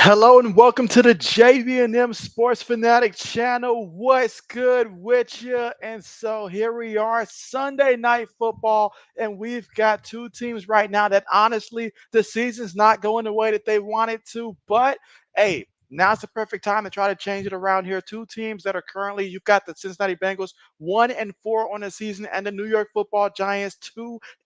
Hello and welcome to the JB&M Sports Fanatic channel. What's good with you? And so here we are, Sunday night football, and we've got two teams right now that honestly, the season's not going the way that they want it to. But hey, now's the perfect time to try to change it around here. Two teams that are currently, you've got the Cincinnati Bengals 1-4 on the season, and the New York Football Giants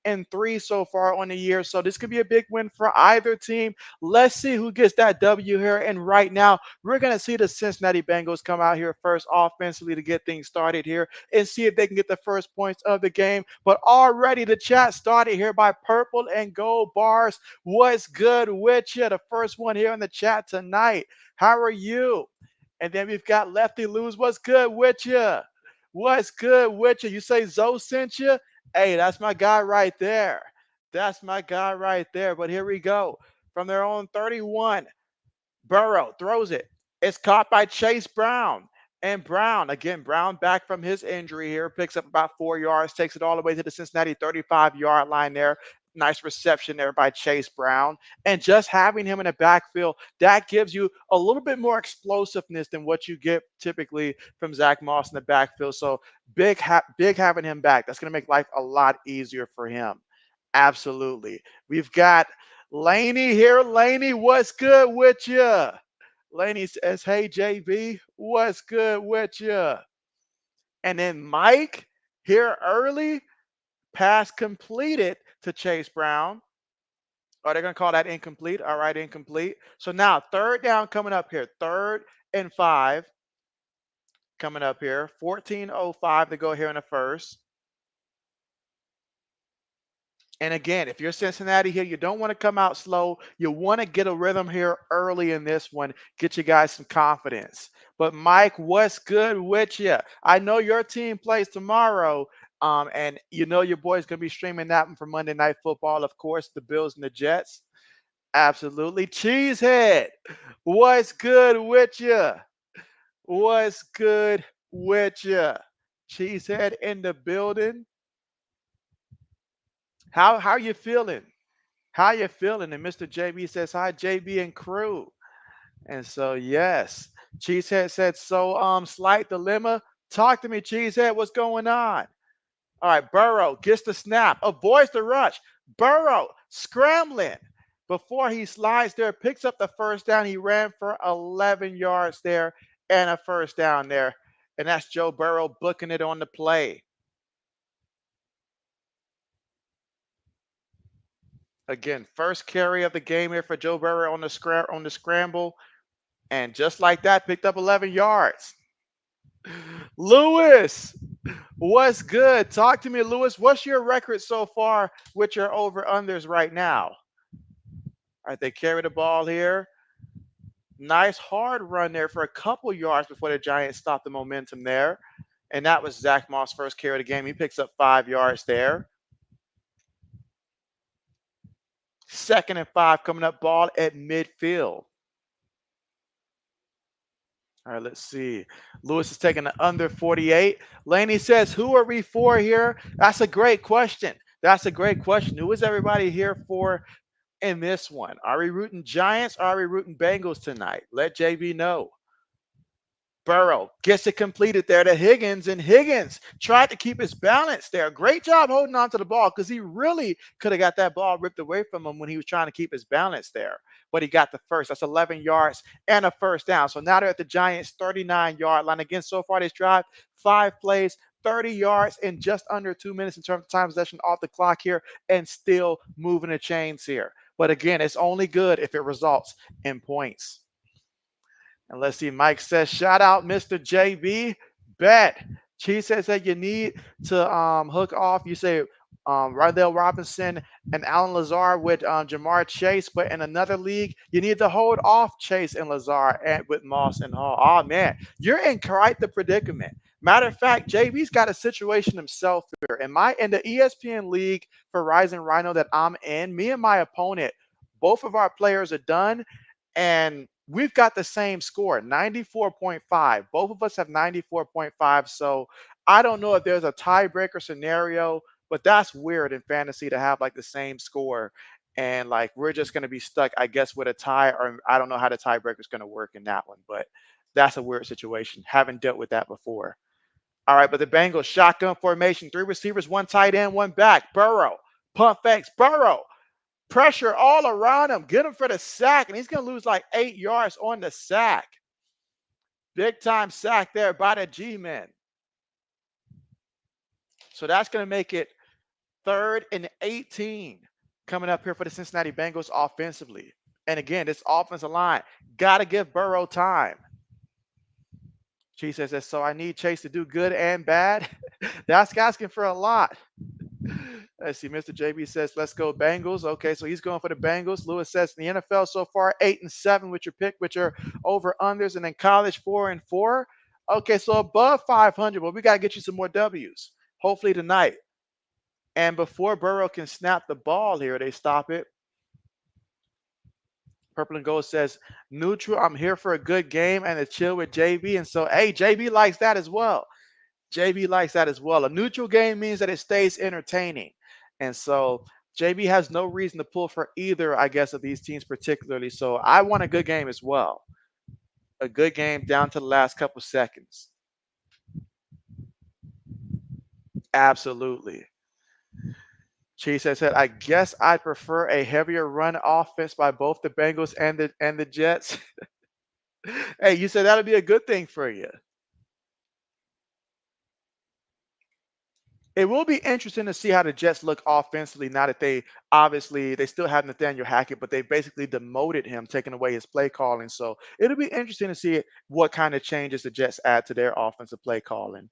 2-3 so far on the year. So this could be a big win for either team. Let's see who gets that W here. And right now, we're going to see the Cincinnati Bengals come out here first offensively to get things started here and see if they can get the first points of the game. But already the chat started here by Purple and Gold Bars. What's good with you? The first one here in the chat tonight. How are you? And then we've got Lefty Lose. What's good with you? What's good with you? You say Zoe sent you? Hey, that's my guy right there. That's my guy right there. But here we go from their own 31. Burrow throws it. It's caught by Chase Brown. And Brown, again, Brown back from his injury here, picks up about 4 yards, takes it all the way to the Cincinnati 35-yard line there. Nice reception there by Chase Brown. And just having him in the backfield, that gives you a little bit more explosiveness than what you get typically from Zach Moss in the backfield. So big having him back. That's going to make life a lot easier for him. Absolutely. We've got Laney here. Laney, what's good with you? Laney says, hey, JB, what's good with you? And then Mike here early, pass completed to Chase Brown. Oh, they're going to call that incomplete. All right, incomplete. So now third down coming up here. 3rd and 5 coming up here. 14:05 to go here in the first. And again, if you're Cincinnati here, you don't want to come out slow. You want to get a rhythm here early in this one, get you guys some confidence. But Mike, what's good with you? I know your team plays tomorrow, and you know your boy's gonna be streaming that one for Monday Night Football, of course, the Bills and the Jets. Absolutely, Cheesehead. What's good with you? What's good with you? Cheesehead in the building. How you feeling? How you feeling? And Mr. JB says, hi, JB and crew. And so, yes, Cheesehead said, so slight dilemma. Talk to me, Cheesehead. What's going on? All right, Burrow gets the snap, avoids the rush. Burrow scrambling before he slides there, picks up the first down. He ran for 11 yards there and a first down there. And that's Joe Burrow booking it on the play. Again, first carry of the game here for Joe Burrow on the scramble. And just like that, picked up 11 yards. Lewis, what's good? Talk to me, Lewis. What's your record so far with your over-unders right now? All right, they carry the ball here. Nice hard run there for a couple yards before the Giants stopped the momentum there. And that was Zach Moss' first carry of the game. He picks up 5 yards there. 2nd and 5 coming up, ball at midfield. All right, let's see. Lewis is taking the under 48. Laney says, who are we for here? That's a great question. That's a great question. Who is everybody here for in this one? Are we rooting Giants? Or are we rooting Bengals tonight? Let JB know. Burrow gets it completed there to Higgins, and Higgins tried to keep his balance there. Great job holding on to the ball because he really could have got that ball ripped away from him when he was trying to keep his balance there. But he got the first. That's 11 yards and a first down. So now they're at the Giants' 39-yard line. Again, so far this drive, 5 plays, 30 yards in just under 2 minutes in terms of time possession off the clock here, and still moving the chains here. But again, it's only good if it results in points. And let's see, Mike says, shout out Mr. JB. Bet. Chief says that you need to hook off. You say Rydell Robinson and Alan Lazar with Jamar Chase, but in another league, you need to hold off Chase and Lazar and with Moss and Hall. Oh, man, you're in quite the predicament. Matter of fact, JB's got a situation himself here. In the ESPN league for Rising Rhino that I'm in, me and my opponent, both of our players are done. And we've got the same score, 94.5. Both of us have 94.5. So I don't know if there's a tiebreaker scenario, but that's weird in fantasy to have like the same score And like we're just going to be stuck, I guess, with a tie, or I don't know how the tiebreaker is going to work in that one, but that's a weird situation. Haven't dealt with that before. All right, but the Bengals shotgun formation, 3 receivers, 1 tight end, 1 back. Burrow, pump fakes, Burrow, pressure all around him. Get him for the sack, and he's going to lose like 8 yards on the sack. Big time sack there by the G-men. So that's going to make it 3rd and 18 coming up here for the Cincinnati Bengals offensively. And again, this offensive line got to give Burrow time. She says, so I need Chase to do good and bad. That's asking for a lot. Let's see. Mr. JB says, let's go Bengals. Okay, so he's going for the Bengals. Lewis says, in the NFL so far, 8-7 with your pick, with your over-unders, and then college 4-4. Okay, so above 500, but we got to get you some more W's, hopefully tonight. And before Burrow can snap the ball here, they stop it. Purple and Gold says, neutral, I'm here for a good game and to chill with JB. And so, hey, JB likes that as well. JB likes that as well. A neutral game means that it stays entertaining. And so JB has no reason to pull for either, I guess, of these teams particularly. So I want a good game as well. A good game down to the last couple seconds. Absolutely. Chief said, I guess I'd prefer a heavier run offense by both the Bengals and the Jets. Hey, you said that'll be a good thing for you. It will be interesting to see how the Jets look offensively now that they still have Nathaniel Hackett, but they basically demoted him, taking away his play calling. So it'll be interesting to see what kind of changes the Jets add to their offensive play calling.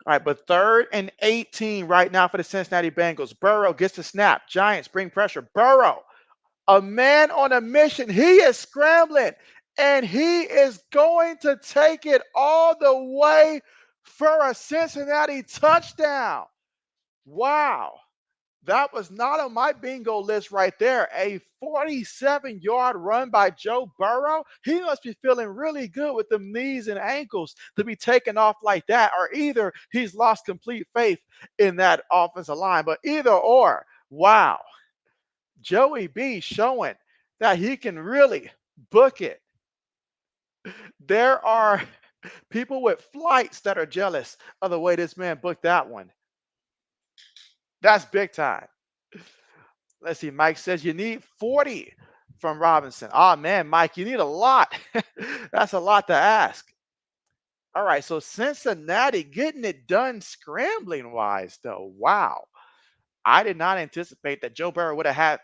All right, but 3rd and 18 right now for the Cincinnati Bengals. Burrow gets the snap. Giants bring pressure. Burrow, a man on a mission. He is scrambling, and he is going to take it all the way for a Cincinnati touchdown. Wow. That was not on my bingo list right there. A 47-yard run by Joe Burrow. He must be feeling really good with the knees and ankles to be taken off like that, or either he's lost complete faith in that offensive line. But either or, wow. Joey B showing that he can really book it. There are people with flights that are jealous of the way this man booked that one. That's big time. Let's see. Mike says you need 40 from Robinson. Oh, man, Mike, you need a lot. That's a lot to ask. All right, so Cincinnati getting it done scrambling wise, though. Wow. I did not anticipate that Joe Burrow would have had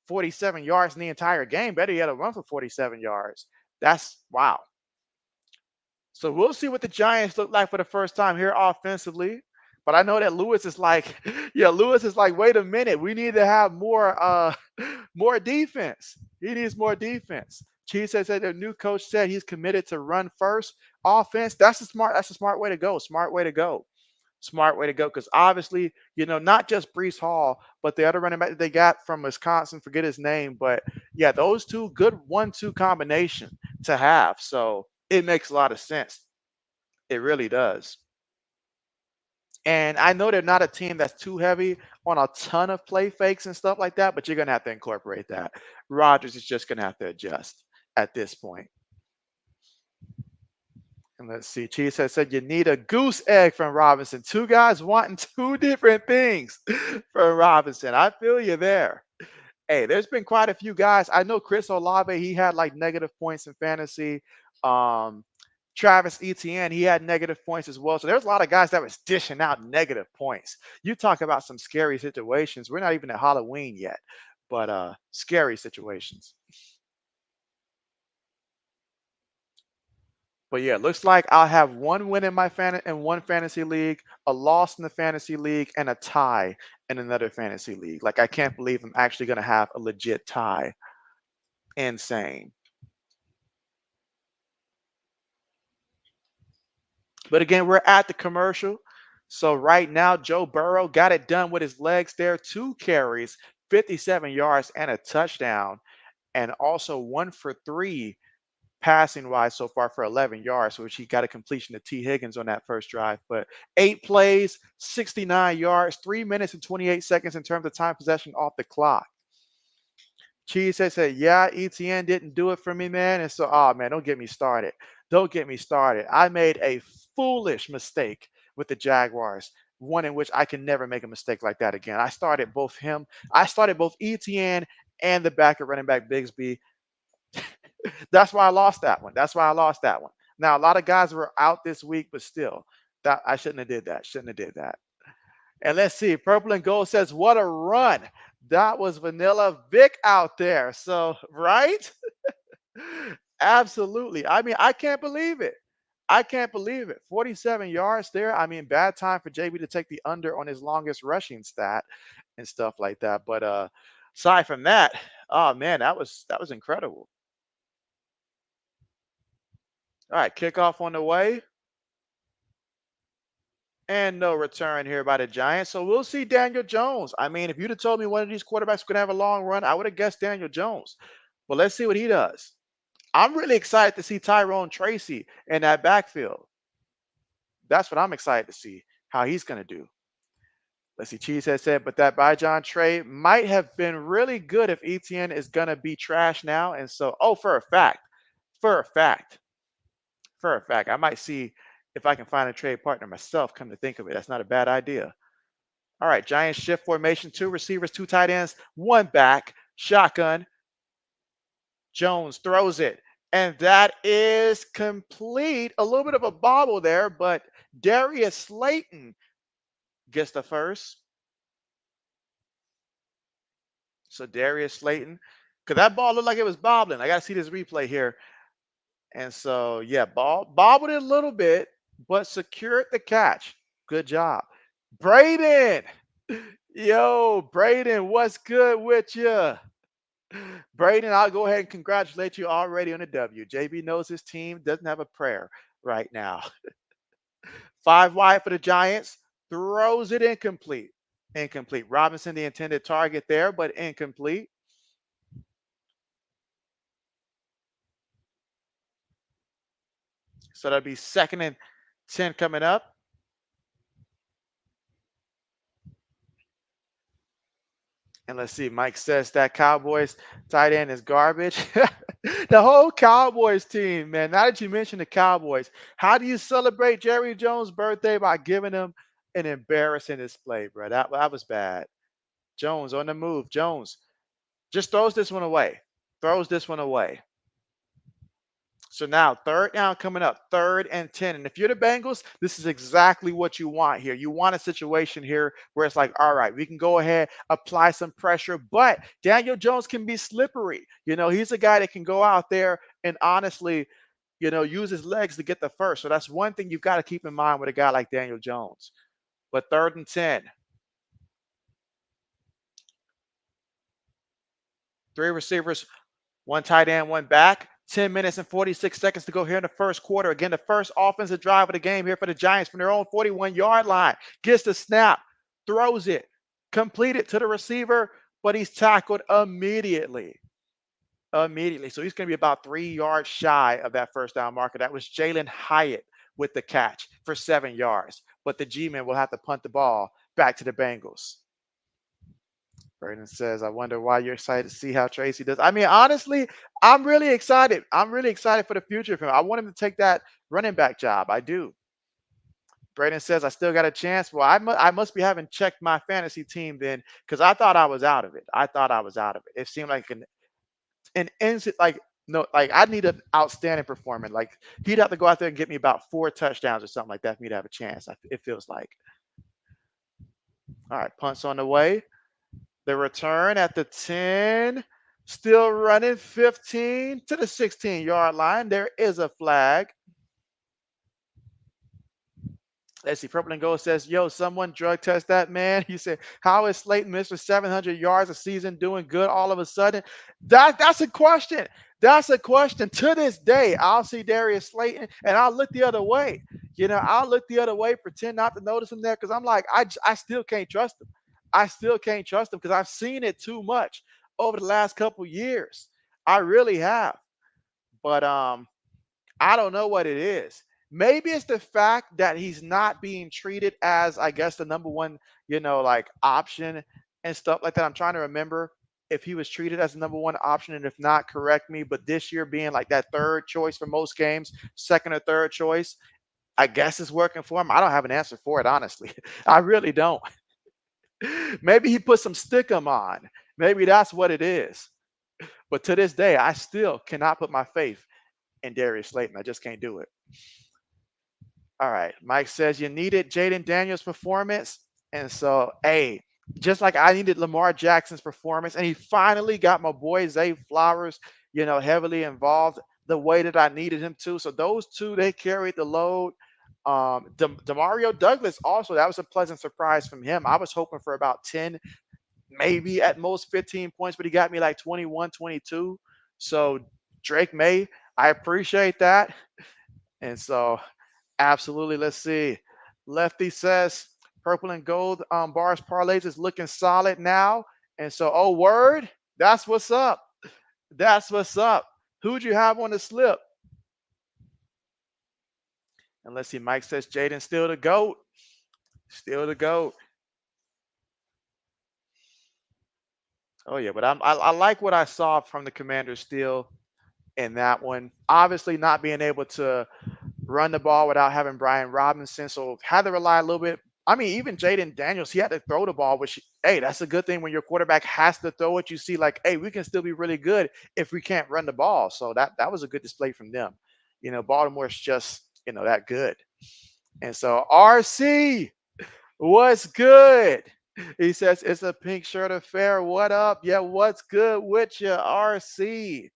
47 yards in the entire game. Better yet, a run for 47 yards. That's wow. So we'll see what the Giants look like for the first time here offensively. But I know that Lewis is like, yeah, Lewis is like, wait a minute, we need to have more more defense. He needs more defense. Chief says that the new coach said he's committed to run first offense. That's a smart way to go. Smart way to go. Smart way to go. Because obviously, not just Breece Hall, but the other running back that they got from Wisconsin, forget his name. But yeah, those two, good 1-2 combination to have. So it makes a lot of sense. It really does. And I know they're not a team that's too heavy on a ton of play fakes and stuff like that, but you're going to have to incorporate that. Rodgers is just going to have to adjust at this point. And let's see. Cheese has said you need a goose egg from Robinson. Two guys wanting two different things from Robinson. I feel you there. Hey, there's been quite a few guys. I know Chris Olave, he had like negative points in fantasy. Travis Etienne, he had negative points as well. So there's a lot of guys that was dishing out negative points. You talk about some scary situations. We're not even at Halloween yet, but scary situations. But yeah, looks like I'll have one win in one fantasy league, a loss in the fantasy league, and a tie in another fantasy league. Like, I can't believe I'm actually going to have a legit tie. Insane. But again, we're at the commercial. So right now, Joe Burrow got it done with his legs there. 2 carries, 57 yards, and a touchdown. And also 1 for 3 passing wise so far for 11 yards, which he got a completion to T. Higgins on that first drive. But 8 plays, 69 yards, 3 minutes and 28 seconds in terms of time possession off the clock. Cheesehead said, yeah, ETN didn't do it for me, man. And so, oh man, don't get me started. Don't get me started. I made a foolish mistake with the Jaguars, one in which I can never make a mistake like that again. I started both ETN and the backup running back Bigsby. That's why I lost that one. That's why I lost that one. Now, a lot of guys were out this week, but still, that I shouldn't have did that. Shouldn't have did that. And let's see, Purple and Gold says, what a run. That was Vanilla Vic out there. So, right? Absolutely. I mean, I can't believe it. I can't believe it. 47 yards there. I mean, bad time for JB to take the under on his longest rushing stat and stuff like that. But aside from that, oh man, that was incredible. All right, kickoff on the way. And no return here by the Giants. So we'll see Daniel Jones. I mean, if you'd have told me one of these quarterbacks could have a long run, I would have guessed Daniel Jones. But let's see what he does. I'm really excited to see Tyrone Tracy in that backfield. That's what I'm excited to see how he's going to do. Let's see. Cheese has said, but that Bijan trade might have been really good if ETN is going to be trash now. And so, oh, for a fact, for a fact, I might see if I can find a trade partner myself. Come to think of it, that's not a bad idea. All right, Giants shift formation, two receivers, two tight ends, one back, shotgun. Jones throws it, and that is complete. A little bit of a bobble there, but Darius Slayton gets the first. So Darius Slayton, because that ball looked like it was bobbling. I got to see this replay here. And so, yeah, ball bobbled it a little bit, but secured the catch. Good job. Braden. Yo, Braden, what's good with you? Braden, I'll go ahead and congratulate you already on the W. JB knows his team doesn't have a prayer right now. 5 wide for the Giants, throws it incomplete. Incomplete. Robinson, the intended target there, but incomplete. So that'll be 2nd and 10 coming up. And let's see, Mike says that Cowboys tight end is garbage. The whole Cowboys team, man. Now that you mentioned the Cowboys, how do you celebrate Jerry Jones' birthday? By giving him an embarrassing display, bro. That was bad. Jones on the move. Jones just throws this one away. Throws this one away. So now 3rd down coming up, 3rd and 10. And if you're the Bengals, this is exactly what you want here. You want a situation here where it's like, all right, we can go ahead, apply some pressure, but Daniel Jones can be slippery. He's a guy that can go out there and honestly, use his legs to get the first. So that's one thing you've got to keep in mind with a guy like Daniel Jones. But 3rd and 10. 3 receivers, 1 tight end, 1 back. 10 minutes and 46 seconds to go here in the first quarter. Again, the first offensive drive of the game here for the Giants from their own 41-yard line. Gets the snap, throws it, completed to the receiver, but he's tackled immediately. Immediately. So he's going to be about 3 yards shy of that first down marker. That was Jalen Hyatt with the catch for 7 yards. But the G-men will have to punt the ball back to the Bengals. Brandon says, I wonder why you're excited to see how Tracy does. I mean, honestly, I'm really excited. I'm really excited for the future of him. I want him to take that running back job. I do. Brandon says, I still got a chance. Well, I must be having checked my fantasy team then, because I thought I was out of it. I thought I was out of it. It seemed like an instant, like, no, like I need an outstanding performance. Like he'd have to go out there and get me about 4 touchdowns or something like that for me to have a chance. It feels like. All right, punts on the way. The return at the 10, still running 15 to the 16-yard line. There is a flag. Let's see. Purple and Gold says, yo, someone drug test that man. He said, how is Slayton Mr. 700 yards a season doing good all of a sudden? That's a question. That's a question. To this day, I'll see Darius Slayton and I'll look the other way. I'll look the other way, pretend not to notice him there because I'm like, I still can't trust him. I still can't trust him because I've seen it too much over the last couple years. I really have. But I don't know what it is. Maybe it's the fact that he's not being treated as, I guess, the number one, like option and stuff like that. I'm trying to remember. if he was treated as the number one option, and if not, correct me. But this year being like that third choice for most games, second or third choice, I guess it's working for him. I don't have an answer for it, honestly. I really don't. Maybe he put some stickum on. Maybe that's what it is. But to this day, I still cannot put my faith in Darius Slayton. I just can't do it. All right. Mike says you needed Jaden Daniels' performance. And so, hey, just like I needed Lamar Jackson's performance, and he finally got my boy Zay Flowers, heavily involved the way that I needed him to. So those two, they carried the load. Demario Douglas also, that was a pleasant surprise from him. I was hoping for about 10, maybe at most 15 points, but he got me like 21, 22. So Drake May, I appreciate that. And so absolutely. Let's see. Lefty says purple and gold bars parlays is looking solid now. And so, oh, word. That's what's up. That's what's up. Who'd you have on the slip? And let's see. Mike says Jaden still the GOAT. Still the GOAT. Oh, yeah. But I like what I saw from the Commanders still in that one. Obviously, not being able to run the ball without having Brian Robinson. So had to rely a little bit. I mean, even Jaden Daniels, he had to throw the ball, which, hey, that's a good thing when your quarterback has to throw it. You see, like, hey, we can still be really good if we can't run the ball. So that was a good display from them. Baltimore's just, that good. And so RC, what's good? He says, it's a pink shirt affair. What up? Yeah, what's good with you, RC?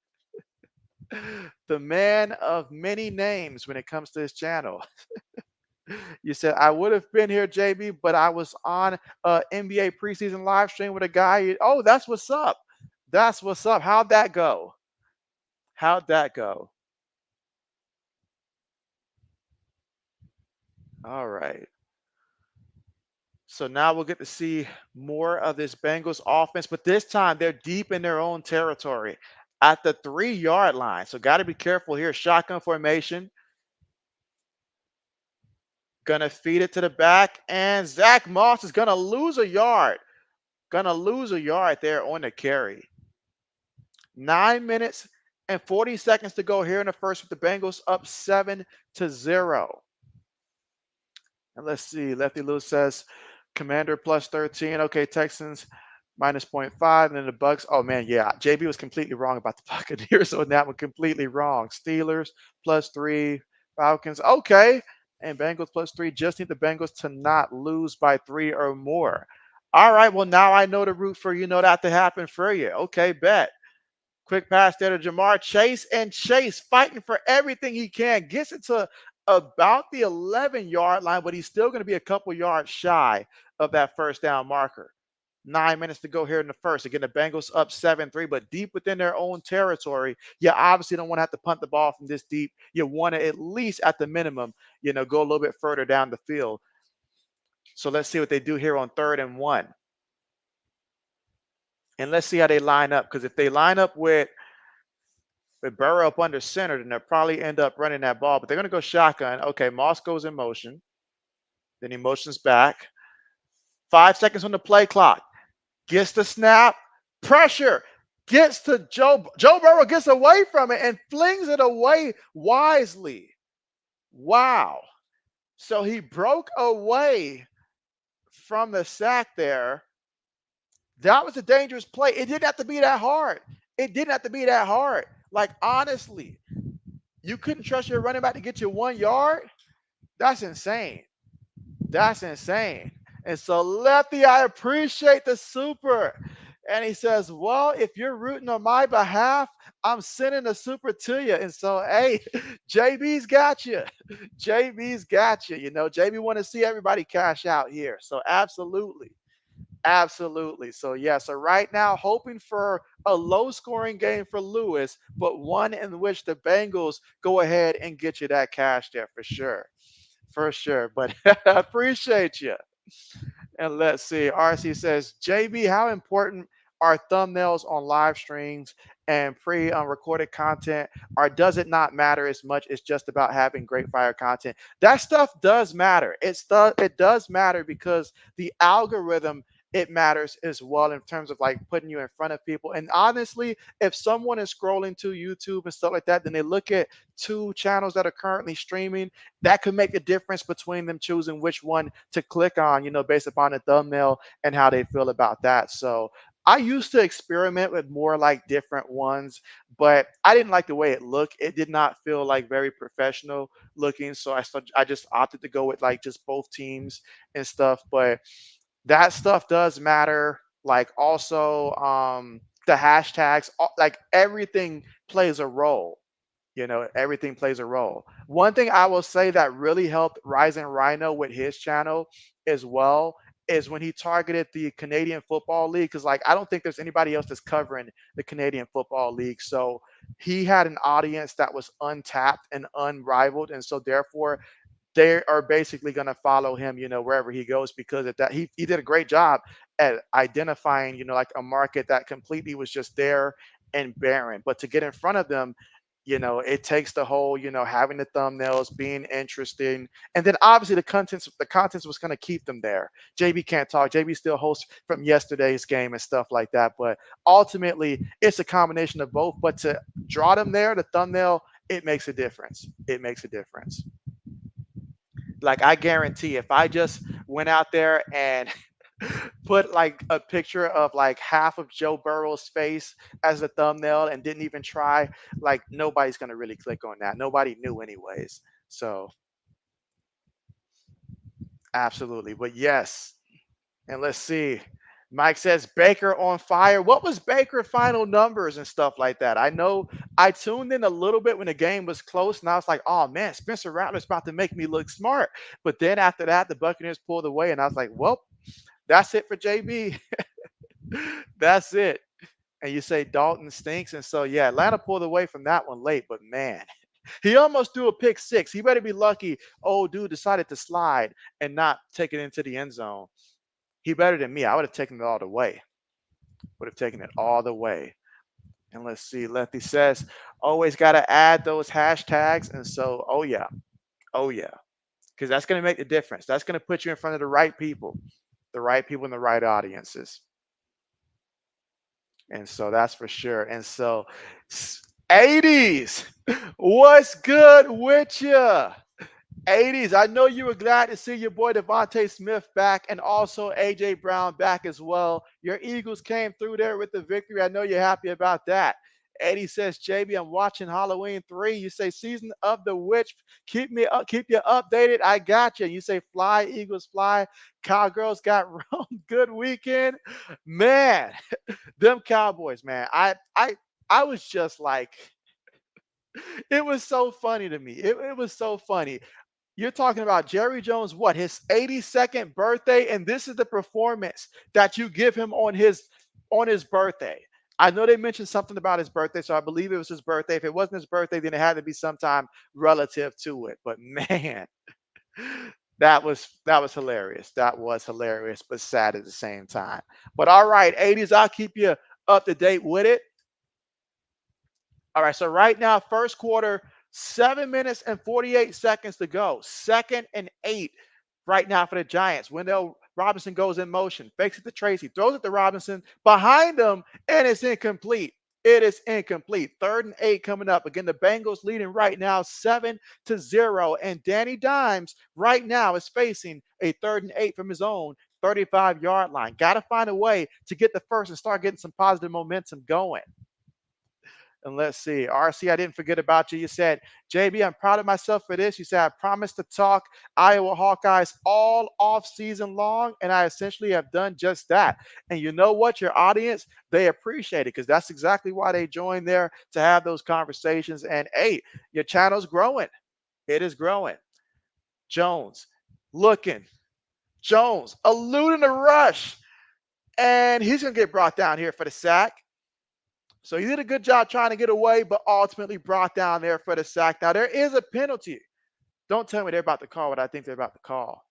The man of many names when it comes to his channel. You said, I would have been here, JB, but I was on a NBA preseason live stream with a guy. Oh, that's what's up. That's what's up. How'd that go? How'd that go? All right. So now we'll get to see more of this Bengals offense, but this time they're deep in their own territory at the 3-yard line. So got to be careful here. Shotgun formation. Gonna feed it to the back, and Zach Moss is gonna lose a yard. Gonna lose a yard there on the carry. 9 minutes and 40 seconds to go here in the first with the Bengals up 7-0. And let's see. Lefty Lou says Commander plus 13. Okay, Texans minus 0.5. And then the Bucks. Oh man, yeah. JB was completely wrong about the Buccaneers on that one. Completely wrong. Steelers plus 3. Falcons. Okay. And Bengals plus 3. Just need the Bengals to not lose by 3 or more. All right. Well, now I know the root for that to happen for you. Okay, bet. Quick pass there to Jamar Chase, and Chase fighting for everything he can. Gets it to about the 11-yard line, but he's still going to be a couple yards shy of that first down marker. 9 minutes to go here in the first. Again, the Bengals up 7-3, but deep within their own territory. You obviously don't want to have to punt the ball from this deep. You want to at least at the minimum, go a little bit further down the field. So let's see what they do here on 3rd and 1. And let's see how they line up. Because if they line up with Burrow up under center, then they'll probably end up running that ball. But they're going to go shotgun. Okay, Moss goes in motion. Then he motions back. 5 seconds on the play clock. Gets the snap. Pressure. Gets to Joe. Joe Burrow gets away from it and flings it away wisely. Wow. So he broke away from the sack there. That was a dangerous play. It didn't have to be that hard. It didn't have to be that hard. Like, honestly, you couldn't trust your running back to get you 1 yard? That's insane. That's insane. And so, Lefty, I appreciate the super. And he says, well, if you're rooting on my behalf, I'm sending a super to you. And so, hey, JB's got you. JB's got you. JB want to see everybody cash out here. So, absolutely. Absolutely. So, yeah. So, right now, hoping for a low-scoring game for Lewis, but one in which the Bengals go ahead and get you that cash there for sure. For sure. But I appreciate you. And let's see. RC says, JB, how important are thumbnails on live streams and pre-recorded content? Or does it not matter as much? It's just about having great fire content. That stuff does matter. It does matter because the algorithm it matters as well in terms of like putting you in front of people. And honestly, if someone is scrolling to YouTube and stuff like that, then they look at two channels that are currently streaming, that could make a difference between them choosing which one to click on, based upon the thumbnail and how they feel about that. So I used to experiment with more like different ones, but I didn't like the way it looked. It did not feel like very professional looking. So I just opted to go with like just both teams and stuff. But that stuff does matter. Like also the hashtags, like everything plays a role. Everything plays a role. One thing I will say that really helped Rising Rhino with his channel as well is when he targeted the Canadian Football League. Because like I don't think there's anybody else that's covering the Canadian Football League. So he had an audience that was untapped and unrivaled. And so therefore they are basically going to follow him, wherever he goes, because of that he did a great job at identifying, like a market that completely was just there and barren. But to get in front of them, it takes the whole, having the thumbnails, being interesting, and then obviously the contents was going to keep them there. JB can't talk. JB still hosts from yesterday's game and stuff like that. But ultimately, it's a combination of both. But to draw them there, the thumbnail, it makes a difference. It makes a difference. Like I guarantee if I just went out there and put like a picture of like half of Joe Burrow's face as a thumbnail and didn't even try, like nobody's gonna really click on that. Nobody knew anyways. So absolutely. But yes. And let's see. Mike says Baker on fire. What was Baker final numbers and stuff like that? I know I tuned in a little bit when the game was close, and I was like, oh man, Spencer Rattler's about to make me look smart. But then after that, the Buccaneers pulled away, and I was like, well, that's it for JB. That's it. And you say Dalton stinks. And so, yeah, Atlanta pulled away from that one late, but man, he almost threw a pick six. He better be lucky. Old dude decided to slide and not take it into the end zone. He better than me. I would have taken it all the way. Would have taken it all the way. And let's see. Lefty says, always got to add those hashtags. And so, oh, yeah. Oh, yeah. Because that's going to make the difference. That's going to put you in front of the right people in the right audiences. And so that's for sure. And so 80s, what's good with you? 80s, I know you were glad to see your boy Devontae Smith back and also AJ Brown back as well. Your Eagles came through there with the victory. I know you're happy about that. 80 says, JB, I'm watching Halloween 3. You say season of the witch. Keep me up, keep you updated. I got you. You say fly, Eagles fly. Cowgirls got run. Good weekend. Man, them Cowboys, man. I was just like, it was so funny to me. It was so funny. You're talking about Jerry Jones, what, his 82nd birthday, and this is the performance that you give him on his birthday. I know they mentioned something about his birthday, so I believe it was his birthday. If it wasn't his birthday, then it had to be sometime relative to it. But man, that was hilarious. That was hilarious, but sad at the same time. But all right, 80s, I'll keep you up to date with it. All right, so right now, first quarter, 7 minutes and 48 seconds to go. Second and 8 right now for the Giants. Wendell Robinson goes in motion, fakes it to Tracy, throws it to Robinson behind him, and it's incomplete. It is incomplete. Third and 8 coming up. Again, the Bengals leading right now 7-0. And Danny Dimes right now is facing a third and 8 from his own 35-yard line. Got to find a way to get the first and start getting some positive momentum going. And let's see. RC, I didn't forget about you. You said, JB, I'm proud of myself for this. You said, I promised to talk Iowa Hawkeyes all off season long, and I essentially have done just that. And you know what? Your audience, they appreciate it because that's exactly why they join there to have those conversations. And hey, your channel's growing. It is growing. Jones looking. Jones eluding the rush. And he's going to get brought down here for the sack. So he did a good job trying to get away, but ultimately brought down there for the sack. Now, there is a penalty. Don't tell me they're about to call what I think they're about to call.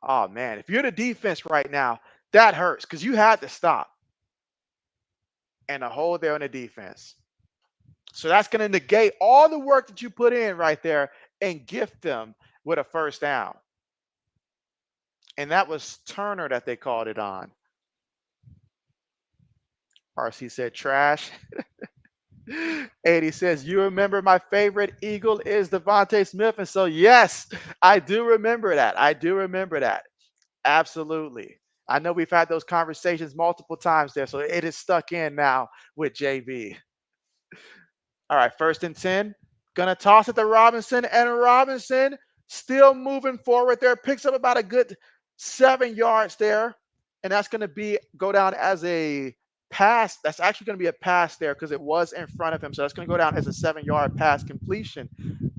Oh, man. If you're the defense right now, that hurts because you had to stop and a hold there on the defense. So that's going to negate all the work that you put in right there and gift them with a first down. And that was Turner that they called it on. RC said trash. 80 says, you remember my favorite Eagle is Devontae Smith. And so, yes, I do remember that. I do remember that. Absolutely. I know we've had those conversations multiple times there. So it is stuck in now with JB. All right, 1st and 10. Gonna toss it to Robinson, and Robinson still moving forward there. Picks up about a good 7 yards there, and that's gonna go down as a pass. That's actually gonna be a pass there because it was in front of him. So that's gonna go down as a 7-yard pass completion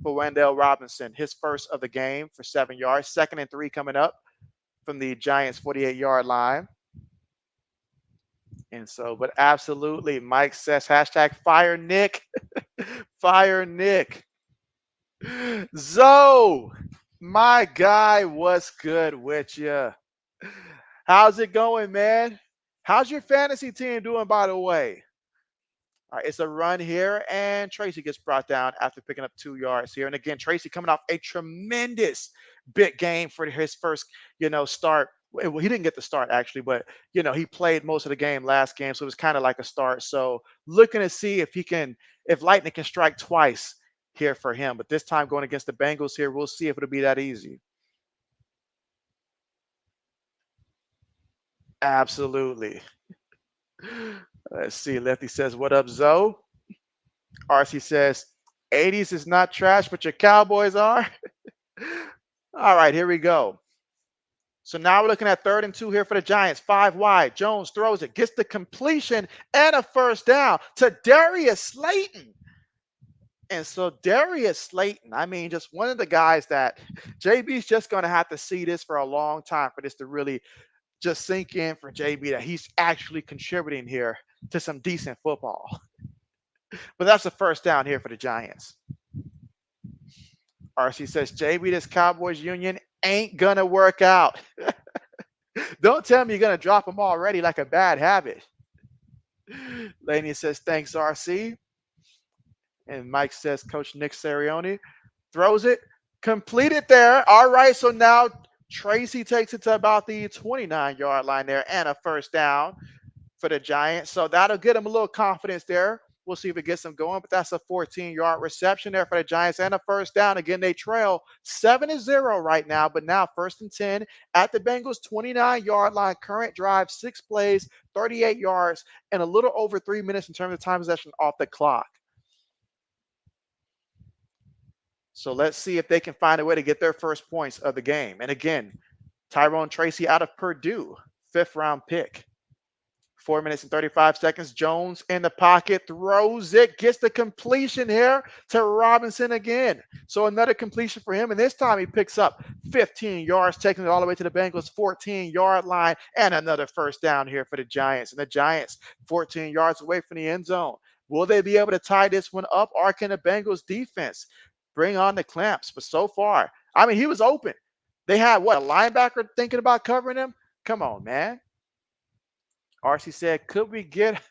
for Wendell Robinson. His first of the game for 7 yards. 2nd and 3 coming up from the Giants' 48-yard line. And so, but absolutely, Mike says hashtag fire Nick. Fire Nick. Zoe, my guy, what's good with you? How's it going, man? How's your fantasy team doing, by the way? All right, it's a run here, and Tracy gets brought down after picking up 2 yards here. And again, Tracy coming off a tremendous big game for his first, start. Well, he didn't get the start actually, but he played most of the game last game, so it was kind of like a start. So looking to see if Lightning can strike twice here for him. But this time going against the Bengals here, we'll see if it'll be that easy. Absolutely. Let's see. Lefty says, "What up, Zoe?" RC says, "80s is not trash, but your Cowboys are." All right, here we go. So now we're looking at 3rd and 2 here for the Giants. 5 wide. Jones throws it, gets the completion and a 1st down to Darius Slayton. And so Darius Slayton, I mean, just one of the guys that JB's just going to have to see this for a long time for this to really just sink in for JB that he's actually contributing here to some decent football. But that's a 1st down here for the Giants. RC says, JB, this Cowboys union ain't going to work out. Don't tell me you're going to drop them already like a bad habit. Laney says, thanks, RC. And Mike says, Coach Nick Sirianni throws it, completed there. All right, so now Tracy takes it to about the 29-yard line there and a 1st down for the Giants. So that'll get him a little confidence there. We'll see if it gets them going, but that's a 14-yard reception there for the Giants and a 1st down. Again, they trail 7-0 right now, but now 1st and 10 at the Bengals' 29-yard line. Current drive, 6 plays, 38 yards, and a little over 3 minutes in terms of time possession off the clock. So let's see if they can find a way to get their first points of the game. And again, Tyrone Tracy out of Purdue, 5th-round pick. 4 minutes and 35 seconds. Jones in the pocket, throws it, gets the completion here to Robinson again. So another completion for him, and this time he picks up 15 yards, taking it all the way to the Bengals' 14-yard line, and another 1st down here for the Giants. And the Giants 14 yards away from the end zone. Will they be able to tie this one up, or can the Bengals defense bring on the clamps? But so far, I mean, he was open. They had, a linebacker thinking about covering him? Come on, man. RC said, could we get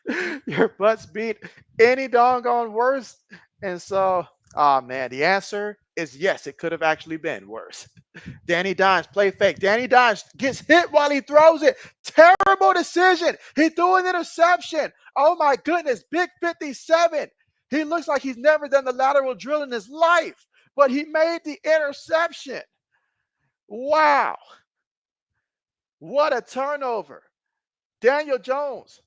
your butts beat any doggone worse? And so, man, the answer is yes, it could have actually been worse. Danny Dimes, play fake. Danny Dimes gets hit while he throws it. Terrible decision. He threw an interception. Oh, my goodness, big 57. He looks like he's never done the lateral drill in his life, but he made the interception. Wow. What a turnover. Daniel Jones,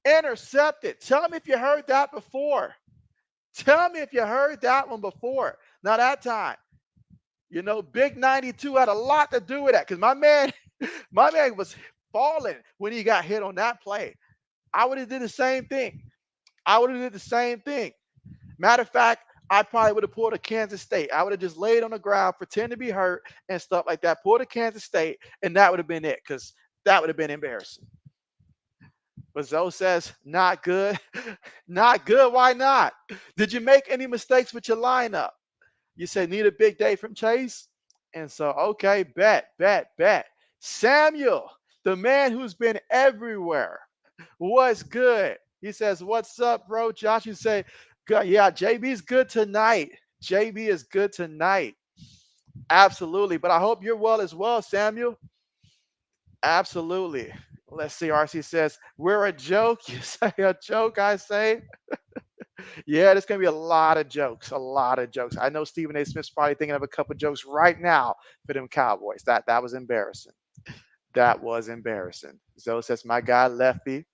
intercepted. Tell me if you heard that before. Tell me if you heard that one before. Now that time, Big 92 had a lot to do with that because my man was falling when he got hit on that play. I would have did the same thing. Matter of fact, I probably would have pulled a Kansas State. I would have just laid on the ground, pretend to be hurt and stuff like that. Pulled a Kansas State, and that would have been it because that would have been embarrassing. But Zoe says, not good. Not good. Why not? Did you make any mistakes with your lineup? You said need a big day from Chase? And so, okay, bet. Samuel, the man who's been everywhere. What's good? He says, what's up, bro? Josh, you say, yeah, JB's good tonight. JB is good tonight. Absolutely. But I hope you're well as well, Samuel. Absolutely. Let's see. RC says, we're a joke. You say a joke, I say. Yeah, there's going to be a lot of jokes. A lot of jokes. I know Stephen A. Smith's probably thinking of a couple jokes right now for them Cowboys. That was embarrassing. That was embarrassing. Zoe says, my guy, Lefty.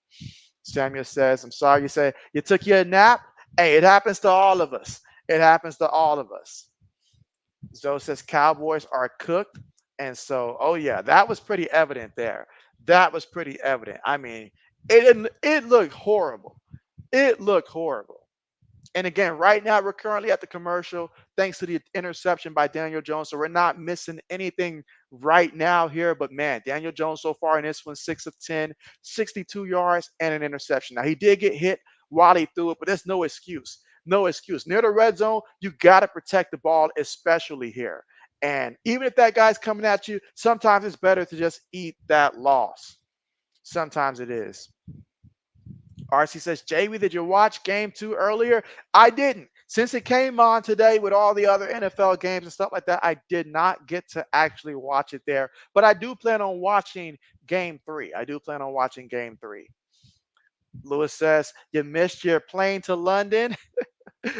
Samuel says, I'm sorry you say you took your nap. Hey, it happens to all of us. It happens to all of us. Zoe says Cowboys are cooked. And so, oh yeah, that was pretty evident there. That was pretty evident. I mean, it looked horrible. It looked horrible. And again, right now we're currently at the commercial thanks to the interception by Daniel Jones. So we're not missing anything right now here. But man, Daniel Jones so far in this one, 6 of 10, 62 yards and an interception. Now he did get hit while he threw it, but there's no excuse. No excuse. Near the red zone, you got to protect the ball, especially here. And even if that guy's coming at you, sometimes it's better to just eat that loss. Sometimes it is. RC says, JB, did you watch game 2 earlier? I didn't. Since it came on today with all the other NFL games and stuff like that, I did not get to actually watch it there. But I do plan on watching game 3. I do plan on watching game 3. Lewis says, you missed your plane to London.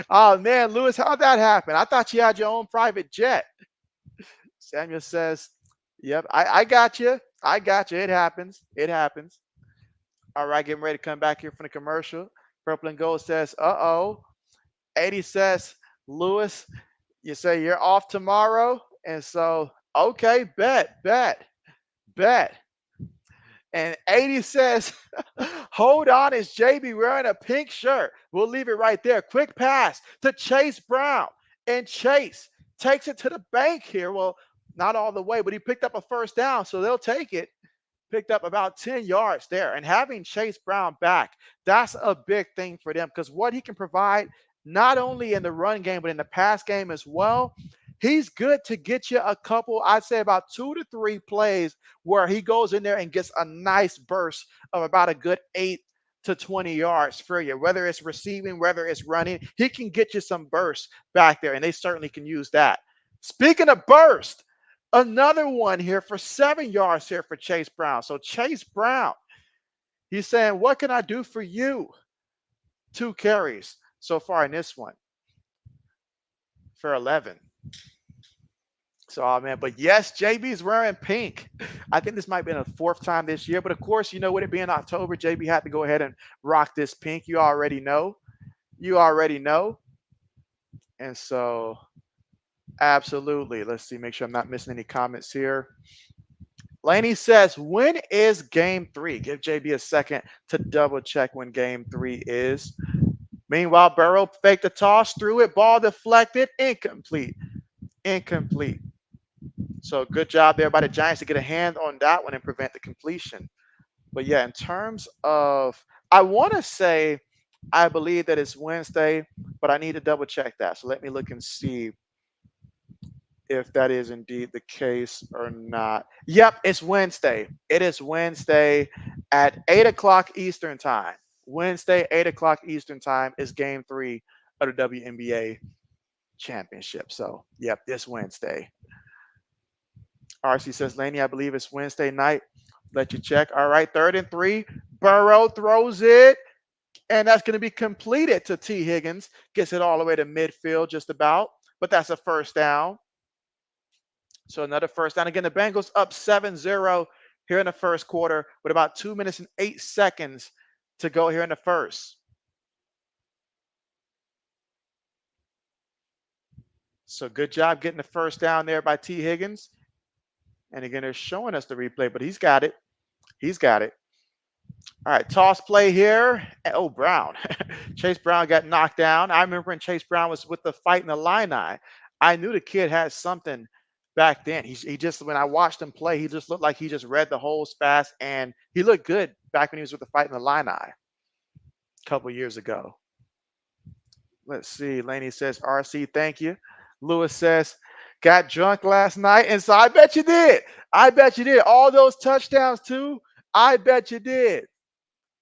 Oh, man, Lewis, how'd that happen? I thought you had your own private jet. Samuel says, yep, I got you. I got you. It happens. It happens. All right, getting ready to come back here from the commercial. Purple and Gold says, uh-oh. 80 says, Lewis, you say you're off tomorrow. And so, okay, bet. And 80 says, hold on, is JB wearing a pink shirt? We'll leave it right there. Quick pass to Chase Brown. And Chase takes it to the bank here. Well, not all the way, but he picked up a first down, so they'll take it. Picked up about 10 yards there. And having Chase Brown back, that's a big thing for them because what he can provide, not only in the run game, but in the pass game as well, he's good to get you a couple, I'd say about 2 to 3 plays where he goes in there and gets a nice burst of about a good 8 to 20 yards for you, whether it's receiving, whether it's running. He can get you some bursts back there, and they certainly can use that. Speaking of burst, another one here for 7 yards here for Chase Brown. So Chase Brown, he's saying, what can I do for you? 2 carries so far in this one for 11. So, oh man, but yes, JB's wearing pink. I think this might be the 4th time this year, but of course, you know, with it being October, JB had to go ahead and rock this pink. You already know. You already know. And so, absolutely. Let's see, make sure I'm not missing any comments here. Laney says, when is game 3? Give JB a second to double check when game 3 is. Meanwhile, Burrow faked the toss, threw it, ball deflected, incomplete. Incomplete. So good job there by the Giants to get a hand on that one and prevent the completion. But yeah, in terms of, I want to say, I believe that it's Wednesday, but I need to double check that. So let me look and see if that is indeed the case or not. Yep, it's Wednesday. It is Wednesday at 8 o'clock Eastern time. Wednesday, 8 o'clock Eastern time is game 3 of the WNBA championship. So, yep, this Wednesday. RC says, Laney, I believe it's Wednesday night. Let you check. All right, 3rd and 3. Burrow throws it, and that's going to be completed to T. Higgins. Gets it all the way to midfield just about, but that's a first down. So another first down. Again, the Bengals up 7-0 here in the first quarter with about 2 minutes and 8 seconds to go here in the first. So good job getting the first down there by T. Higgins. And again, they're showing us the replay, but he's got it. He's got it. All right, toss play here. Oh, Brown. Chase Brown got knocked down. I remember when Chase Brown was with the fight in the Illini. I knew the kid had something back then. He just, when I watched him play, he just looked like he just read the holes fast, and he looked good back when he was with the fight in the Illini a couple years ago. Let's see. Laney says, RC, thank you. Lewis says, got drunk last night, and so I bet you did. I bet you did. All those touchdowns too. I bet you did.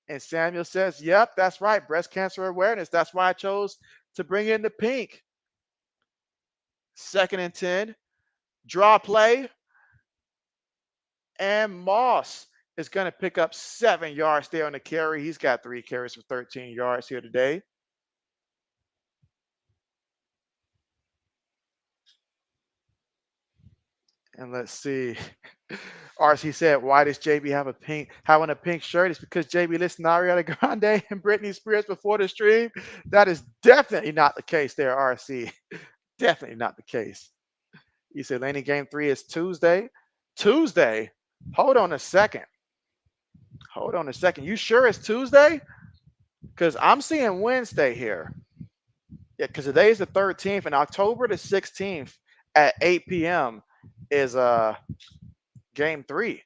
And Samuel says, yep, that's right. Breast cancer awareness. That's why I chose to bring in the pink. 2nd and 10. Draw play. And Moss is going to pick up 7 yards there on the carry. He's got 3 carries for 13 yards here today. And let's see. RC said, why does JB having a pink shirt? It's because JB listened to Ariana Grande and Britney Spears before the stream. That is definitely not the case there, RC. Definitely not the case. You said Laney game 3 is Tuesday. Tuesday? Hold on a second. Hold on a second. You sure it's Tuesday? Because I'm seeing Wednesday here. Yeah, because today is the 13th and October the 16th at 8 p.m. is game 3.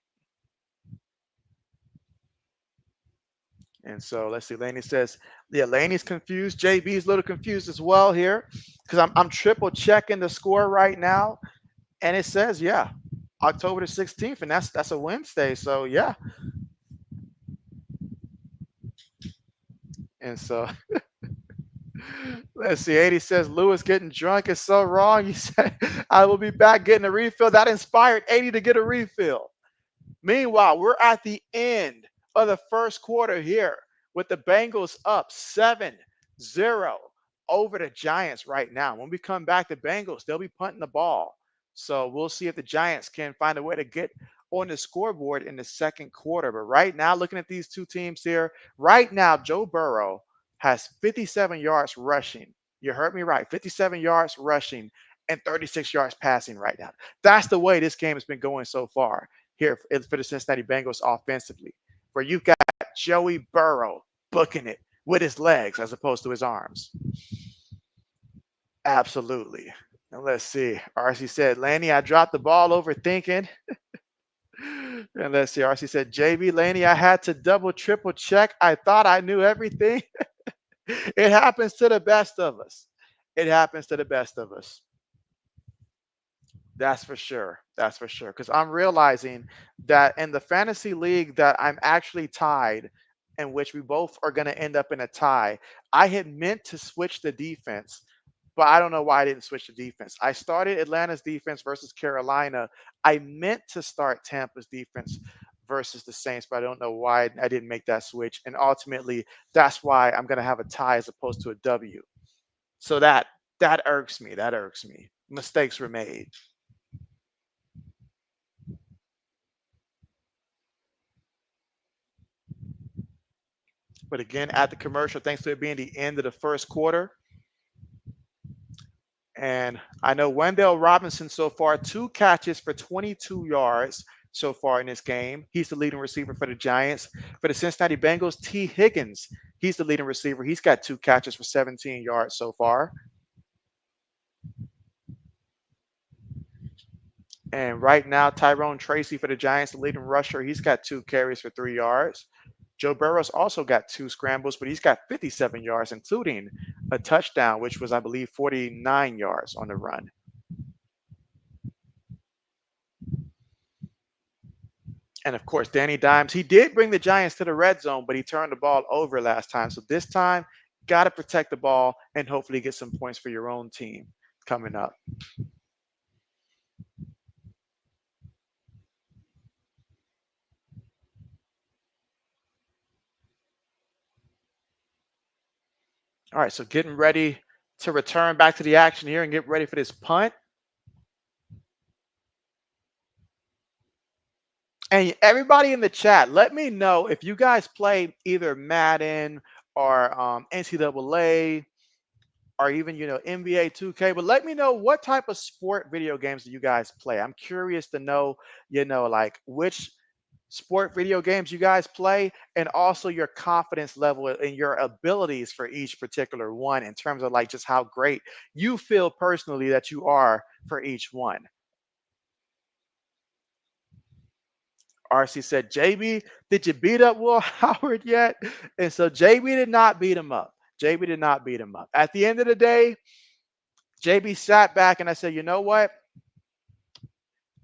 And so let's see. Laney says, yeah, Laney's confused. JB's a little confused as well here because I'm triple checking the score right now. And it says, yeah, October the 16th, and that's a Wednesday. So yeah. And so let's see. 80 says Lewis getting drunk is so wrong. He said, I will be back getting a refill. That inspired 80 to get a refill. Meanwhile, we're at the end of the first quarter here with the Bengals up 7-0 over the Giants right now. When we come back, the Bengals, they'll be punting the ball. So we'll see if the Giants can find a way to get on the scoreboard in the second quarter. But right now, looking at these two teams here, right now, Joe Burrow has 57 yards rushing. You heard me right. 57 yards rushing and 36 yards passing right now. That's the way this game has been going so far here for the Cincinnati Bengals offensively, where you've got Joey Burrow booking it with his legs as opposed to his arms. Absolutely. And let's see. RC said, Laney, I dropped the ball overthinking. And let's see. RC said, JB, Laney, I had to double, triple check. I thought I knew everything. It happens to the best of us. It happens to the best of us. That's for sure. That's for sure. Because I'm realizing that in the fantasy league that I'm actually tied, in which we both are going to end up in a tie, I had meant to switch the defense, but I don't know why I didn't switch the defense. I started Atlanta's defense versus Carolina. I meant to start Tampa's defense versus the Saints, but I don't know why I didn't make that switch. And ultimately, that's why I'm going to have a tie as opposed to a W. So that irks me. That irks me. Mistakes were made. But again, at the commercial, thanks to it being the end of the first quarter. And I know Wendell Robinson so far, 2 catches for 22 yards so far in this game. He's the leading receiver for the Giants. For the Cincinnati Bengals, T. Higgins, he's the leading receiver. He's got 2 catches for 17 yards so far. And right now, Tyrone Tracy for the Giants, the leading rusher, he's got 2 carries for 3 yards. Joe Burrow's also got 2 scrambles, but he's got 57 yards, including a touchdown, which was, I believe, 49 yards on the run. And of course, Danny Dimes, he did bring the Giants to the red zone, but he turned the ball over last time. So this time, got to protect the ball and hopefully get some points for your own team coming up. All right, so getting ready to return back to the action here and get ready for this punt. And everybody in the chat, let me know if you guys play either Madden or NCAA or even, NBA 2K, but let me know what type of sport video games do you guys play. I'm curious to know, like which sport video games you guys play and also your confidence level and your abilities for each particular one in terms of like just how great you feel personally that you are for each one. RC said, JB, did you beat up Will Howard yet? And so JB did not beat him up. JB did not beat him up. At the end of the day, JB sat back and I said, you know what?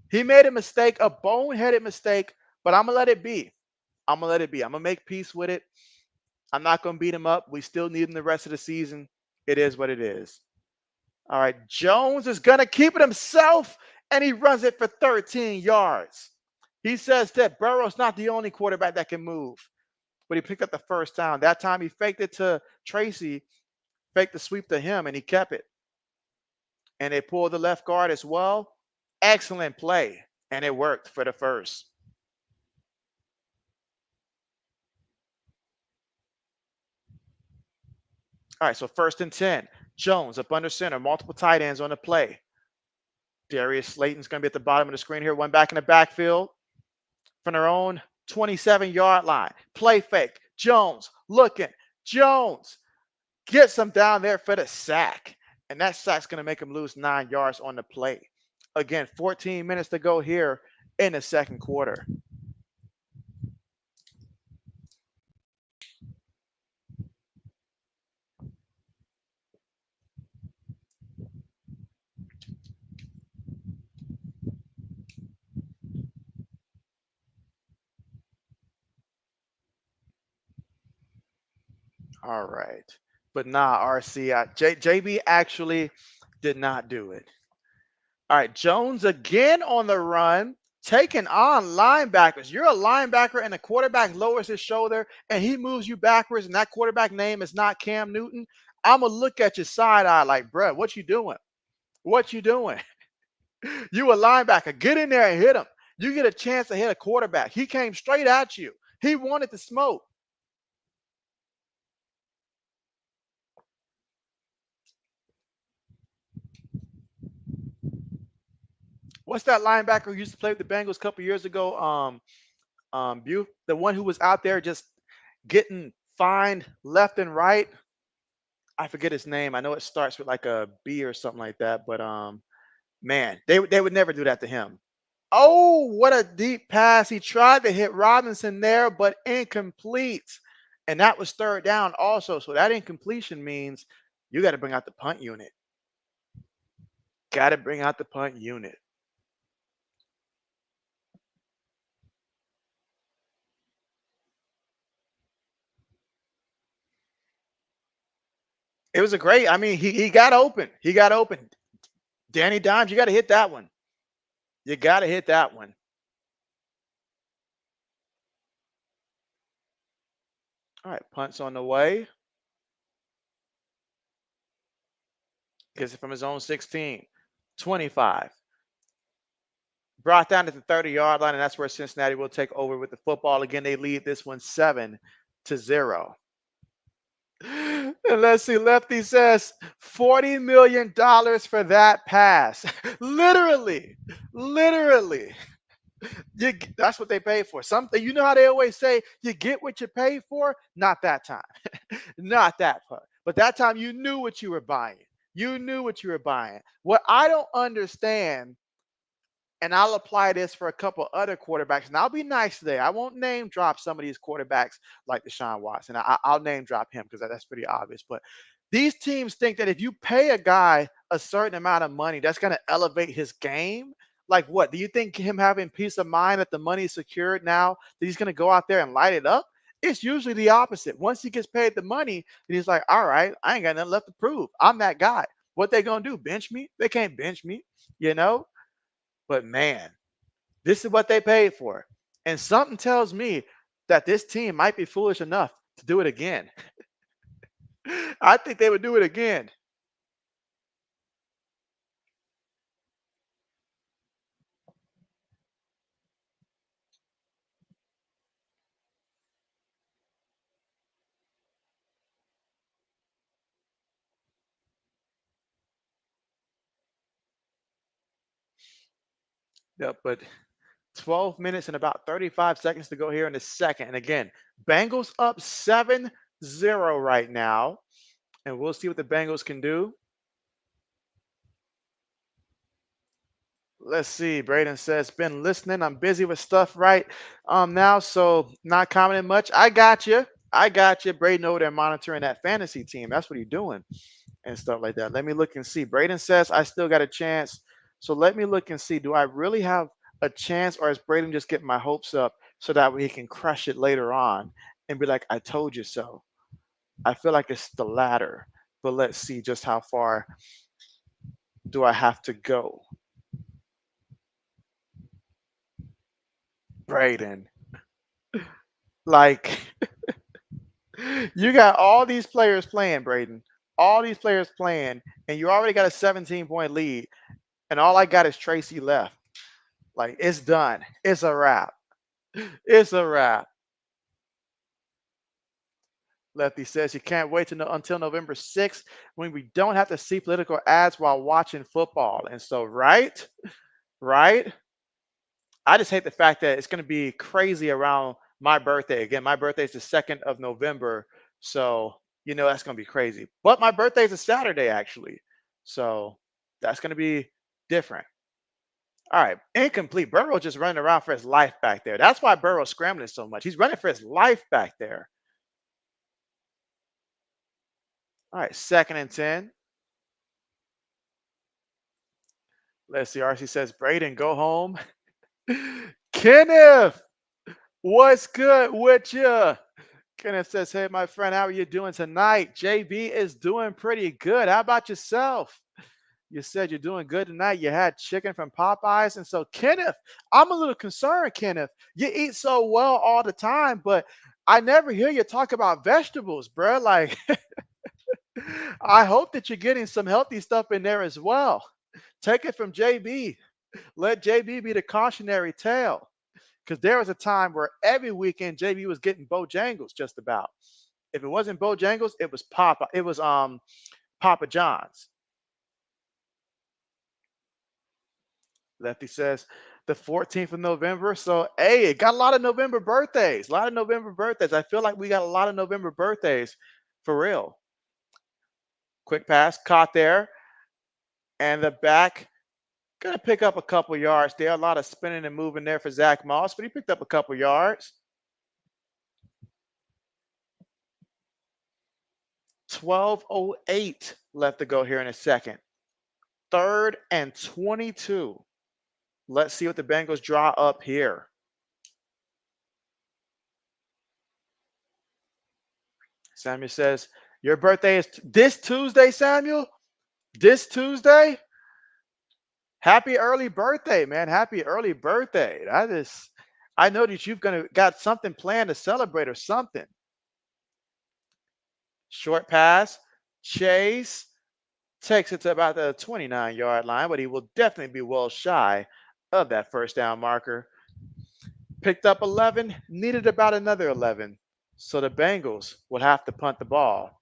He made a mistake, a boneheaded mistake, but I'm going to let it be. I'm going to let it be. I'm going to make peace with it. I'm not going to beat him up. We still need him the rest of the season. It is what it is. All right. Jones is going to keep it himself, and he runs it for 13 yards. He says that Burrow's not the only quarterback that can move, but he picked up the first down. That time he faked it to Tracy, faked the sweep to him, and he kept it. And they pulled the left guard as well. Excellent play, and it worked for the first. All right, so 1st and 10. Jones up under center, multiple tight ends on the play. Darius Slayton's going to be at the bottom of the screen here. One back in the backfield from their own 27-yard line. Play fake. Jones looking. Jones gets him down there for the sack. And that sack's going to make him lose 9 yards on the play. Again, 14 minutes to go here in the second quarter. All right. But nah, RC, JB actually did not do it. All right, Jones again on the run, taking on linebackers. You're a linebacker and the quarterback lowers his shoulder and he moves you backwards and that quarterback name is not Cam Newton. I'm going to look at your side eye like, bruh, what you doing? What you doing? You a linebacker. Get in there and hit him. You get a chance to hit a quarterback. He came straight at you. He wanted to smoke. What's that linebacker who used to play with the Bengals a couple years ago? The one who was out there just getting fined left and right. I forget his name. I know it starts with like a B or something like that. But man, they would never do that to him. Oh, what a deep pass! He tried to hit Robinson there, but incomplete. And that was 3rd down also. So that incompletion means you got to bring out the punt unit. Got to bring out the punt unit. It was a great. I mean, he got open. He got open. Danny Dimes, you got to hit that one. You got to hit that one. All right, punts on the way. Gets it from his own 16. 25. Brought down to the 30-yard line, and that's where Cincinnati will take over with the football. Again, they lead this one 7-0. And let's see, Lefty says $40 million for that pass. Literally, literally. That's what they pay for. Something, you know how they always say, you get what you pay for? Not that time. Not that part. But that time you knew what you were buying. You knew what you were buying. What I don't understand, and I'll apply this for a couple other quarterbacks, and I'll be nice today. I won't name drop some of these quarterbacks like Deshaun Watson. I'll name drop him because that's pretty obvious. But these teams think that if you pay a guy a certain amount of money, that's going to elevate his game. Like what? Do you think him having peace of mind that the money is secured now, that he's going to go out there and light it up? It's usually the opposite. Once he gets paid the money, he's like, all right, I ain't got nothing left to prove. I'm that guy. What they going to do? Bench me? They can't bench me, you know? But man, this is what they paid for. And something tells me that this team might be foolish enough to do it again. I think they would do it again. Yep, but 12 minutes and about 35 seconds to go here in the second. And again, Bengals up 7-0 right now. And we'll see what the Bengals can do. Let's see. Braden says, been listening. I'm busy with stuff right now, so not commenting much. I got you. I got you. Braden over there monitoring that fantasy team. That's what he's doing and stuff like that. Let me look and see. Braden says, I still got a chance. So let me look and see. Do I really have a chance, or is Braden just getting my hopes up so that way he can crush it later on and be like, I told you so? I feel like it's the latter, but let's see just how far do I have to go. Braden. Like, you got all these players playing, Braden. All these players playing, and you already got a 17-point lead, and all I got is Tracy left. Like, it's done. It's a wrap. It's a wrap. Lefty says you can't wait until November 6th when we don't have to see political ads while watching football. And so, right, right. I just hate the fact that it's going to be crazy around my birthday. Again, my birthday is the 2nd of November. So, that's going to be crazy. But my birthday is a Saturday, actually. So, that's going to be different. All right, incomplete. Burrow just running around for his life back there. That's why Burrow's scrambling so much. He's running for his life back there. All right, 2nd and 10. Let's see. RC says, Braden, go home. Kenneth, what's good with you? Kenneth says, hey, my friend, how are you doing tonight? JB is doing pretty good. How about yourself? You said you're doing good tonight. You had chicken from Popeyes. And so, Kenneth, I'm a little concerned, Kenneth. You eat so well all the time, but I never hear you talk about vegetables, bro. Like, I hope that you're getting some healthy stuff in there as well. Take it from JB. Let JB be the cautionary tale. Because there was a time where every weekend JB was getting Bojangles just about. If it wasn't Bojangles, it was Papa John's. Lefty says the 14th of November. So hey, it got a lot of November birthdays. A lot of November birthdays. I feel like we got a lot of November birthdays for real. Quick pass, caught there. And the back gonna pick up a couple yards there. A lot of spinning and moving there for Zach Moss, but he picked up a couple yards. 12:08 left to go here in a second. 3rd and 22. Let's see what the Bengals draw up here. Samuel says, your birthday is this Tuesday, Samuel? This Tuesday? Happy early birthday, man. Happy early birthday. I know that you've got something planned to celebrate or something. Short pass. Chase takes it to about the 29-yard line, but he will definitely be well shy of that first down marker. Picked up 11, needed about another 11. So the Bengals will have to punt the ball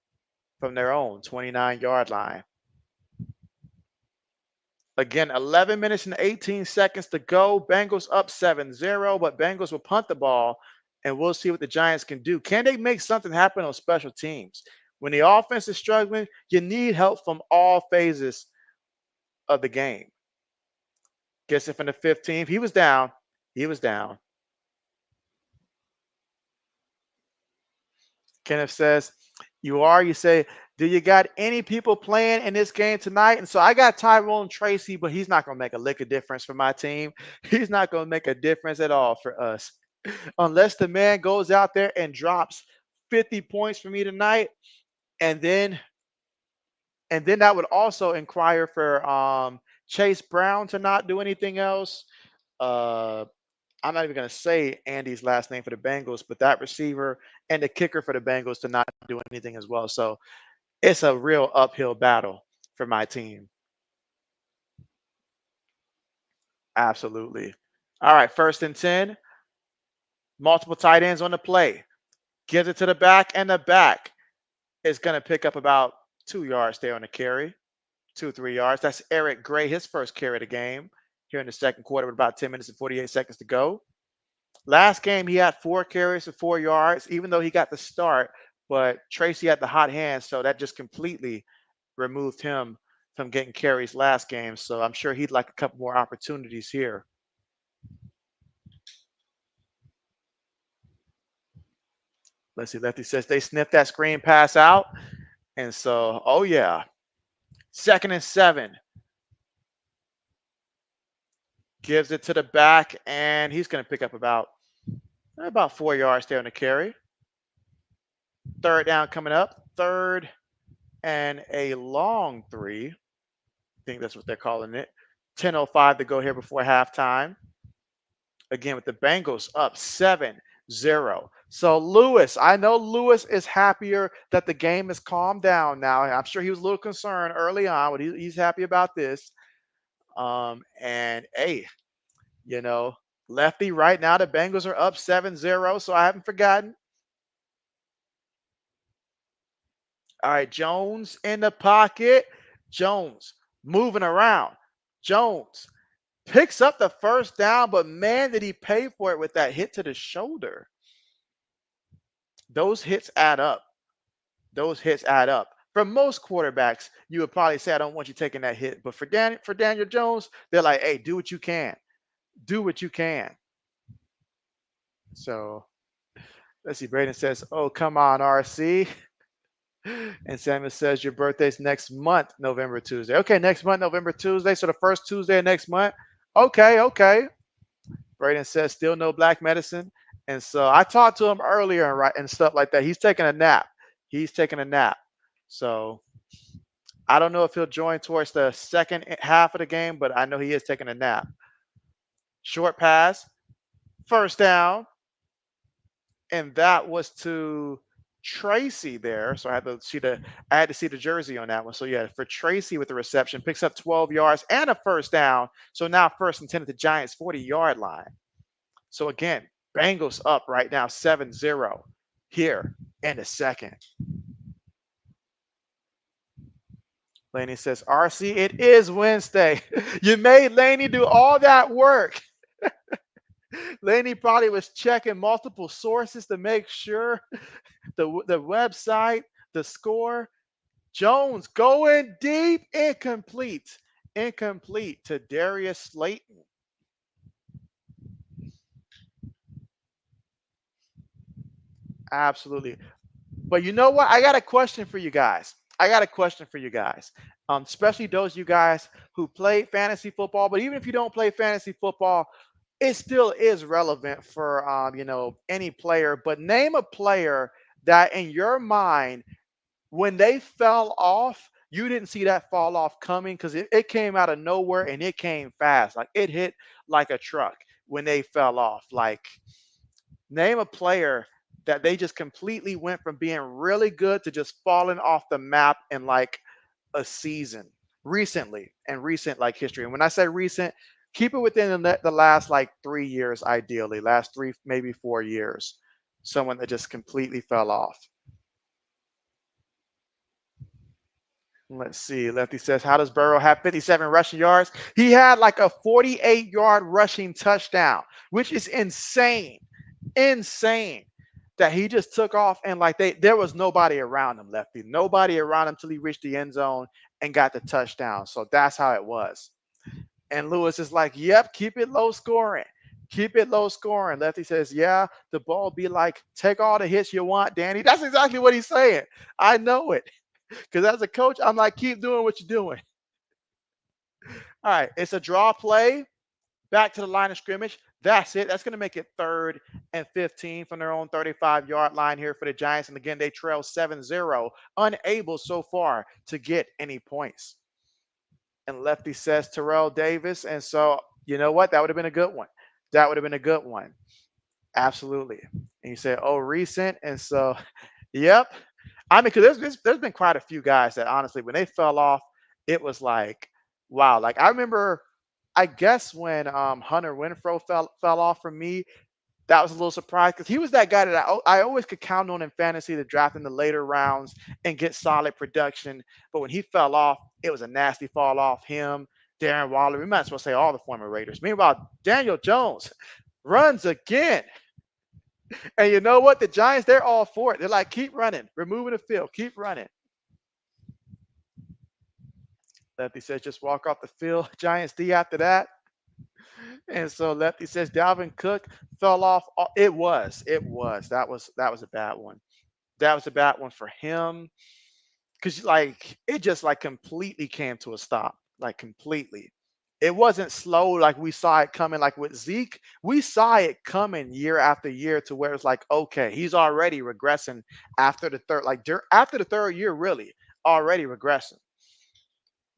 from their own 29-yard line. Again, 11 minutes and 18 seconds to go. Bengals up 7-0, but Bengals will punt the ball, and we'll see what the Giants can do. Can they make something happen on special teams? When the offense is struggling, you need help from all phases of the game. Gets it from the 15th. He was down. He was down. Kenneth says, you say, do you got any people playing in this game tonight? And so I got Tyrone Tracy, but he's not going to make a lick of difference for my team. He's not going to make a difference at all for us. Unless the man goes out there and drops 50 points for me tonight. And then that would also inquire for Chase Brown to not do anything else. I'm not even going to say Andy's last name for the Bengals, but that receiver and the kicker for the Bengals to not do anything as well. So it's a real uphill battle for my team. Absolutely. All right, 1st and 10. Multiple tight ends on the play. Gives it to the back, and the back is going to pick up about 2 yards there on the carry. 2-3 yards. That's Eric Gray, his first carry of the game here in the second quarter with about 10 minutes and 48 seconds to go. Last game, he had 4 carries for 4 yards, even though he got the start. But Tracy had the hot hand, so that just completely removed him from getting carries last game. So I'm sure he'd like a couple more opportunities here. Let's see. Lefty says they sniffed that screen pass out. And so, oh, yeah. 2nd and 7. Gives it to the back, and he's going to pick up about 4 yards there on the carry. 3rd down coming up. 3rd and a long 3. I think that's what they're calling it. 10:05 to go here before halftime. again with the Bengals up 7-0. So Lewis, I know Lewis is happier that the game has calmed down now. I'm sure he was a little concerned early on, but he's happy about this. And hey, you know, lefty right now, the Bengals are up 7-0, so I haven't forgotten. All right, Jones in the pocket. Jones moving around. Jones picks up the first down, but man, did he pay for it with that hit to the shoulder. Those hits add up. Those hits add up. For most quarterbacks, you would probably say, I don't want you taking that hit. But for Daniel Jones, they're like, hey, do what you can. Do what you can. So let's see. Braden says, oh, come on, RC. And Samuel says, your birthday's next month, November Tuesday. Okay, next month, November Tuesday. So the first Tuesday of next month. Okay, okay. Braden says, still no black medicine. And so I talked to him earlier and stuff like that. He's taking a nap. He's taking a nap. So I don't know if he'll join towards the second half of the game, but I know he is taking a nap. Short pass, first down. And that was to Tracy there. So I had to see the jersey on that one. So yeah, for Tracy with the reception, picks up 12 yards and a first down. So now first and 10 at the Giants 40-yard line. So again, Bengals up right now 7-0 here in the second. Laney says, RC, it is Wednesday. You made Laney do all that work. Laney probably was checking multiple sources to make sure the website, the score. Jones going deep, incomplete. Incomplete to Darius Slayton. Absolutely. But you know what? I got a question for you guys. I got a question for you guys, especially those you guys who play fantasy football. But even if you don't play fantasy football, it still is relevant for any player. But name a player that in your mind, when they fell off, you didn't see that fall off coming because it came out of nowhere and it came fast. Like it hit like a truck when they fell off. Like name a player that they just completely went from being really good to just falling off the map in like a season recently and recent like history. And when I say recent, keep it within the last like 3 years, ideally, last three, maybe 4 years. Someone that just completely fell off. Let's see. Lefty says, how does Burrow have 57 rushing yards? He had like a 48-yard rushing touchdown, which is insane. Insane that he just took off and like there was nobody around him, Lefty. Nobody around him till he reached the end zone and got the touchdown. So that's how it was. And Lewis is like, yep, keep it low scoring. Keep it low scoring. Lefty says, yeah, the ball be like, take all the hits you want, Danny. That's exactly what he's saying. I know it. Because as a coach, I'm like, keep doing what you're doing. All right, it's a draw play. Back to the line of scrimmage. That's it. That's going to make it 3rd and 15 from their own 35-yard line here for the Giants. And again, they trail 7-0, unable so far to get any points. And Lefty says Terrell Davis. And so, you know what? That would have been a good one. That would have been a good one. Absolutely. And you say, oh, recent. And so, yep. I mean, because there's been quite a few guys that honestly, when they fell off, it was like, wow. Like I remember, I guess when Hunter Winfro fell off for me, that was a little surprise because he was that guy that I always could count on in fantasy to draft in the later rounds and get solid production. But when he fell off, it was a nasty fall off. Him, Darren Waller, we might as well say all the former Raiders. Meanwhile, Daniel Jones runs again. And you know what? The Giants, they're all for it. They're like, keep running. We're moving the field. Keep running. Lefty says, just walk off the field. Giants D after that. And so Lefty says, Dalvin Cook fell off. It was. That was a bad one. That was a bad one for him. Because like it just like completely came to a stop. Like completely. It wasn't slow like we saw it coming. Like with Zeke, we saw it coming year after year to where it's like, okay, he's already regressing after the third, after the third year, really already regressing.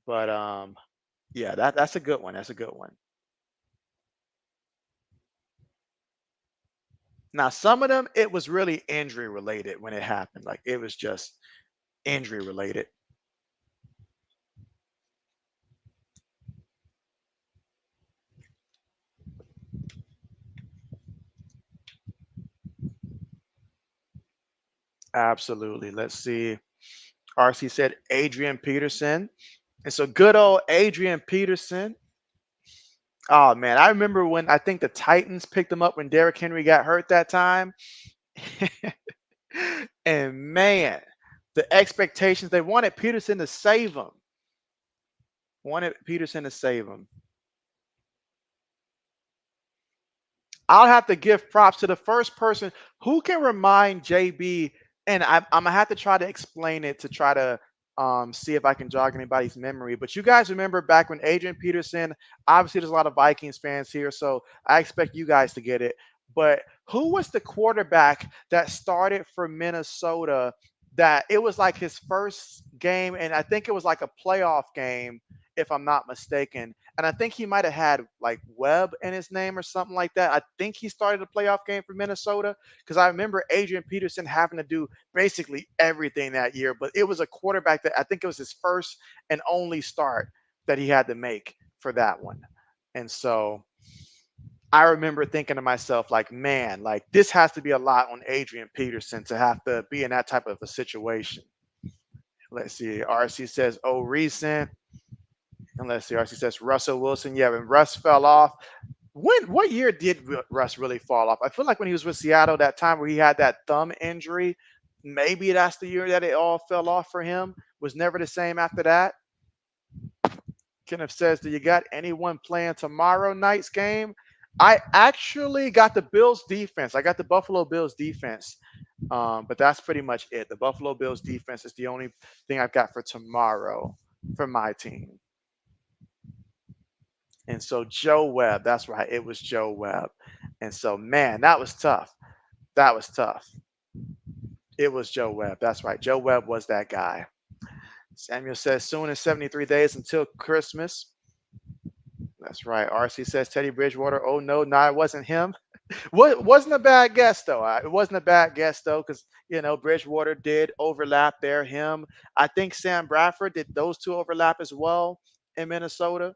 But yeah, that's a good one. That's a good one. Now, some of them, it was really injury related when it happened. Like it was just injury related. Absolutely. Let's see. RC said Adrian Peterson. And so good old Adrian Peterson. Oh man, I remember when I think the Titans picked him up when Derrick Henry got hurt that time. And man, the expectations, they wanted Peterson to save him. Wanted Peterson to save him. I'll have to give props to the first person who can remind JB, and I'm gonna have to try to explain it to try to see if I can jog anybody's memory. But you guys remember back when Adrian Peterson, obviously there's a lot of Vikings fans here, so I expect you guys to get it. But who was the quarterback that started for Minnesota? That it was like his first game, and I think it was like a playoff game, if I'm not mistaken. And I think he might have had like Webb in his name or something like that. I think he started a playoff game for Minnesota because I remember Adrian Peterson having to do basically everything that year. But it was a quarterback that I think it was his first and only start that he had to make for that one. And so I remember thinking to myself, like, man, like this has to be a lot on Adrian Peterson to have to be in that type of a situation. Let's see. RC says, oh, recent. And let's see. RC says Russell Wilson. Yeah, when Russ fell off. What year did Russ really fall off? I feel like when he was with Seattle, that time where he had that thumb injury, maybe that's the year that it all fell off for him. Was never the same after that. Kenneth says, do you got anyone playing tomorrow night's game? I actually got the Bills defense. I got the Buffalo Bills defense. But that's pretty much it. The Buffalo Bills defense is the only thing I've got for tomorrow for my team. And so Joe Webb, that's right, it was Joe Webb. And so, man, that was tough. That was tough. It was Joe Webb. That's right. Joe Webb was that guy. Samuel says soon as 73 days until Christmas. That's right. RC says Teddy Bridgewater. Oh no, no, it wasn't him. What wasn't a bad guess though. It wasn't a bad guess though, because Bridgewater did overlap there. Him. I think Sam Bradford did those two overlap as well in Minnesota.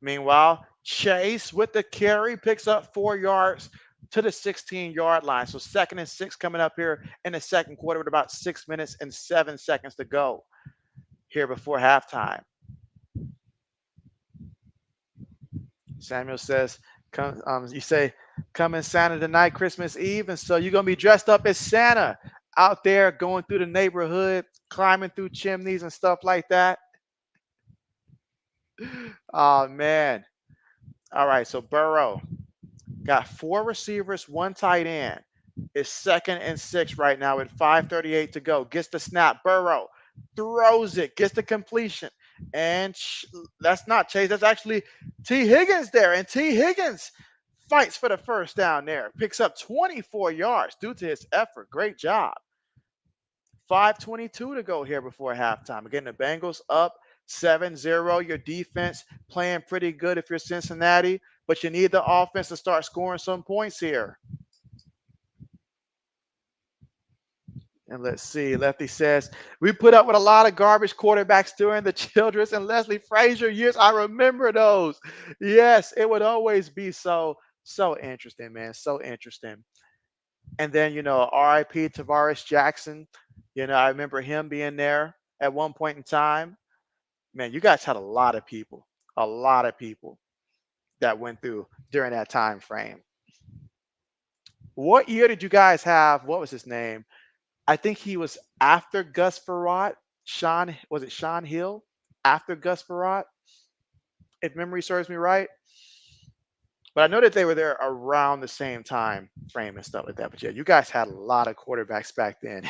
Meanwhile, Chase with the carry picks up 4 yards to the 16-yard line. So 2nd and 6 coming up here in the second quarter with about 6 minutes and 7 seconds to go here before halftime. Samuel says, "Come." You say, "Coming Santa tonight, Christmas Eve," and so you're gonna be dressed up as Santa out there going through the neighborhood, climbing through chimneys and stuff like that. Oh man! All right, so Burrow got 4 receivers, 1 tight end. It's 2nd and 6 right now with 5:38 to go. Gets the snap. Burrow throws it, gets the completion. And that's not Chase. That's actually T. Higgins there. And T. Higgins fights for the first down there. Picks up 24 yards due to his effort. Great job. 5:22 to go here before halftime. Again, the Bengals up 7-0. Your defense playing pretty good if you're Cincinnati, but you need the offense to start scoring some points here. And let's see. Lefty says, we put up with a lot of garbage quarterbacks during the Childress and Leslie Frazier years. I remember those. Yes, it would always be so interesting, man. So interesting. And then, RIP Tavares Jackson. I remember him being there at one point in time. Man, you guys had a lot of people that went through during that time frame. What year did you guys have? What was his name? I think he was after Gus Farrat. Was it Sean Hill after Gus Farrat? If memory serves me right. But I know that they were there around the same time frame and stuff like that. But yeah, you guys had a lot of quarterbacks back then.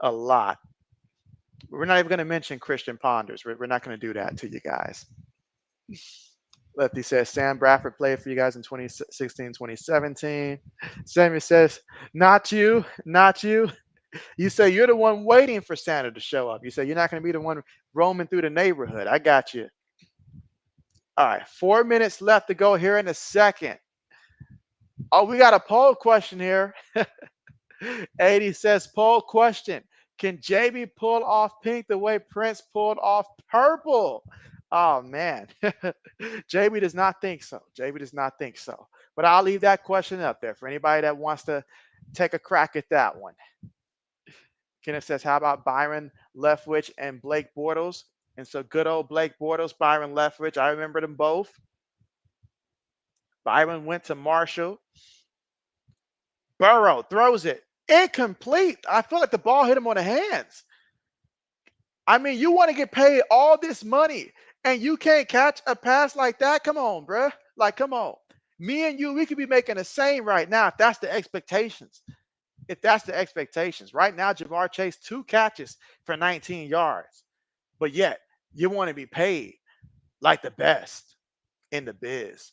A lot. We're not even going to mention Christian Ponders. We're not going to do that to you guys. Lefty says Sam Bradford played for you guys in 2016, 2017. Sammy says, not you, not you. You say you're the one waiting for Santa to show up. You say you're not going to be the one roaming through the neighborhood. I got you. All right, 4 minutes left to go here in the second. Oh, we got a poll question here. 80 says, poll question. Can JB pull off pink the way Prince pulled off purple? Oh, man. JB does not think so. JB does not think so. But I'll leave that question up there for anybody that wants to take a crack at that one. Kenneth says, how about Byron Leftwich and Blake Bortles? And so good old Blake Bortles, Byron Leftwich. I remember them both. Byron went to Marshall. Burrow throws it. Incomplete. I feel like the ball hit him on the hands. I mean, you want to get paid all this money and you can't catch a pass like that? Come on, bruh. Like, come on. Me and you, we could be making the same right now if that's the expectations. If that's the expectations. Right now, Jamar Chase, 2 catches for 19 yards. But yet, you want to be paid like the best in the biz.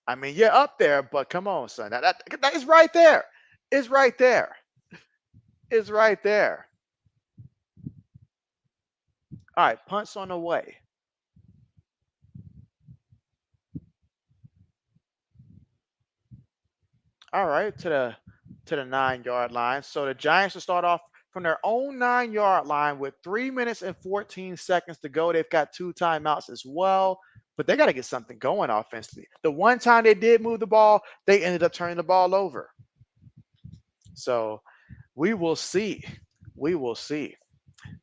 I mean, you're up there, but come on, son. That is right there. It's right there. It's right there. All right, punts on the way. All right, to the 9-yard line. So the Giants will start off from their own 9-yard line with 3 minutes and 14 seconds to go. They've got 2 timeouts as well, but they got to get something going offensively. The one time they did move the ball, they ended up turning the ball over. So we will see. We will see.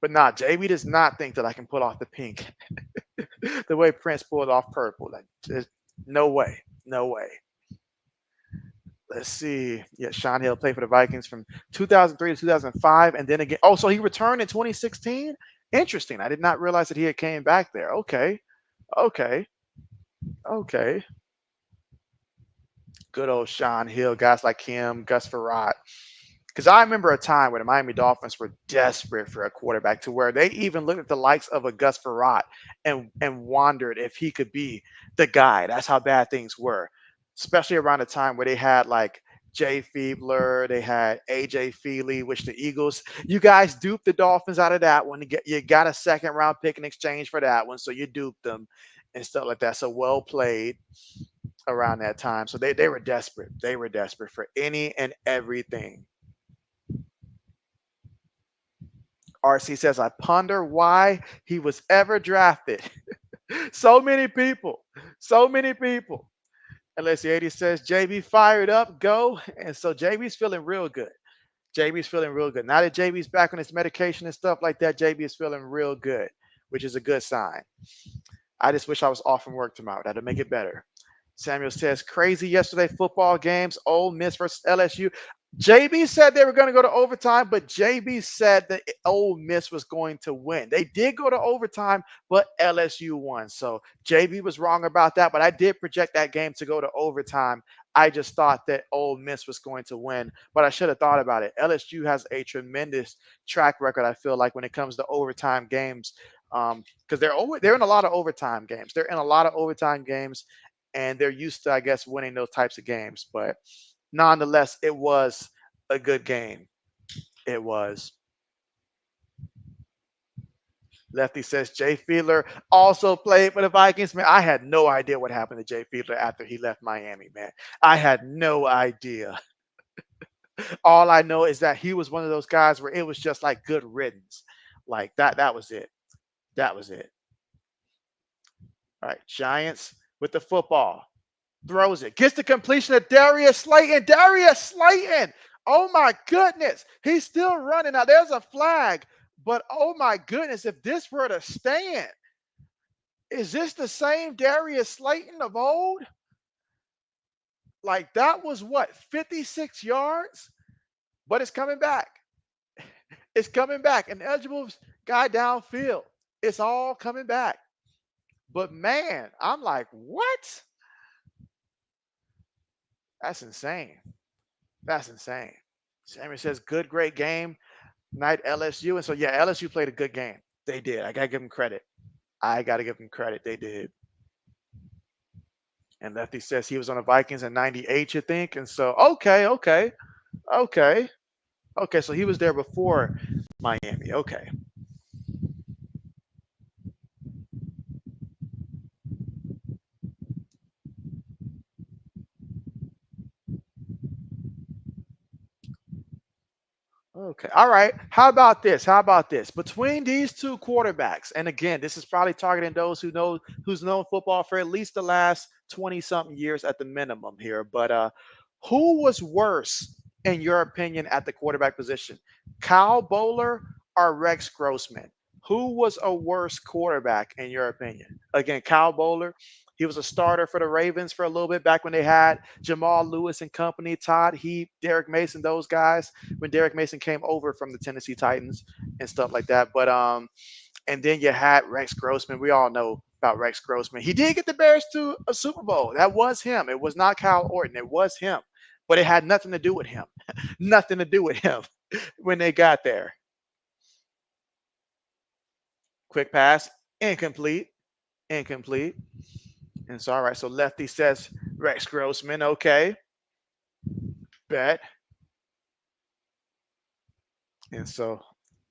But nah, JB does not think that I can pull off the pink the way Prince pulled off purple. Like, there's no way. No way. Let's see. Yeah, Sean Hill played for the Vikings from 2003 to 2005, and then again. Oh, so he returned in 2016. Interesting. I did not realize that he had came back there. Okay, okay, okay. Good old Sean Hill, guys like him, Gus Farrat. Because I remember a time when the Miami Dolphins were desperate for a quarterback to where they even looked at the likes of a Gus Farrat and wondered if he could be the guy. That's how bad things were, especially around the time where they had like Jay Fiedler, they had AJ Feely, which the Eagles, you guys duped the Dolphins out of that one. You got a second round pick in exchange for that one, so you duped them and stuff like that. So well played around that time. So they were desperate. They were desperate for any and everything. RC says, I ponder why he was ever drafted. So many people. So many people. And let's see, 80 says, JB fired up, go. And so JB's feeling real good. JB's feeling real good. Now that JB's back on his medication and stuff like that, JB is feeling real good, which is a good sign. I just wish I was off from work tomorrow. That'll make it better. Samuel says, crazy yesterday football games, Ole Miss versus LSU. JB said they were going to go to overtime, but JB said that Ole Miss was going to win. They did go to overtime, but LSU won. So JB was wrong about that, but I did project that game to go to overtime. I just thought that Ole Miss was going to win, but I should have thought about it. LSU has a tremendous track record, I feel like, when it comes to overtime games, because they're in a lot of overtime games. They're in a lot of overtime games, and they're used to, I guess, winning those types of games. But nonetheless, it was a good game. It was. Lefty says Jay Fiedler also played for the Vikings. Man, I had no idea what happened to Jay Fiedler after he left Miami, man. I had no idea. All I know is that he was one of those guys where it was just like good riddance. Like that was it. That was it. All right, Giants with the football. Throws it. Gets the completion of Darius Slayton. Darius Slayton. Oh my goodness. He's still running. Now there's a flag, but oh my goodness, if this were to stand, is this the same Darius Slayton of old? Like that was what, 56 yards? But it's coming back. It's coming back. An eligible guy downfield. It's all coming back. But man, I'm like, what? That's insane. That's insane. Sammy says, good, great game. Night LSU. And so, yeah, LSU played a good game. They did. I got to give them credit. I got to give them credit. They did. And Lefty says he was on the Vikings in 98, you think? And so, okay. Okay, so he was there before Miami. Okay. Okay. All right. How about this? How about this? Between these two quarterbacks, and again, this is probably targeting those who's known football for at least the last 20 something years at the minimum here. But who was worse in your opinion at the quarterback position? Kyle Bowler or Rex Grossman? Who was a worse quarterback in your opinion? Again, Kyle Bowler. He was a starter for the Ravens for a little bit back when they had Jamal Lewis and company, Todd Heap, Derek Mason, those guys when Derek Mason came over from the Tennessee Titans and stuff like that. But and then you had Rex Grossman. We all know about Rex Grossman. He did get the Bears to a Super Bowl. That was him. It was not Kyle Orton. It was him. But it had nothing to do with him. Nothing to do with him when they got there. Quick pass, incomplete, incomplete. And so all right. So Lefty says Rex Grossman. Okay, bet. And so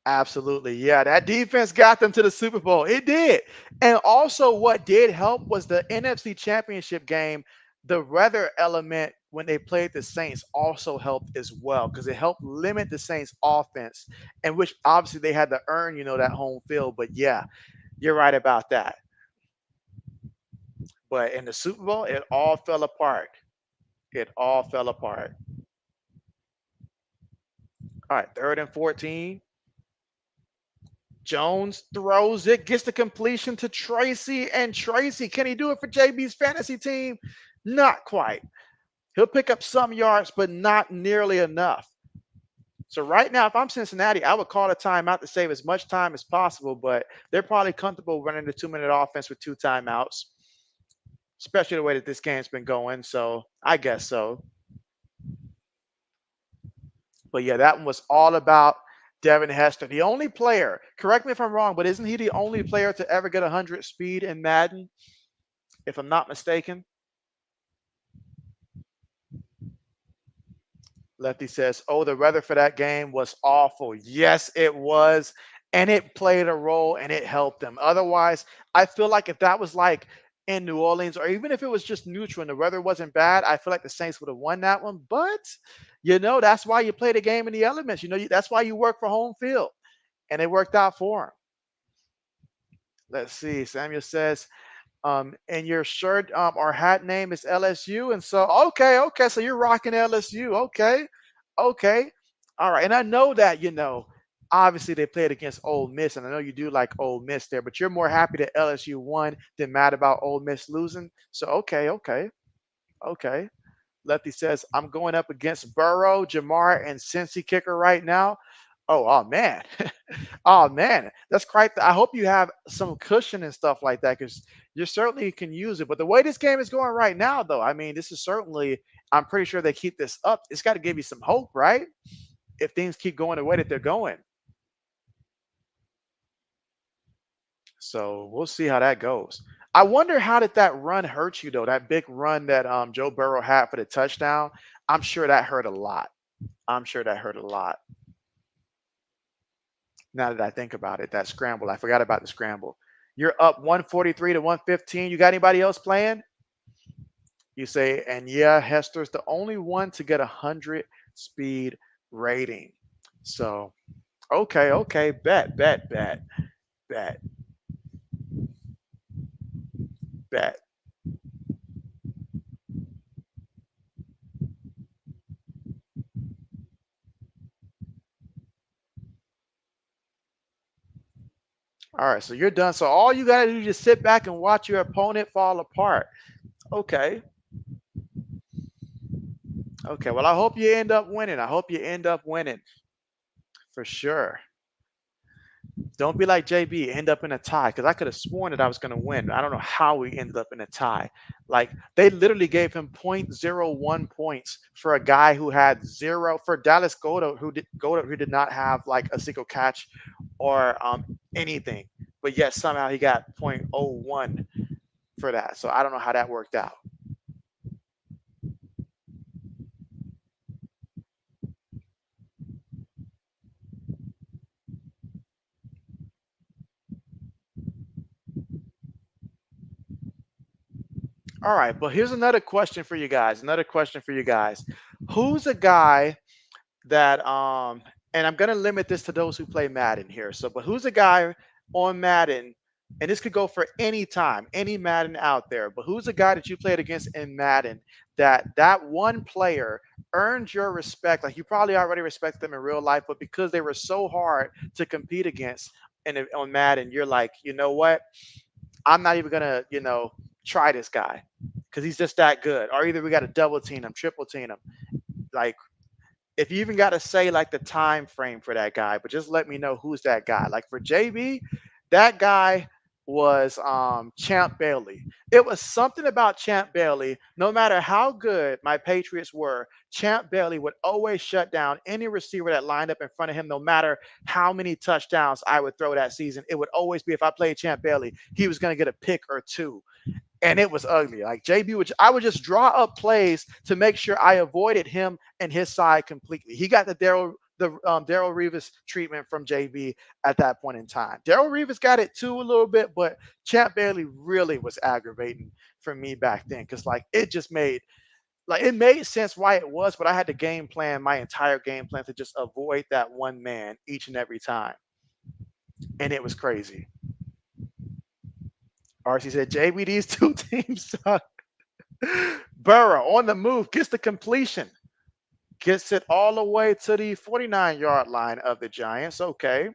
absolutely. Yeah, that defense got them to the Super Bowl. It did. And also, what did help was the NFC Championship game. The weather element when they played the Saints also helped as well because it helped limit the Saints' offense, and which obviously they had to earn, that home field. But yeah, you're right about that. But in the Super Bowl, it all fell apart. It all fell apart. All right, 3rd and 14. Jones throws it, gets the completion to Tracy, and Tracy, can he do it for JB's fantasy team? Not quite. He'll pick up some yards, but not nearly enough. So right now, if I'm Cincinnati, I would call a timeout to save as much time as possible, but they're probably comfortable running the 2-minute offense with 2 timeouts, especially the way that this game's been going. So I guess so. But yeah, that one was all about Devin Hester. The only player, correct me if I'm wrong, but isn't he the only player to ever get 100 speed in Madden, if I'm not mistaken? Lefty says, oh, the weather for that game was awful. Yes, it was. And it played a role and it helped them. Otherwise, I feel like if that was like in New Orleans, or even if it was just neutral and the weather wasn't bad, I feel like the Saints would have won that one. But, that's why you play the game in the elements. That's why you work for home field. And it worked out for him. Let's see. Samuel says, and your shirt or hat name is LSU. And so, okay. So you're rocking LSU. Okay. All right. And I know that, obviously they played against Ole Miss, and I know you do like Ole Miss there, but you're more happy that LSU won than mad about Ole Miss losing. So, okay. Lefty says, I'm going up against Burrow, Jamar, and Cincy kicker right now. Oh man. Oh man, that's quite. I hope you have some cushion and stuff like that because you certainly can use it. But the way this game is going right now, though, I mean, this is certainly. I'm pretty sure they keep this up. It's got to give you some hope, right? If things keep going the way that they're going. So we'll see how that goes. I wonder how did that run hurt you though? That big run that Joe Burrow had for the touchdown. I'm sure that hurt a lot. I'm sure that hurt a lot. Now that I think about it, that scramble, I forgot about the scramble. You're up 143 to 115. You got anybody else playing? You say, and yeah, Hester's the only one to get 100 speed rating. So, okay. Bet, bet. All right, so you're done. So all you got to do is just sit back and watch your opponent fall apart. Okay. Okay. Well, I hope you end up winning. I hope you end up winning for sure. Don't be like JB, end up in a tie, because I could have sworn that I was going to win. I don't know how we ended up in a tie. Like they literally gave him point 0.01 points for a guy who had zero for Dallas Goddard who did not have like a single catch or anything. But yet somehow he got point 0.01 for that. So I don't know how that worked out. All right, but here's another question for you guys. Who's a guy that and I'm going to limit this to those who play Madden here. So, but who's a guy on Madden, and this could go for any time, any Madden out there, but who's a guy that you played against in Madden that one player earned your respect? Like you probably already respect them in real life, but because they were so hard to compete against and on Madden, you're like, you know what? I'm not even gonna, try this guy because he's just that good. Or either we got to double team him, triple team him. Like if you even got to say like the time frame for that guy, but just let me know who's that guy. Like for JB, that guy was Champ Bailey. It was something about Champ Bailey. No matter how good my Patriots were, Champ Bailey would always shut down any receiver that lined up in front of him, no matter how many touchdowns I would throw that season. It would always be if I played Champ Bailey, he was going to get a pick or two, and it was ugly. Like JB would, I would just draw up plays to make sure I avoided him and his side completely. He got Daryl Reeves treatment from JB at that point in time. Daryl Reeves got it too a little bit, but Champ Bailey really was aggravating for me back then because like it made sense why it was, but I had to game plan my entire game plan to just avoid that one man each and every time, and it was crazy. RC said, JB, these two teams suck. Burrow on the move, gets the completion, gets it all the way to the 49-yard line of the Giants. Okay.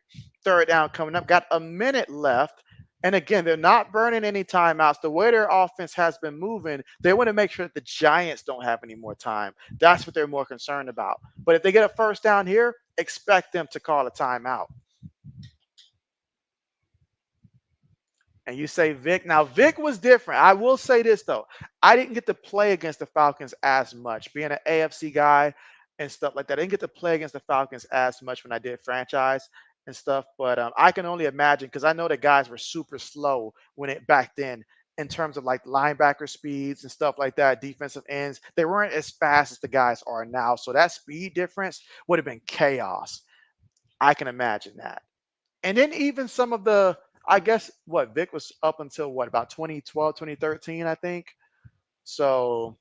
Third down coming up. Got a minute left. And again, they're not burning any timeouts. The way their offense has been moving, they want to make sure that the Giants don't have any more time. That's what they're more concerned about. But if they get a first down here, expect them to call a timeout. And you say Vic. Now, Vic was different. I will say this, though. I didn't get to play against the Falcons as much, being an AFC guy and stuff like that. I didn't get to play against the Falcons as much when I did franchise and stuff. But I can only imagine because I know the guys were super slow when it back then in terms of like linebacker speeds and stuff like that, defensive ends. They weren't as fast as the guys are now. So that speed difference would have been chaos. I can imagine that. And then even some of the, I guess what Vic was up until what about 2012, 2013, I think. So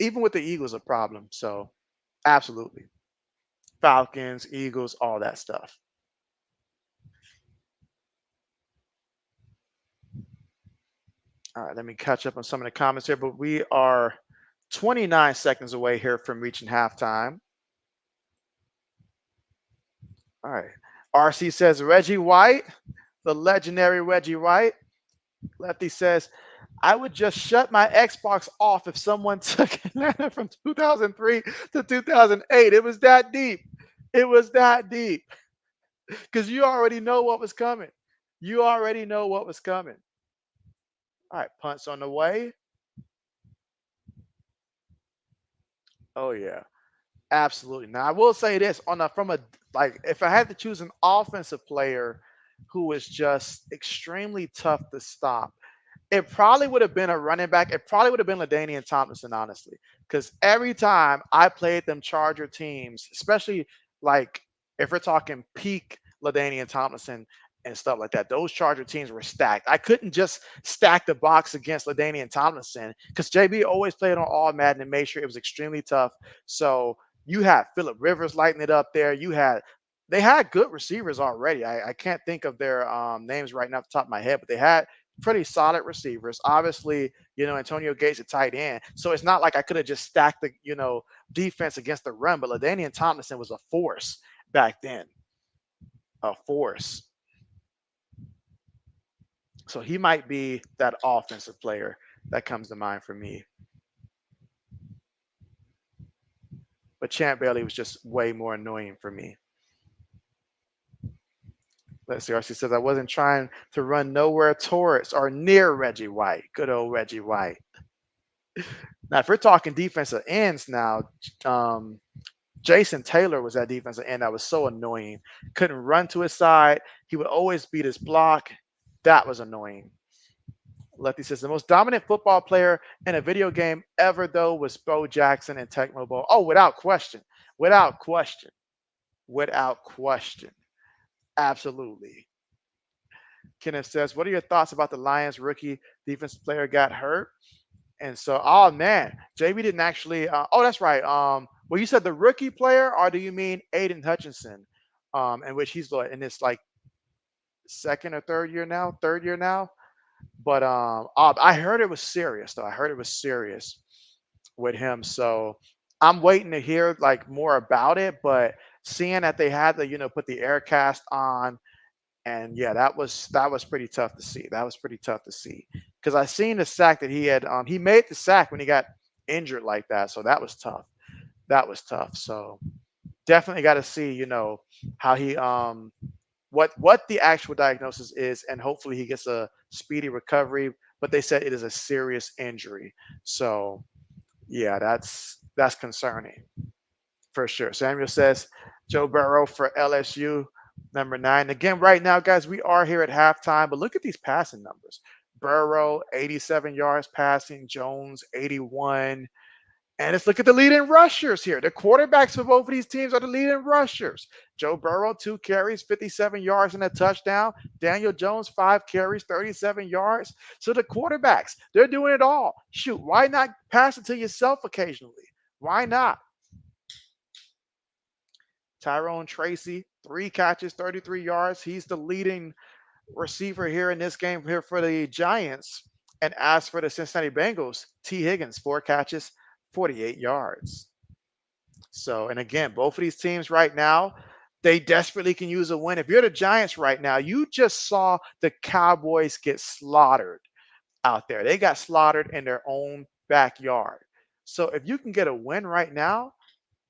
even with the Eagles, a problem. So absolutely, Falcons, Eagles, all that stuff. All right, let me catch up on some of the comments here. But we are 29 seconds away here from reaching halftime. All right. RC says Reggie White, the legendary Reggie White. Lefty says I would just shut my Xbox off if someone took Atlanta from 2003 to 2008. It was that deep. It was that deep because you already know what was coming. You already know what was coming. All right, punts on the way. Oh yeah, absolutely. Now I will say this on a from a like if I had to choose an offensive player who was just extremely tough to stop, it probably would have been a running back. It probably would have been LaDainian Tomlinson, honestly, because every time I played them Charger teams, especially like if we're talking peak LaDainian Tomlinson and stuff like that, those Charger teams were stacked. I couldn't just stack the box against LaDainian Tomlinson because JB always played on all Madden and made sure it was extremely tough. So you had Phillip Rivers lighting it up there. They had good receivers already. I can't think of their names right now off the top of my head, but they had pretty solid receivers. Obviously, Antonio Gates a tight end. So it's not like I could have just stacked the, defense against the run, but LaDainian Tomlinson was a force back then. A force. So he might be that offensive player that comes to mind for me. But Champ Bailey was just way more annoying for me. Let's see. RC says I wasn't trying to run nowhere towards or near Reggie White. Good old Reggie White. Now, if we're talking defensive ends now, Jason Taylor was that defensive end that was so annoying. Couldn't run to his side. He would always beat his block. That was annoying. Lefty says the most dominant football player in a video game ever, though, was Bo Jackson and Tecmo Bowl. Oh, without question. Without question. Without question. Absolutely. Kenneth says, what are your thoughts about the Lions rookie defensive player got hurt? And so, oh man, JB didn't actually. Oh, that's right. Well, you said the rookie player, or do you mean Aiden Hutchinson? In which he's in this like second or third year now, third year now. But I heard it was serious though. I heard it was serious with him. So I'm waiting to hear like more about it. But seeing that they had to, put the air cast on, and yeah, that was pretty tough to see. That was pretty tough to see because I seen the sack that he had. He made the sack when he got injured like that. So that was tough. That was tough. So definitely got to see, how he what the actual diagnosis is, and hopefully he gets a speedy recovery. But they said it is a serious injury. So yeah, that's concerning for sure. Samuel says Joe Burrow for LSU, number 9. Again, right now, guys, we are here at halftime, but look at these passing numbers. Burrow, 87 yards passing, Jones, 81. And let's look at the leading rushers here. The quarterbacks for both of these teams are the leading rushers. Joe Burrow, 2 carries, 57 yards and a touchdown. Daniel Jones, 5 carries, 37 yards. So the quarterbacks, they're doing it all. Shoot, why not pass it to yourself occasionally? Why not? Tyrone Tracy, 3 catches, 33 yards. He's the leading receiver here in this game here for the Giants. And as for the Cincinnati Bengals, T. Higgins, 4 catches, 48 yards. So, and again, both of these teams right now, they desperately can use a win. If you're the Giants right now, you just saw the Cowboys get slaughtered out there. They got slaughtered in their own backyard. So if you can get a win right now,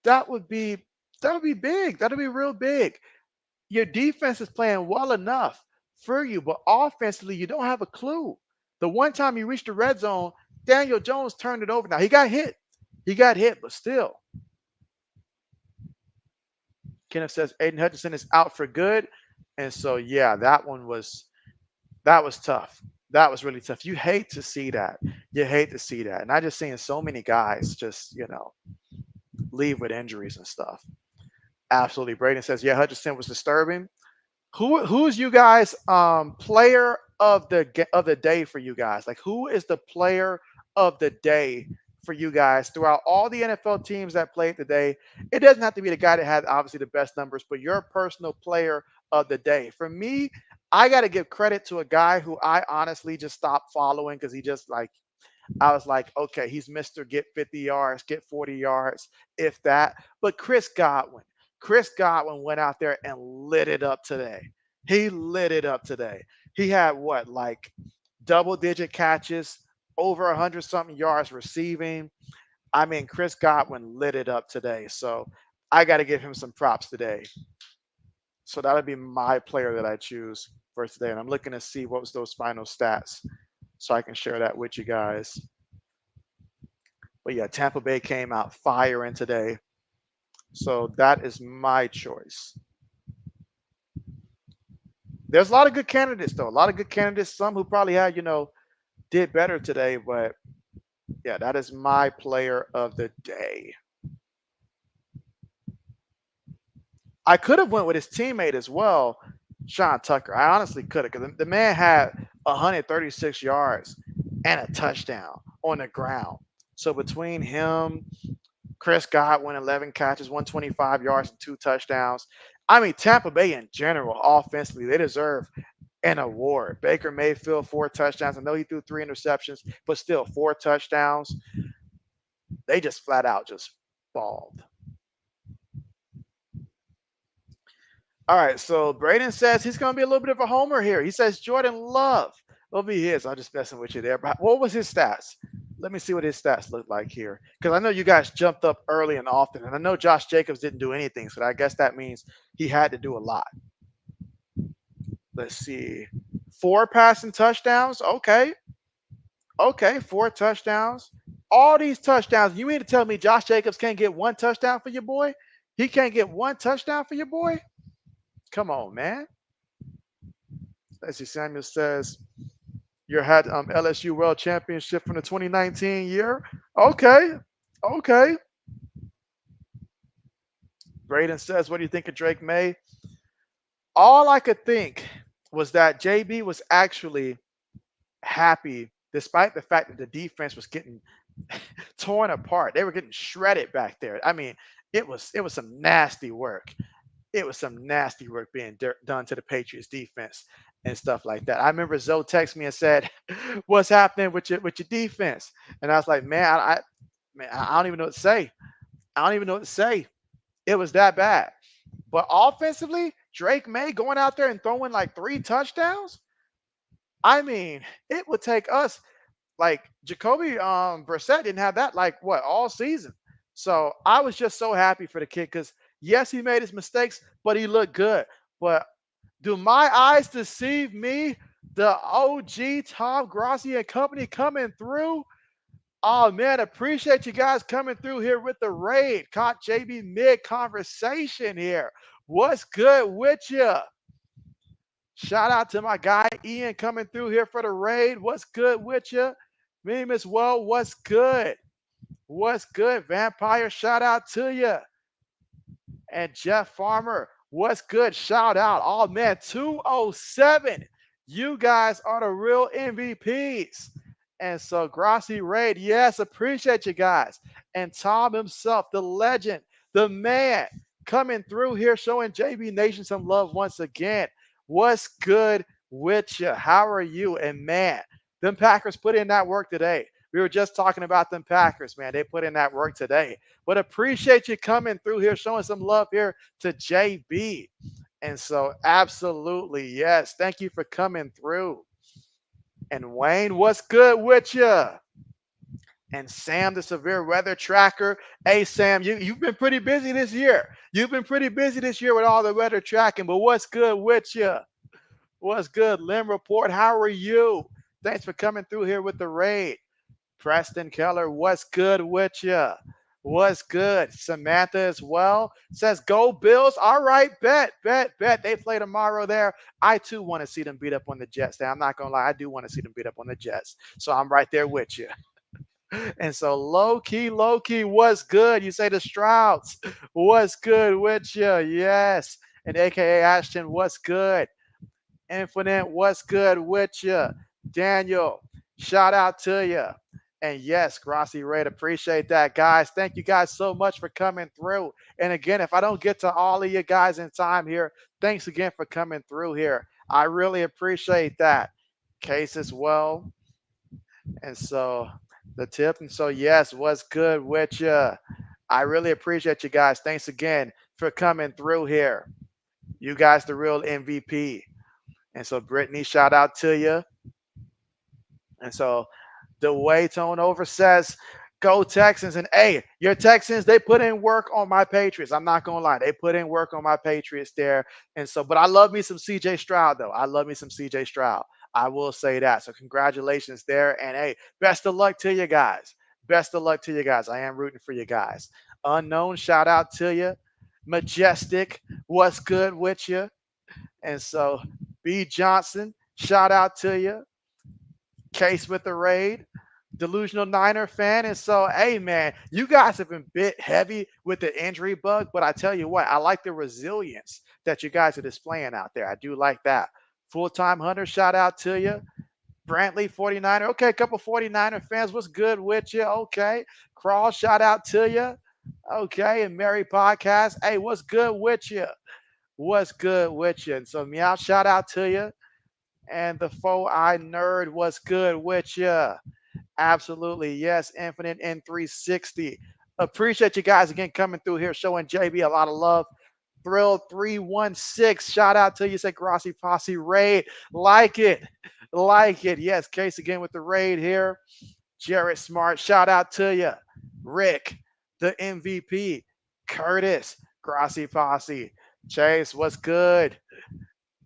that would be big. That'll be real big. Your defense is playing well enough for you, but offensively, you don't have a clue. The one time you reached the red zone, Daniel Jones turned it over. Now he got hit. He got hit, but still. Kenneth says Aiden Hutchinson is out for good. And so yeah, that was tough. That was really tough. You hate to see that. You hate to see that. And I just seeing so many guys just, leave with injuries and stuff. Absolutely. Braden says, yeah, Hutchinson was disturbing. Who's you guys player of the day for you guys? Like who is the player of the day for you guys throughout all the NFL teams that played today? It doesn't have to be the guy that had obviously the best numbers, but your personal player of the day. For me, I got to give credit to a guy who I honestly just stopped following because he just like I was like, okay, he's Mr. Get 50 yards, get 40 yards, if that. But Chris Godwin. Chris Godwin went out there and lit it up today. He lit it up today. He had what, like double digit catches, over 100 something yards receiving. I mean, Chris Godwin lit it up today. So I got to give him some props today. So that'll be my player that I choose for today. And I'm looking to see what was those final stats so I can share that with you guys. But yeah, Tampa Bay came out firing today. So that is my choice. There's a lot of good candidates, though. A lot of good candidates. Some who probably had, did better today. But yeah, that is my player of the day. I could have went with his teammate as well, Sean Tucker. I honestly could have because the man had 136 yards and a touchdown on the ground. So between him, Chris Godwin, 11 catches, 125 yards, and 2 touchdowns. I mean, Tampa Bay in general, offensively, they deserve an award. Baker Mayfield, 4 touchdowns. I know he threw 3 interceptions, but still 4 touchdowns. They just flat out just balled. All right, so Braden says he's going to be a little bit of a homer here. He says Jordan Love will be his. I'm just messing with you there. But what was his stats? Let me see what his stats look like here. Because I know you guys jumped up early and often. And I know Josh Jacobs didn't do anything. So I guess that means he had to do a lot. Let's see. 4 passing touchdowns. Okay. Okay, 4 touchdowns. All these touchdowns. You mean to tell me Josh Jacobs can't get 1 touchdown for your boy? He can't get 1 touchdown for your boy? Come on, man. Let's see. Samuel says you had LSU World Championship from the 2019 year. Okay. Okay. Braden says, what do you think of Drake May? All I could think was that JB was actually happy despite the fact that the defense was getting torn apart. They were getting shredded back there. I mean, it was some nasty work. It was some nasty work being done to the Patriots defense and stuff like that. I remember Zoe texted me and said, "What's happening with your defense?" And I was like, "Man, I don't even know what to say. I don't even know what to say. It was that bad." But offensively, Drake May going out there and throwing like 3 touchdowns. I mean, it would take us like Jacoby Brissett didn't have that like what all season. So I was just so happy for the kid because yes, he made his mistakes, but he looked good. But do my eyes deceive me? The OG Tom Grossi and company coming through. Oh man, appreciate you guys coming through here with the raid. Caught JB mid conversation here. What's good with you? Shout out to my guy Ian coming through here for the raid. What's good with you? Meme as well. What's good? What's good? Vampire, shout out to you. And Jeff Farmer, what's good? Shout out. Oh man, 207. You guys are the real MVPs. And so Grossi Raid, yes, appreciate you guys. And Tom himself, the legend, the man, coming through here showing JB Nation some love once again. What's good with you? How are you? And man, them Packers put in that work today. We were just talking about them Packers, man. They put in that work today. But appreciate you coming through here, showing some love here to JB. And so, absolutely, yes. Thank you for coming through. And Wayne, what's good with you? And Sam, the severe weather tracker. Hey, Sam, you've been pretty busy this year. You've been pretty busy this year with all the weather tracking, but what's good with you? What's good? Lim Report, how are you? Thanks for coming through here with the raid. Preston Keller, what's good with you? What's good? Samantha as well says, "Go Bills." All right, bet. They play tomorrow there. I too want to see them beat up on the Jets. Now, I'm not gonna lie, I do want to see them beat up on the Jets. So I'm right there with you. And so low key, what's good? You say the Strouds, what's good with you? Yes. And AKA Ashton, what's good? Infinite, what's good with you? Daniel, shout out to you. And yes, Grossi Raid, appreciate that, guys. Thank you guys so much for coming through. And again, if I don't get to all of you guys in time here, thanks again for coming through here. I really appreciate that. Case as well. And so the tip. And so, yes, what's good with you? I really appreciate you guys. Thanks again for coming through here. You guys, the real MVP. And so, Brittany, shout out to you. And so, the way Tone Over says, "Go Texans." And hey, your Texans, they put in work on my Patriots. I'm not going to lie. They put in work on my Patriots there. And so, but I love me some CJ Stroud, though. I love me some CJ Stroud. I will say that. So, congratulations there. And hey, best of luck to you guys. Best of luck to you guys. I am rooting for you guys. Unknown, shout out to you. Majestic, what's good with you? And so, B. Johnson, shout out to you. Case with the raid. Delusional Niner fan. And so, hey, man, you guys have been bit heavy with the injury bug, but I tell you what, I like the resilience that you guys are displaying out there. I do like that. Full Time Hunter, shout out to you. Brantley, 49er. Okay, a couple 49er fans. What's good with you? Okay. Crawl, shout out to you. Okay. And Mary Podcast. Hey, what's good with you? What's good with you? And so, Meow, shout out to you. And the Faux Eye Nerd, what's good with you? Absolutely. Yes. Infinite N360. Appreciate you guys again coming through here, showing JB a lot of love. Thrill 316. Shout out to you. Say Grossi Posse Raid. Like it. Like it. Yes. Case again with the raid here. Jared Smart. Shout out to you. Rick, the MVP. Curtis, Grossi Posse. Chase, what's good?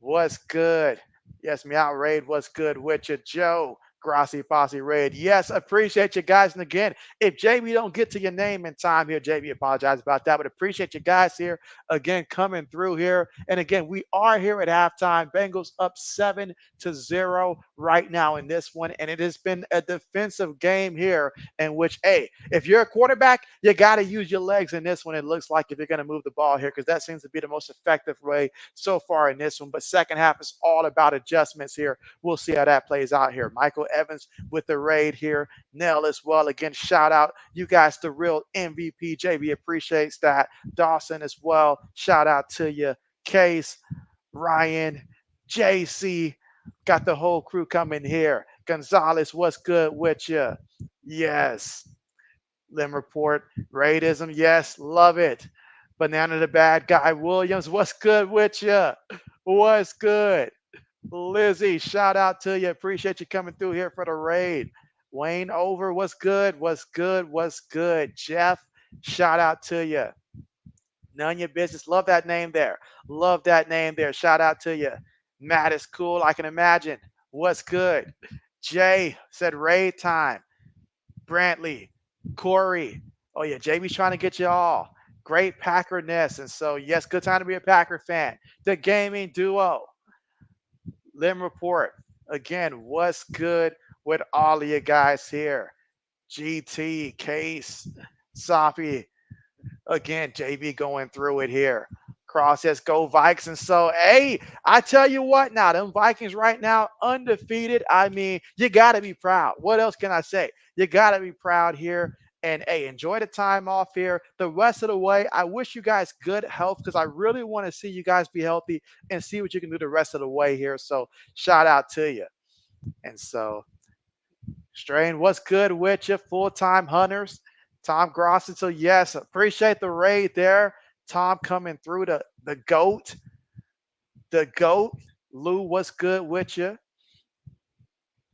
What's good? Yes, Meow Raid, what's good with you? Joe, Grossi Posse Raid. Yes, appreciate you guys. And again, if JB don't get to your name in time here, JB, apologize about that. But appreciate you guys here again coming through here. And again, we are here at halftime. Bengals up 7-0 right now in this one. And it has been a defensive game here in which, hey, if you're a quarterback, you got to use your legs in this one. It looks like if you're going to move the ball here, because that seems to be the most effective way so far in this one. But second half is all about adjustments here. We'll see how that plays out here. Michael Evans with the raid here. Nell as well. Again, shout out. You guys, the real MVP. JB appreciates that. Dawson as well. Shout out to you. Case, Ryan, JC. Got the whole crew coming here. Gonzalez, what's good with you? Yes. Lim Report, Raidism, yes, love it. Banana the Bad Guy Williams, what's good with you? What's good? Lizzie, shout out to you. Appreciate you coming through here for the raid. Wayne Over, what's good? What's good? What's good? Jeff, shout out to you. None your business. Love that name there. Love that name there. Shout out to you. Matt is cool. I can imagine. What's good? Jay said raid time. Brantley, Corey. Oh, yeah, JB's trying to get you all. Great Packerness. And so, yes, good time to be a Packer fan. The gaming duo. Lim Report. Again, what's good with all of you guys here? GT, Case, Sophie. Again, JB going through it here. Cross says go Vikings. And so, hey, I tell you what now, them Vikings right now, undefeated. I mean, you got to be proud. What else can I say? You got to be proud here. And, hey, enjoy the time off here. The rest of the way, I wish you guys good health because I really want to see you guys be healthy and see what you can do the rest of the way here. So, shout out to you. And so, Strain, what's good with you? Full-time hunters. Tom Grosson. So, yes, appreciate the raid there. Tom coming through the GOAT. The GOAT. Lou, what's good with you?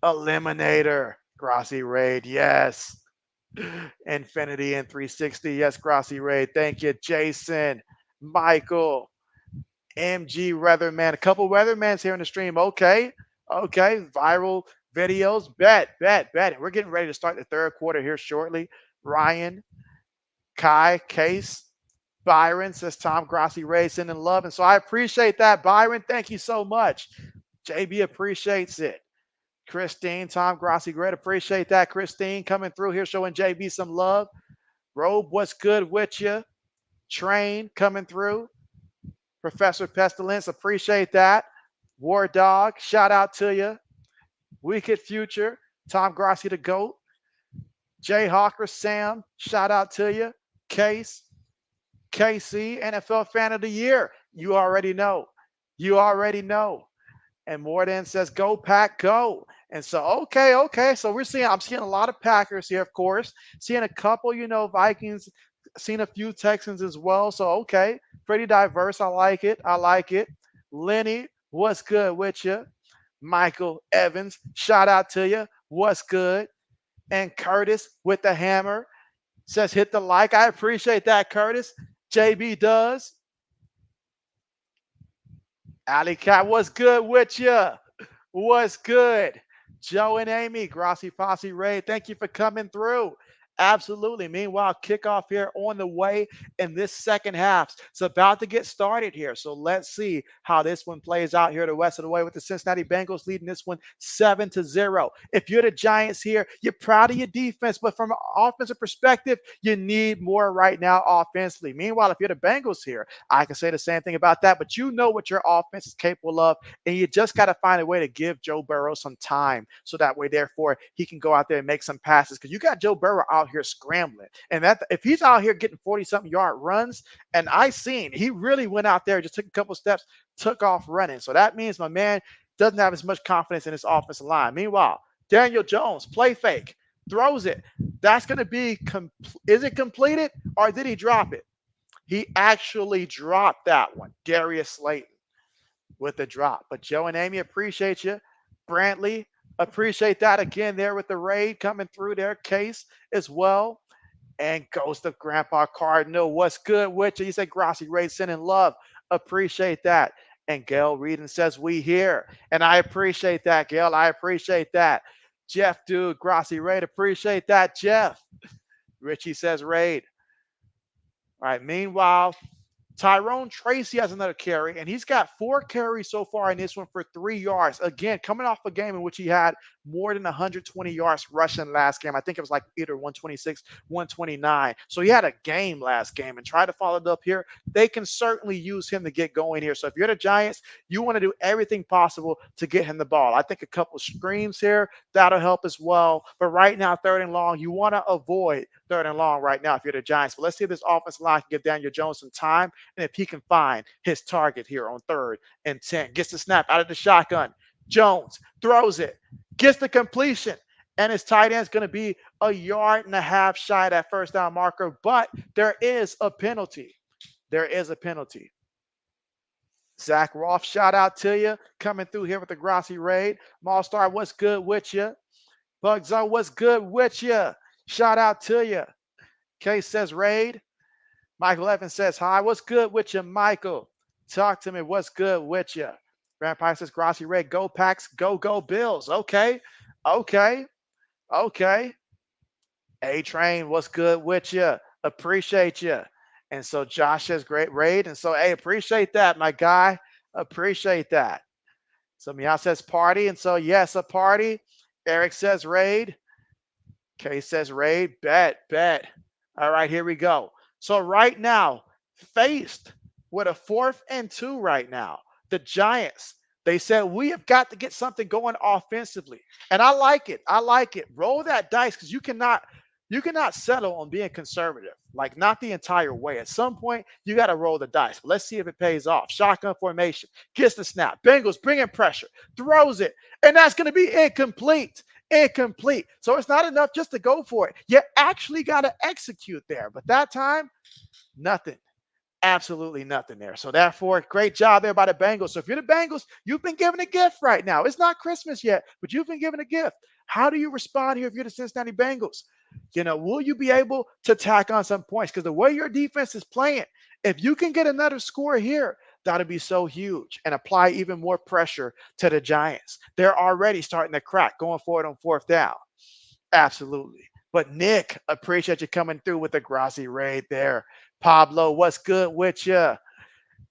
Eliminator. Grossi raid. Yes. Infinity and 360. Yes, Grossi raid. Thank you. Jason. Michael. MG Weatherman. A couple Weathermans here in the stream. Okay. Okay. Viral videos. Bet. We're getting ready to start the third quarter here shortly. Ryan, Kai, Case, Byron says Tom Grossi Ray sending love. And so I appreciate that, Byron. Thank you so much. JB appreciates it. Christine, Tom Grossi, great. Appreciate that. Christine coming through here showing JB some love. Robe, what's good with you? Train coming through. Professor Pestilence, appreciate that. War Dog, shout out to you. Wicked Future, Tom Grossi the GOAT. Jay Hawker, Sam, shout out to you. Case, KC, NFL Fan of the Year. You already know. You already know. And Morden says, go Pack, go. And so, okay. So I'm seeing a lot of Packers here, of course. Seeing a couple, Vikings, seeing a few Texans as well. So, okay, pretty diverse. I like it. Lenny, what's good with you? Michael Evans, shout out to you. What's good? And Curtis with the hammer says, hit the like. I appreciate that, Curtis. JB does. Alley Cat, what's good with you? What's good? Joe and Amy, Grossi Fossey Ray, thank you for coming through. Absolutely. Meanwhile, kickoff here on the way in this second half. It's about to get started here. So let's see how this one plays out here the rest of the way with the Cincinnati Bengals leading this one 7-0. If you're the Giants here, you're proud of your defense, but from an offensive perspective, you need more right now offensively. Meanwhile, if you're the Bengals here, I can say the same thing about that, but you know what your offense is capable of, and you just got to find a way to give Joe Burrow some time so that way, therefore, he can go out there and make some passes because you got Joe Burrow out here scrambling. And that if he's out here getting 40-something yard runs, and I seen he really went out there, just took a couple steps, took off running. So that means my man doesn't have as much confidence in his offensive line. Meanwhile, Daniel Jones, play fake, throws it. That's going to be, is it completed or did he drop it? He actually dropped that one. Darius Slayton with the drop. But Joe and Amy, appreciate you. Brantley, appreciate that again there with the raid coming through their case as well. And Ghost of Grandpa Cardinal, what's good with you? You say Grossi Raid sending love. Appreciate that. And Gail Reedon says we here. And I appreciate that, Gail. I appreciate that. Jeff, dude, Grossi Raid, appreciate that, Jeff. Richie says raid. All right, meanwhile, Tyrone Tracy has another carry, and he's got 4 carries so far in this one for 3 yards. Again, coming off a game in which he had more than 120 yards rushing last game. I think it was like either 126, 129. So he had a game last game and try to follow it up here. They can certainly use him to get going here. So if you're the Giants, you want to do everything possible to get him the ball. I think a couple screens here, that'll help as well. But right now, 3rd and long, you want to avoid 3rd and long right now if you're the Giants. But let's see if this offensive line can give Daniel Jones some time. And if he can find his target here on 3rd and 10, gets the snap out of the shotgun. Jones throws it, gets the completion, and his tight end is going to be a yard and a half shy of that first down marker. But there is a penalty. There is a penalty. Zach Roth, shout out to you. Coming through here with the Grossi raid. Mallstar, what's good with you? Bugzone, what's good with you? Shout out to you. Case says raid. Michael Evans says hi. What's good with you, Michael? Talk to me. What's good with you? Vampire says Grossi raid. Go Packs. Go, go Bills. Okay. Okay. Okay. A-Train, what's good with you? Appreciate you. And so Josh says great raid. And so, hey, appreciate that, my guy. Appreciate that. So Meow says party. And so, yes, a party. Eric says raid. Kay says raid. Bet, bet. All right, here we go. So right now, faced with a 4th and 2 right now, the Giants, they said, we have got to get something going offensively. And I like it. I like it. Roll that dice because you cannot settle on being conservative, like not the entire way. At some point, you got to roll the dice. But let's see if it pays off. Shotgun formation, gets the snap. Bengals bringing pressure, throws it, and that's going to be incomplete. Incomplete. So it's not enough just to go for it. You actually got to execute there. But that time, nothing. Absolutely nothing there. So therefore, great job there by the Bengals. So if you're the Bengals, you've been given a gift right now. It's not Christmas yet, but you've been given a gift. How do you respond here if you're the Cincinnati Bengals? Will you be able to tack on some points? Because the way your defense is playing, if you can get another score here, that'll be so huge and apply even more pressure to the Giants. They're already starting to crack going forward on 4th down. Absolutely. But Nick, appreciate you coming through with the Grossi raid there. Pablo, what's good with you?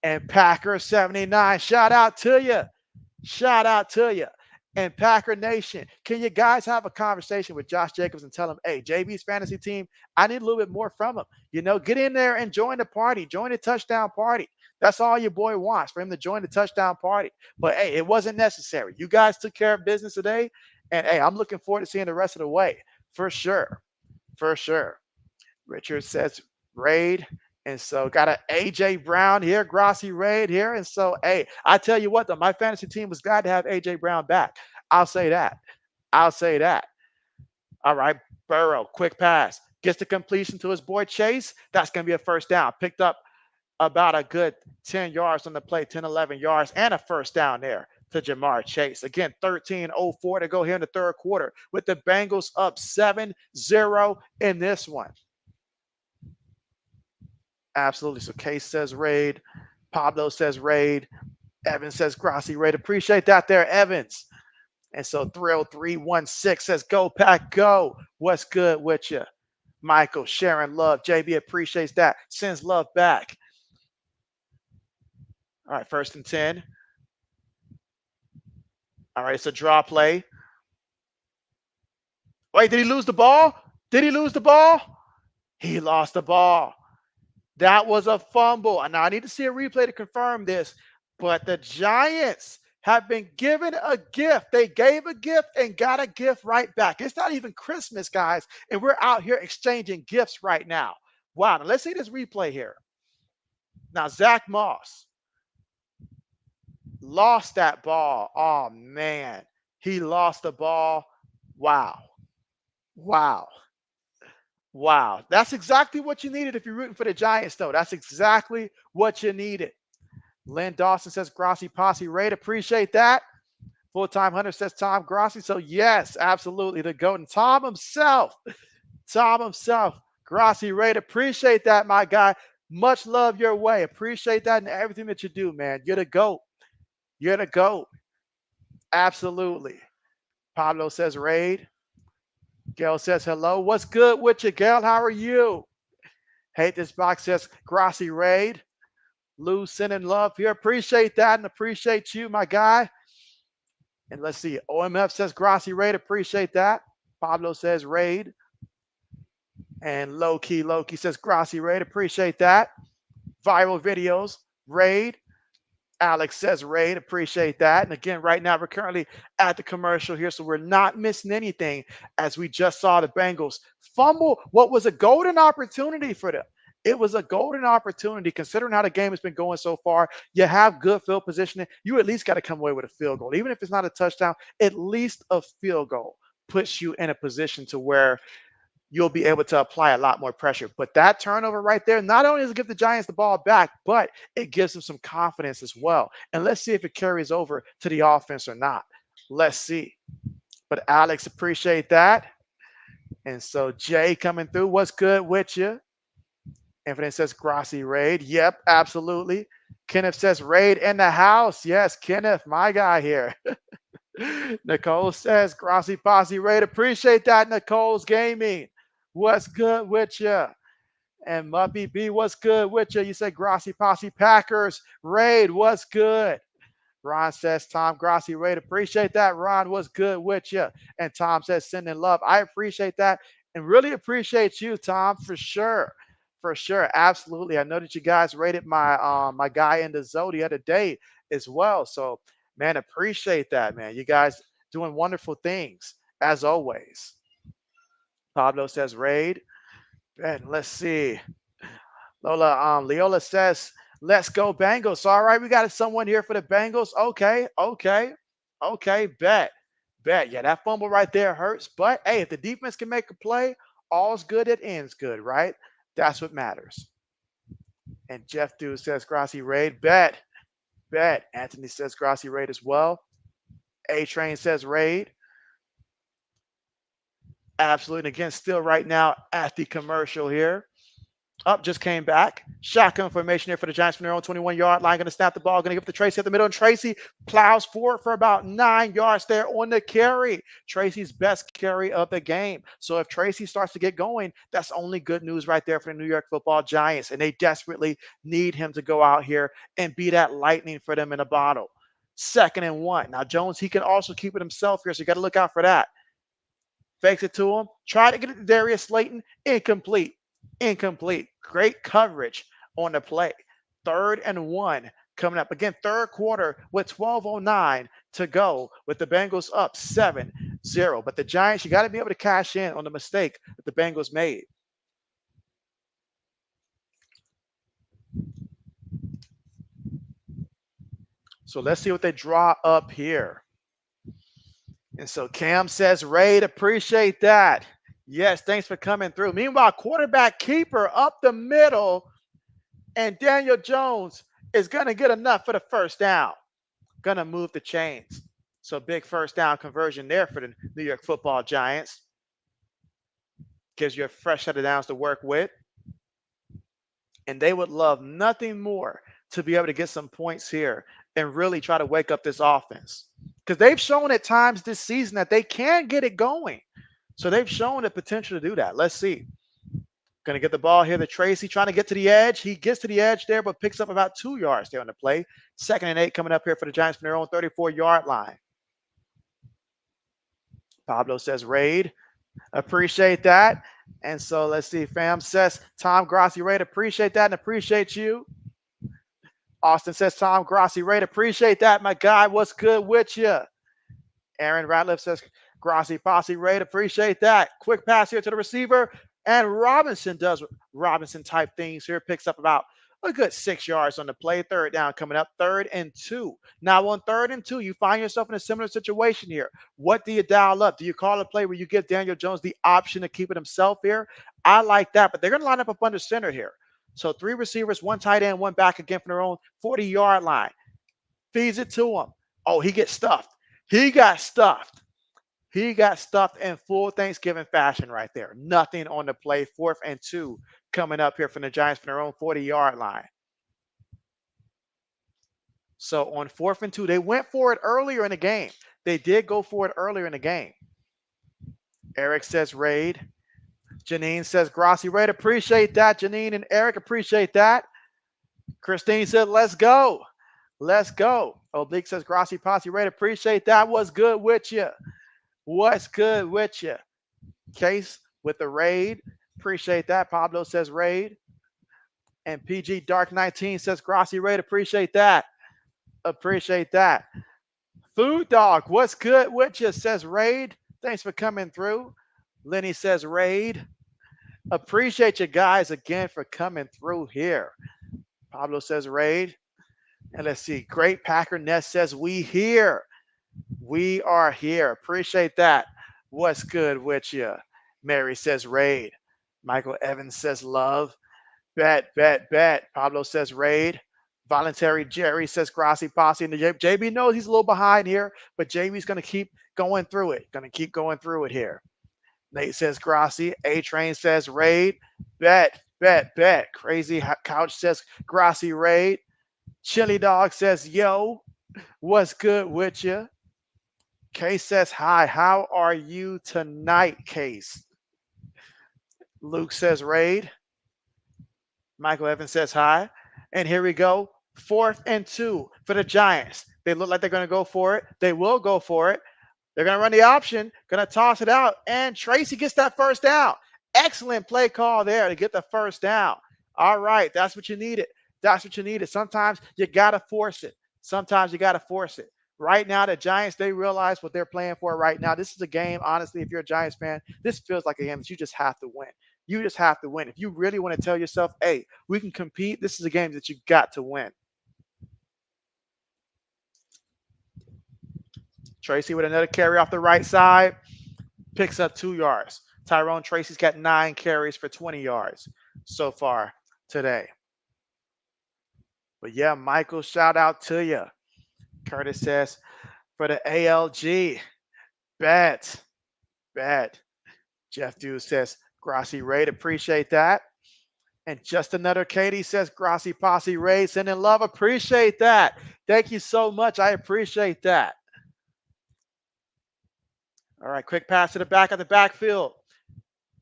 And Packer 79, shout out to you. Shout out to you. And Packer Nation, can you guys have a conversation with Josh Jacobs and tell him, hey, JB's fantasy team, I need a little bit more from him. Get in there and join the party. Join the touchdown party. That's all your boy wants, for him to join the touchdown party. But, hey, it wasn't necessary. You guys took care of business today. And, hey, I'm looking forward to seeing the rest of the way. For sure. For sure. Richard says raid. And so got an AJ Brown here, Grossi raid here. And so, hey, I tell you what, though, my fantasy team was glad to have AJ Brown back. I'll say that. I'll say that. All right, Burrow, quick pass. Gets the completion to his boy Chase. That's going to be a first down. Picked up about a good 10 yards on the play, 10, 11 yards, and a first down there to Jamar Chase. Again, 13:04 to go here in the 3rd quarter with the Bengals up 7-0 in this one. Absolutely. So Case says raid. Pablo says raid. Evans says Grossi raid. Appreciate that there, Evans. And so 30316 says go Pack go. What's good with you? Michael sharing love. JB appreciates that. Sends love back. All right, 1st and 10. All right, it's a draw play. Wait, did he lose the ball? Did he lose the ball? He lost the ball. That was a fumble. And now I need to see a replay to confirm this. But the Giants have been given a gift. They gave a gift and got a gift right back. It's not even Christmas, guys. And we're out here exchanging gifts right now. Wow. Now let's see this replay here. Now, Zach Moss lost that ball. Oh, man. He lost the ball. Wow. Wow. Wow. That's exactly what you needed if you're rooting for the Giants, though. That's exactly what you needed. Lynn Dawson says Grossi Posse raid. Appreciate that. Full-time Hunter says Tom Grossi. So, yes, absolutely. The GOAT. And Tom himself, Grossi raid. Appreciate that, my guy. Much love your way. Appreciate that and everything that you do, man. You're the GOAT. You're the GOAT. Absolutely. Pablo says raid. Gail says hello. What's good with you, Gail? How are you? Hate this box says Grossi raid. Lou sending love here. Appreciate that and appreciate you, my guy. And let's see. OMF says Grassi Raid. Appreciate that. Pablo says Raid. And Loki says Grassi Raid. Appreciate that. Viral videos. Raid. Alex says Raid. Appreciate that. And again, right now we're currently at the commercial here, so we're not missing anything as we just saw the Bengals fumble what was a golden opportunity for them. It was a golden opportunity considering how the game has been going so far. You have good field positioning. You at least got to come away with a field goal. Even if it's not a touchdown, at least a field goal puts you in a position to where you'll be able to apply a lot more pressure. But that turnover right there, not only does it give the Giants the ball back, but it gives them some confidence as well. And let's see if it carries over to the offense or not. Let's see. But Alex, appreciate that. And so Jay coming through. What's good with you? Infinite says Grassi Raid. Yep, absolutely. Kenneth says Raid in the house. Yes, Kenneth, my guy here. Nicole says Grassi Posse Raid. Appreciate that, Nicole's Gaming. What's good with you? And Muppy B, what's good with you? You say Grassi Posse Packers Raid. What's good? Ron says Tom Grassi Raid. Appreciate that, Ron. What's good with you? And Tom says sending love. I appreciate that and really appreciate you, Tom, for sure. For sure. Absolutely. I know that you guys rated my guy in the Zoe the other day as well. So, man, appreciate that, man. You guys doing wonderful things as always. Pablo says raid. And let's see. Leola says, let's go Bengals. All right, we got someone here for the Bengals. Okay, bet. Yeah, that fumble right there hurts. But hey, if the defense can make a play, all's good, it ends good, right? That's what matters. And Jeff Dude says Grassi Raid. Bet. Anthony says Grassi Raid as well. A-Train says Raid. Absolutely. And again, still right now at the commercial here. Up, just came back. Shotgun formation here for the Giants from their own 21-yard line. Going to snap the ball. Going to give it to Tracy at the middle. And Tracy plows forward for about 9 yards there on the carry. Tracy's best carry of the game. So if Tracy starts to get going, that's only good news right there for the New York Football Giants. And they desperately need him to go out here and be that lightning for them in a bottle. 2nd and 1. Now, Jones, he can also keep it himself here, so you got to look out for that. Fakes it to him. Try to get it to Darius Slayton. Incomplete. Great coverage on the play. 3rd and 1 coming up. Again, 3rd quarter with 12:09 to go with the Bengals up 7-0. But the Giants, you got to be able to cash in on the mistake that the Bengals made. So let's see what they draw up here. And so Cam says, Raid, appreciate that. Yes, thanks for coming through. Meanwhile, quarterback keeper up the middle, and Daniel Jones is going to get enough for the first down. Going to move the chains. So big first down conversion there for the New York Football Giants. Gives you a fresh set of downs to work with. And they would love nothing more to be able to get some points here and really try to wake up this offense. Because they've shown at times this season that they can get it going. So they've shown the potential to do that. Let's see. Going to get the ball here to Tracy, trying to get to the edge. He gets to the edge there, but picks up about 2 yards there on the play. 2nd and 8 coming up here for the Giants from their own 34-yard line. Pablo says raid. Appreciate that. And so let's see. Fam says Tom Grassi Raid. Appreciate that and appreciate you. Austin says Tom Grassi Raid. Appreciate that, my guy. What's good with you? Aaron Ratliff says Grassi Posse Raid. Appreciate that. Quick pass here to the receiver. And Robinson does Robinson type things here. Picks up about a good 6 yards on the play. 3rd down coming up. 3rd and 2. Now on 3rd and 2, you find yourself in a similar situation here. What do you dial up? Do you call a play where you give Daniel Jones the option to keep it himself here? I like that, but they're going to line up under center here. So 3 receivers, 1 tight end, 1 back again from their own 40-yard line. Feeds it to him. Oh, he gets stuffed. He got stuffed in full Thanksgiving fashion right there. Nothing on the play. 4th and 2 coming up here from the Giants from their own 40-yard line. So on 4th and 2, they went for it earlier in the game. They did go for it earlier in the game. Eric says raid. Janine says Grassi Raid. Appreciate that, Janine and Eric. Appreciate that. Christine said, let's go. Let's go. Oblique says, Grassy Posse Raid. Appreciate that. What's good with you? What's good with you? Case with the raid. Appreciate that. Pablo says raid. And PG Dark 19 says Grassy Raid. Appreciate that. Appreciate that. Food Dog, what's good with you? Says raid. Thanks for coming through. Lenny says raid. Appreciate you guys again for coming through here. Pablo says raid. And let's see. Great Packer Nest says we here. We are here. Appreciate that. What's good with you? Mary says raid. Michael Evans says love. Bet, bet, bet. Pablo says raid. Voluntary Jerry says Grassy Posse. And JB knows he's a little behind here, but JB's going to keep going through it. Going to keep going through it here. Nate says Grassy. A-Train says raid. Bet, bet, bet. Crazy Couch says Grassy raid. Chili Dog says yo. What's good with you? Case says hi. How are you tonight, Case? Luke says raid. Michael Evans says hi. And here we go. 4th and 2 for the Giants. They look like they're going to go for it. They will go for it. They're going to run the option, going to toss it out. And Tracy gets that first down. Excellent play call there to get the first down. All right. That's what you needed. That's what you needed. Sometimes you got to force it. Sometimes you got to force it. Right now, the Giants, they realize what they're playing for right now. This is a game, honestly, if you're a Giants fan, this feels like a game that you just have to win. You just have to win. If you really want to tell yourself, hey, we can compete, this is a game that you got to win. Tracy with another carry off the right side, picks up 2 yards. Tyrone Tracy's got 9 carries for 20 yards so far today. But yeah, Michael, shout out to you. Curtis says, for the ALG, bet. Jeff Dew says, Grassy Raid, appreciate that. And just another Katie says, Grassy Posse Raid, sending love, appreciate that. Thank you so much. I appreciate that. All right, quick pass to the back of the backfield.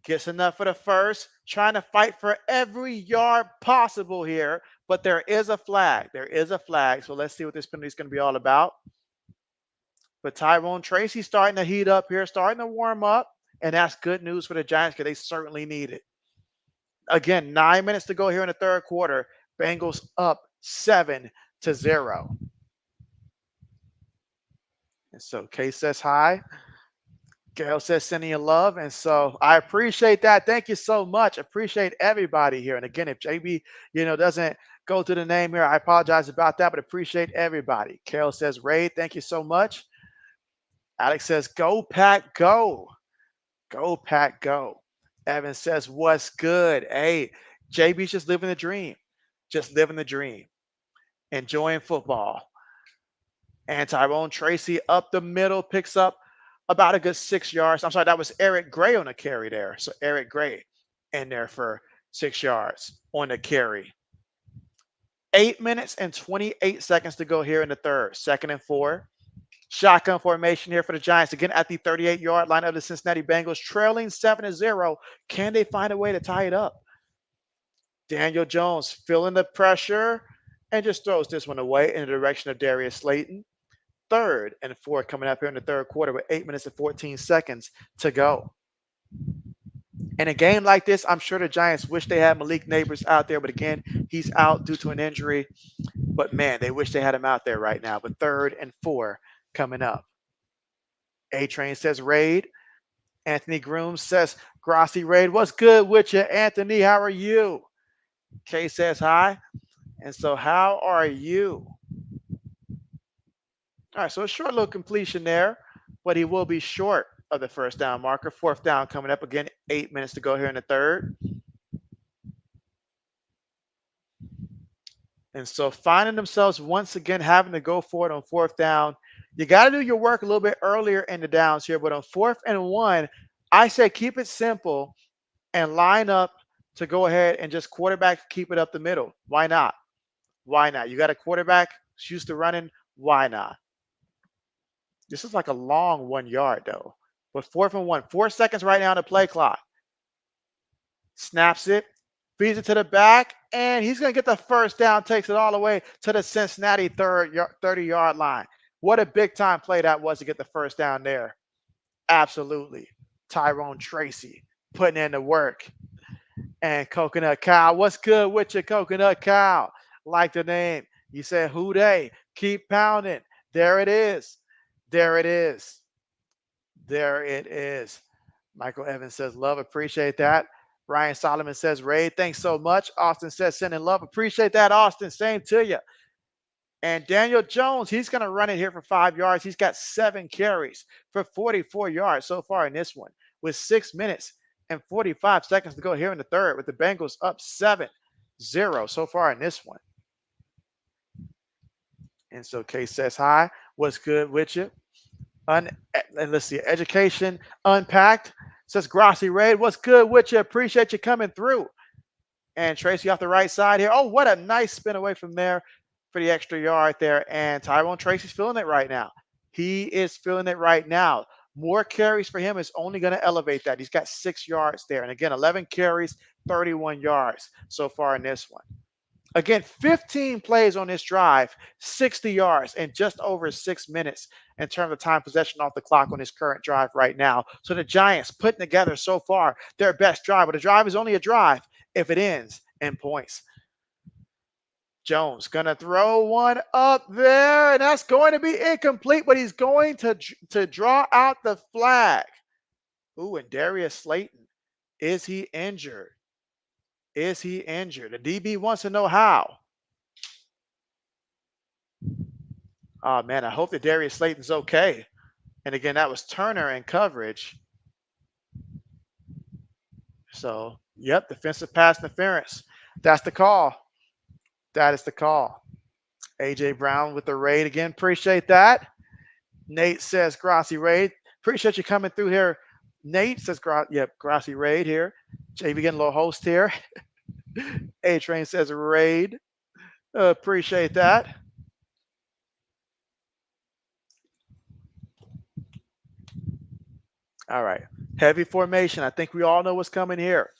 Gets enough for the first, trying to fight for every yard possible here, but there is a flag. There is a flag, so let's see what this penalty is going to be all about. But Tyrone Tracy starting to heat up here, starting to warm up, and that's good news for the Giants because they certainly need it. Again, 9 minutes to go here in the third quarter. Bengals up 7-0. And so Kay says hi. Gail says sending you love. And so I appreciate that. Thank you so much. Appreciate everybody here. And again, if JB, doesn't go to the name here, I apologize about that, but appreciate everybody. Carol says, Raid, thank you so much. Alex says, go Pack, go. Go Pack, go. Evan says, what's good? Hey, JB's just living the dream. Just living the dream. Enjoying football. And Tyrone Tracy up the middle picks up about a good 6 yards. I'm sorry, that was Eric Gray on the carry there. So Eric Gray in there for 6 yards on the carry. 8 minutes and 28 seconds to go here in the third. 2nd and 4. Shotgun formation here for the Giants. Again, at the 38-yard line of the Cincinnati Bengals, trailing 7-0. Can they find a way to tie it up? Daniel Jones feeling the pressure and just throws this one away in the direction of Darius Slayton. 3rd and 4 coming up here in the third quarter with 8 minutes and 14 seconds to go. In a game like this, I'm sure the Giants wish they had Malik Neighbors out there, but again, he's out due to an injury. But man, they wish they had him out there right now. But 3rd and 4 coming up. A-Train says raid. Anthony Groom says Grassy raid. What's good with you, Anthony? How are you? Kay says hi. And so how are you? All right, so a short little completion there, but he will be short of the first down marker. 4th down coming up again. 8 minutes to go here in the third. And so finding themselves once again having to go for it on 4th down. You got to do your work a little bit earlier in the downs here, but on 4th and 1, I say keep it simple and line up to go ahead and just quarterback keep it up the middle. Why not? Why not? You got a quarterback who's used to running. Why not? This is like a long 1 yard, though. But 4th and 1, 4 seconds right now on the play clock. Snaps it, feeds it to the back, and he's going to get the first down, takes it all the way to the Cincinnati 30-yard line. What a big-time play that was to get the first down there. Absolutely. Tyrone Tracy putting in the work. And Coconut Cow, what's good with you, Coconut Cow? Like the name. You said, who they? Keep pounding. There it is. There it is. There it is. Michael Evans says, love, appreciate that. Ryan Solomon says, Raid, thanks so much. Austin says, sending love. Appreciate that, Austin. Same to you. And Daniel Jones, he's going to run it here for 5 yards. He's got 7 carries for 44 yards so far in this one with 6 minutes and 45 seconds to go here in the third with the Bengals up 7-0 so far in this one. And so Case says, hi, what's good with you? And let's see, Education Unpacked says, Grassy Raid, what's good with you? Appreciate you coming through. And Tracy off the right side here. Oh, what a nice spin away from there for the extra yard there. And Tyrone Tracy's feeling it right now. He is feeling it right now. More carries for him is only going to elevate that. He's got 6 yards there. And again, 11 carries, 31 yards so far in this one. Again, 15 plays on this drive, 60 yards, and just over 6 minutes in terms of time possession off the clock on this current drive right now. So the Giants putting together so far their best drive. But a drive is only a drive if it ends in points. Jones going to throw one up there, and that's going to be incomplete, but he's going to draw out the flag. Ooh, and Darius Slayton, is he injured? Is he injured? The DB wants to know how. Oh, man, I hope that Darius Slayton's okay. And again, that was Turner in coverage. So, yep, defensive pass interference. That's the call. That is the call. AJ Brown with the raid again. Appreciate that. Nate says, Grassy Raid. Appreciate you coming through here. Nate says, Grassy Raid here. JB getting a little host here. A-Train says, Raid. Appreciate that. All right. Heavy formation. I think we all know what's coming here.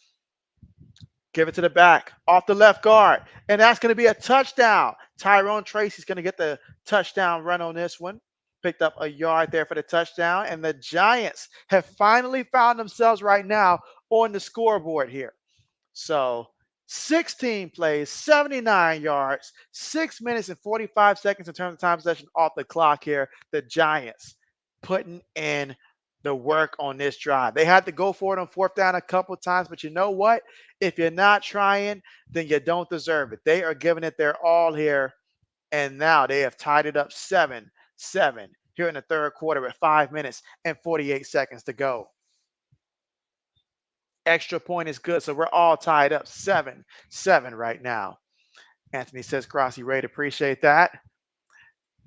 Give it to the back. Off the left guard. And that's going to be a touchdown. Tyrone Tracy's going to get the touchdown run on this one. Picked up a yard there for the touchdown. And the Giants have finally found themselves right now on the scoreboard here. So 16 plays, 79 yards, 6 minutes and 45 seconds in terms of time possession off the clock here. The Giants putting in the work on this drive. They had to go for it on 4th down a couple of times, but you know what? If you're not trying, then you don't deserve it. They are giving it their all here, and now they have tied it up 7-7 here in the third quarter with 5 minutes and 48 seconds to go. Extra point is good, so we're all tied up 7-7 right now. Anthony says, Grassy Raid, appreciate that.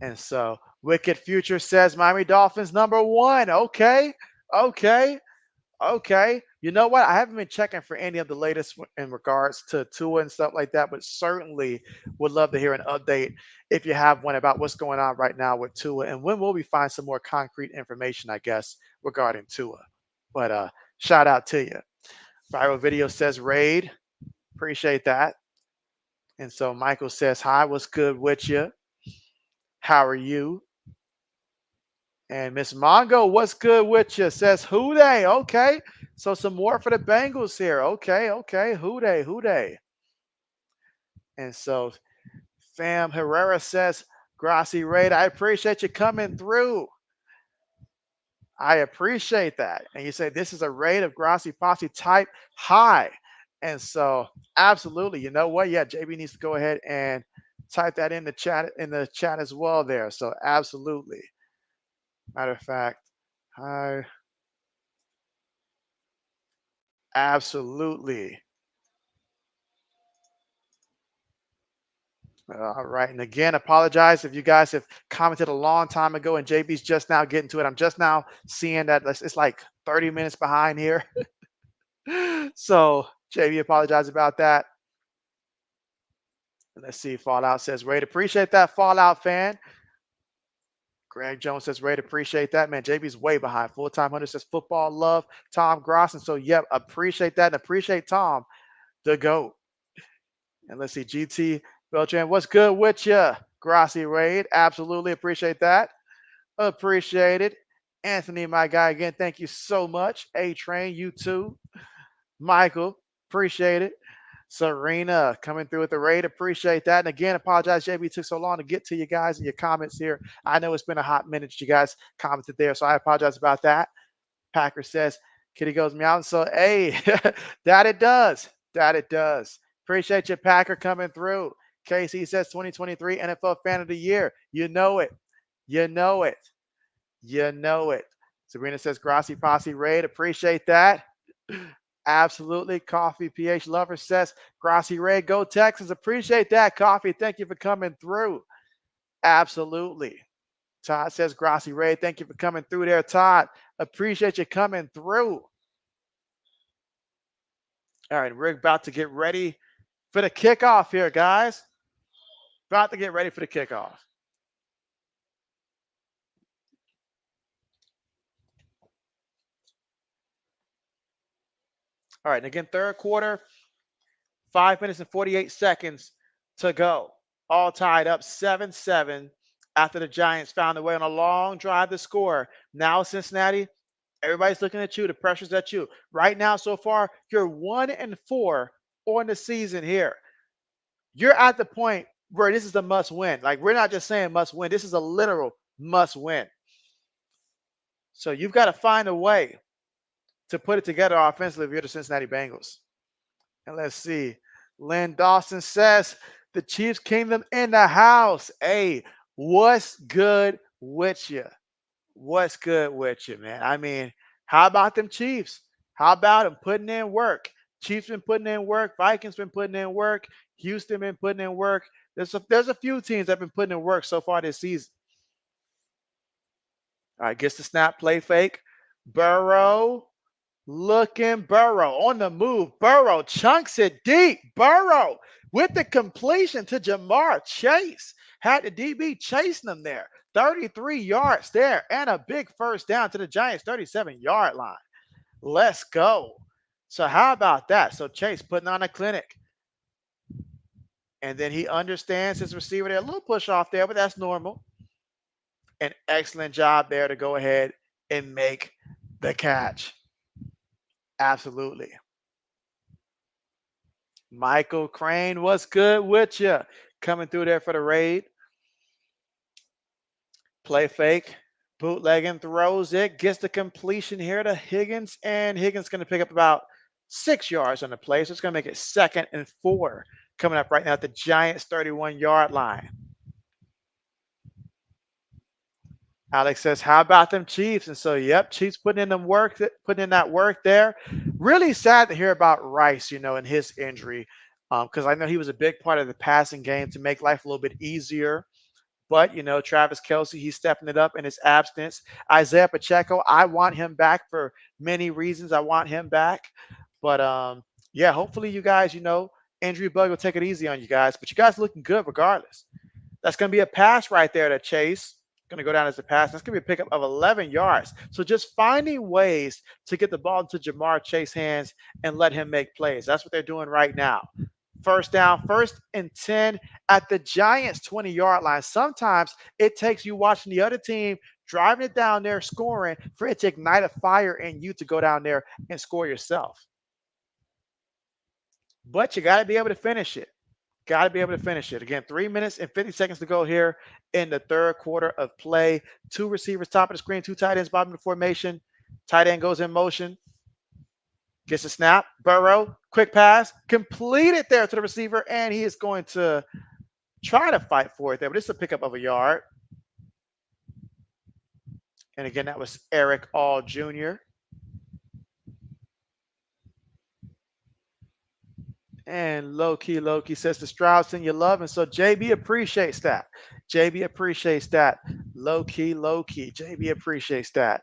And so Wicked Future says Miami Dolphins #1. Okay. You know what? I haven't been checking for any of the latest in regards to Tua and stuff like that, but certainly would love to hear an update if you have one about what's going on right now with Tua and when will we find some more concrete information, I guess, regarding Tua. But shout out to you. Viral Video says Raid. Appreciate that. And so Michael says, hi, what's good with you? How are you? And Miss Mongo, what's good with you? Says, who they? Okay. So some more for the Bengals here. Okay. Who they? And so Fam Herrera says, Grassy Raid, I appreciate you coming through. I appreciate that. And you say this is a raid of Grassy Posse type high. And so absolutely, you know what? Yeah, JB needs to go ahead and type that in the chat as well there. So absolutely. Matter of fact, hi. Absolutely. All right. And again, apologize if you guys have commented a long time ago and JB's just now getting to it. I'm just now seeing that it's like 30 minutes behind here. So JB, apologize about that. Let's see. Fallout says, Raid, appreciate that, Fallout fan. Greg Jones says, Raid, appreciate that, man. JB's way behind. Full-time Hunter says, football love, Tom Gross. And so, yep, appreciate that and appreciate Tom, the GOAT. And let's see, GT Beltran, what's good with you? Grassy Raid, absolutely appreciate that. Appreciate it. Anthony, my guy, again, thank you so much. A Train, you too. Michael, appreciate it. Serena coming through with the raid. Appreciate that. And again, apologize, JB, took so long to get to you guys and your comments here. I know it's been a hot minute that you guys commented there, so I apologize about that. Packer says, Kitty goes meow. So, hey, that it does. That it does. Appreciate you, Packer, coming through. Casey says 2023 NFL Fan of the Year. You know it. You know it. You know it. Sabrina says, Grassy Posse Raid. Appreciate that. Absolutely. Coffee PH Lover says, Grassy Raid, go Texans. Appreciate that, Coffee. Thank you for coming through. Absolutely. Todd says, Grassy Raid, thank you for coming through there, Todd. Appreciate you coming through. All right, we're about to get ready for the kickoff here, guys. About to get ready for the kickoff. All right, and again, third quarter, 5 minutes and 48 seconds to go. All tied up 7-7 after the Giants found a way on a long drive to score. Now, Cincinnati, everybody's looking at you. The pressure's at you. Right now, so far, you're 1-4 on the season here. You're at the point where this is a must win. Like, we're not just saying must win. This is a literal must win. So you've got to find a way to put it together offensively if you're the Cincinnati Bengals. And let's see. Lynn Dawson says, the Chiefs Kingdom in the house. Hey, what's good with you? What's good with you, man? I mean, how about them Chiefs? How about them putting in work? Chiefs been putting in work. Vikings been putting in work. Houston been putting in work. There's a few teams that have been putting in work so far this season. All right, gets the snap, play fake. Burrow, looking Burrow on the move. Burrow chunks it deep. Burrow with the completion to Jamar Chase. Had the DB chasing him there. 33 yards there and a big first down to the Giants 37-yard line. Let's go. So how about that? So Chase putting on a clinic. And then he understands his receiver there. A little push off there, but that's normal. An excellent job there to go ahead and make the catch. Absolutely. Michael Crane, what's good with you? Coming through there for the raid. Play fake. Bootlegging, throws it, gets the completion here to Higgins, and Higgins going to pick up about 6 yards on the play. So it's going to make it 2nd and 4 coming up right now at the Giants' 31-yard line. Alex says, how about them Chiefs? And so, yep, Chiefs putting in that work there. Really sad to hear about Rice, and his injury, because I know he was a big part of the passing game to make life a little bit easier. But, Travis Kelce, he's stepping it up in his absence. Isaiah Pacheco, I want him back for many reasons. I want him back. But, yeah, hopefully you guys, injury bug will take it easy on you guys. But you guys looking good regardless. That's going to be a pass right there to Chase. Going to go down as a pass. That's going to be a pickup of 11 yards. So just finding ways to get the ball into Jamar Chase's hands and let him make plays. That's what they're doing right now. First down, 1st and 10 at the Giants' 20-yard line. Sometimes it takes you watching the other team driving it down there, scoring, for it to ignite a fire in you to go down there and score yourself. But you got to be able to finish it. Got to be able to finish it. Again, 3 minutes and 50 seconds to go here in the third quarter of play. 2 receivers top of the screen, 2 tight ends bottom of the formation. Tight end goes in motion. Gets a snap. Burrow, quick pass. Completed there to the receiver, and he is going to try to fight for it there, but it's a pickup of a yard. And again, that was Eric All Jr. And Loki says the Stroud send you love. And so JB appreciates that. JB appreciates that. Loki. JB appreciates that.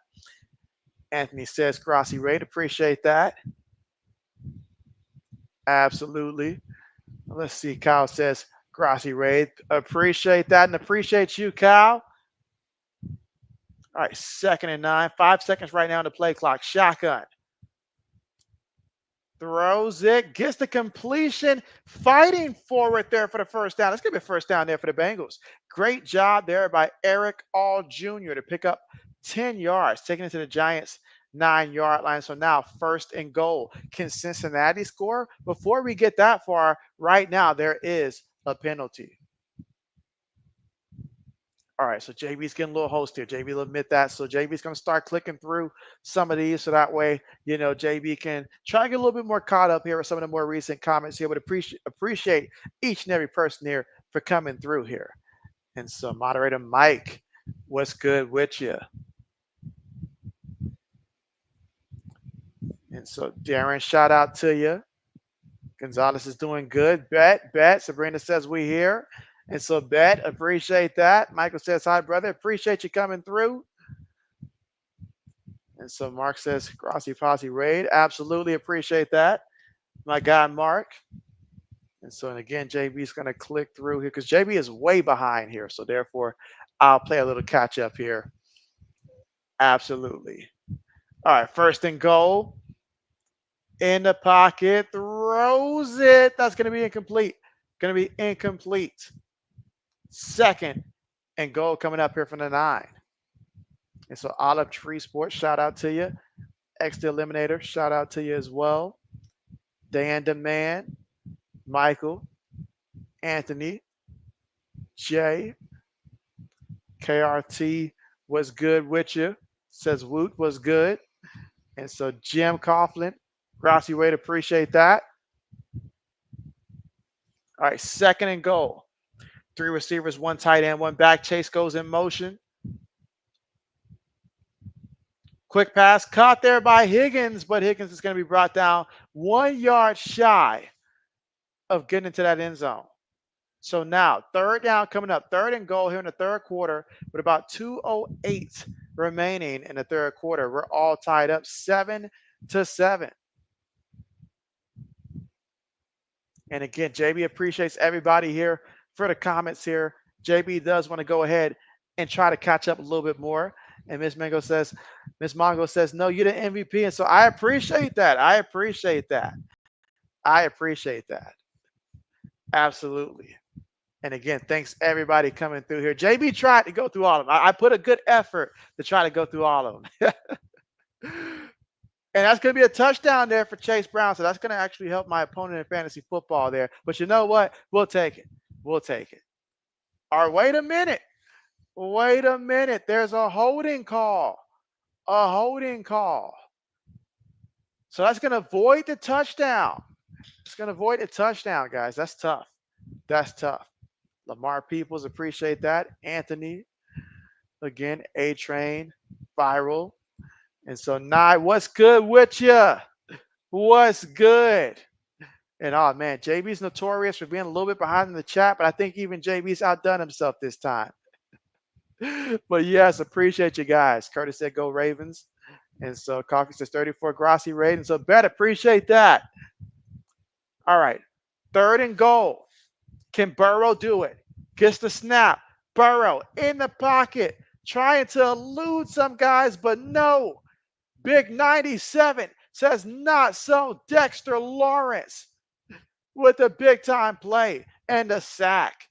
Anthony says Grassy Raid. Appreciate that. Absolutely. Let's see. Kyle says Grassy Raid. Appreciate that and appreciate you, Kyle. All right, 2nd and 9. 5 seconds right now on the play clock. Shotgun. Throws it, gets the completion, fighting forward there for the first down. It's going to be a first down there for the Bengals. Great job there by Eric All Jr. to pick up 10 yards, taking it to the Giants' 9-yard line. So now first and goal. Can Cincinnati score? Before we get that far, right now there is a penalty. All right, so JB's getting a little host here. JB will admit that. So JB's going to start clicking through some of these so that way, JB can try to get a little bit more caught up here with some of the more recent comments here, but appreciate each and every person here for coming through here. And so moderator Mike, what's good with you? And so Darren, shout out to you. Gonzalez is doing good. Bet. Sabrina says we here. And so, Bet, appreciate that. Michael says, hi, brother. Appreciate you coming through. And so, Mark says, Grossi Posse Raid. Absolutely appreciate that. My guy, Mark. And so, and again, JB's going to click through here because JB is way behind here. So, therefore, I'll play a little catch up here. Absolutely. All right, first and goal. In the pocket, throws it. That's going to be incomplete. Going to be incomplete. Second and goal coming up here from the 9. And so Olive Tree Sports, shout out to you. X the Eliminator, shout out to you as well. Dan Demand, Michael, Anthony, Jay, KRT was good with you. Says Woot was good. And so Jim Coughlin, Rossi Wade, appreciate that. All right, second and goal. 3 receivers, 1 tight end, 1 back. Chase goes in motion. Quick pass caught there by Higgins, but Higgins is going to be brought down 1 yard shy of getting into that end zone. So now third down coming up, third and goal here in the third quarter with about 2:08 remaining in the third quarter. We're all tied up 7-7. And again, JB appreciates everybody here for the comments here. JB does want to go ahead and try to catch up a little bit more. And Miss Mongo says, no, you're the MVP. And so I appreciate that. Absolutely. And again, thanks everybody coming through here. JB tried to go through all of them. I put a good effort to try to go through all of them. And that's going to be a touchdown there for Chase Brown. So that's going to actually help my opponent in fantasy football there. But you know what? We'll take it. All right, wait a minute. There's a holding call. So that's going to void the touchdown. It's going to void the touchdown, guys. That's tough. Lamar Peoples, appreciate that. Anthony, again, A-Train, Viral. And so, Nye, what's good with you? What's good? And, oh, man, JB's notorious for being a little bit behind in the chat, but I think even JB's outdone himself this time. But, yes, appreciate you guys. Curtis said, go Ravens. And so, Coffee says 34 Grossi Raid. And so, Bet, appreciate that. All right, third and goal. Can Burrow do it? Gets the snap. Burrow in the pocket, trying to elude some guys, but no. Big 97 says not so. Dexter Lawrence with a big-time play and a sack.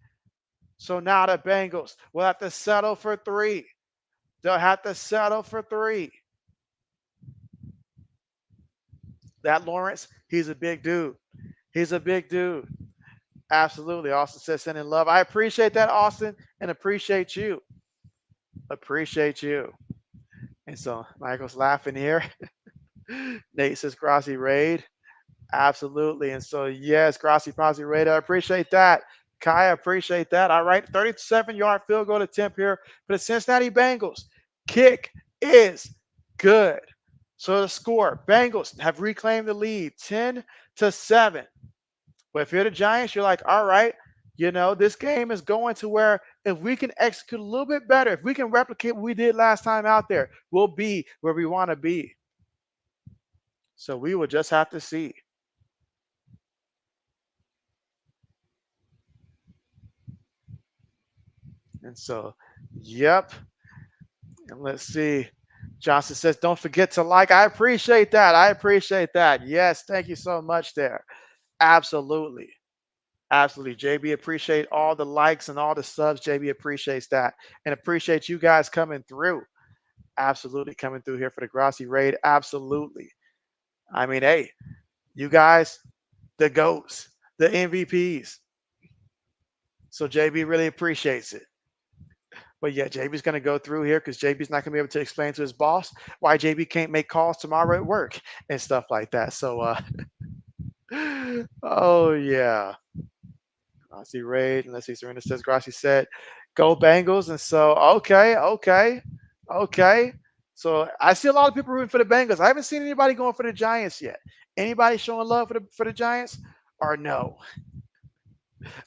So now the Bengals will have to settle for 3. They'll have to settle for 3. That Lawrence, he's a big dude. Absolutely. Austin says sending love. I appreciate that, Austin, and appreciate you. And so Michael's laughing here. Nate says Grossi Raid. Absolutely. And so, yes, Grossi Posse Raid. I appreciate that. Kaya, appreciate that. All right, 37-yard field goal attempt here for the Cincinnati Bengals. Kick is good. So the score, Bengals have reclaimed the lead, 10-7. But if you're the Giants, you're like, all right, this game is going to where if we can execute a little bit better, if we can replicate what we did last time out there, we'll be where we want to be. So we will just have to see. And so, yep. And let's see. Johnson says, don't forget to like. I appreciate that. I appreciate that. Yes, thank you so much there. Absolutely. Absolutely. JB, appreciate all the likes and all the subs. JB appreciates that. And appreciate you guys coming through. Absolutely coming through here for the Grassy raid. Absolutely. I mean, hey, you guys, the GOATs, the MVPs. So JB really appreciates it. But yeah, JB's going to go through here because JB's not going to be able to explain to his boss why JB can't make calls tomorrow at work and stuff like that. So, oh yeah. Grassy raid. And let's see. Serena says Grassy said, "Go Bengals." And so, okay. So I see a lot of people rooting for the Bengals. I haven't seen anybody going for the Giants yet. Anybody showing love for the Giants or no?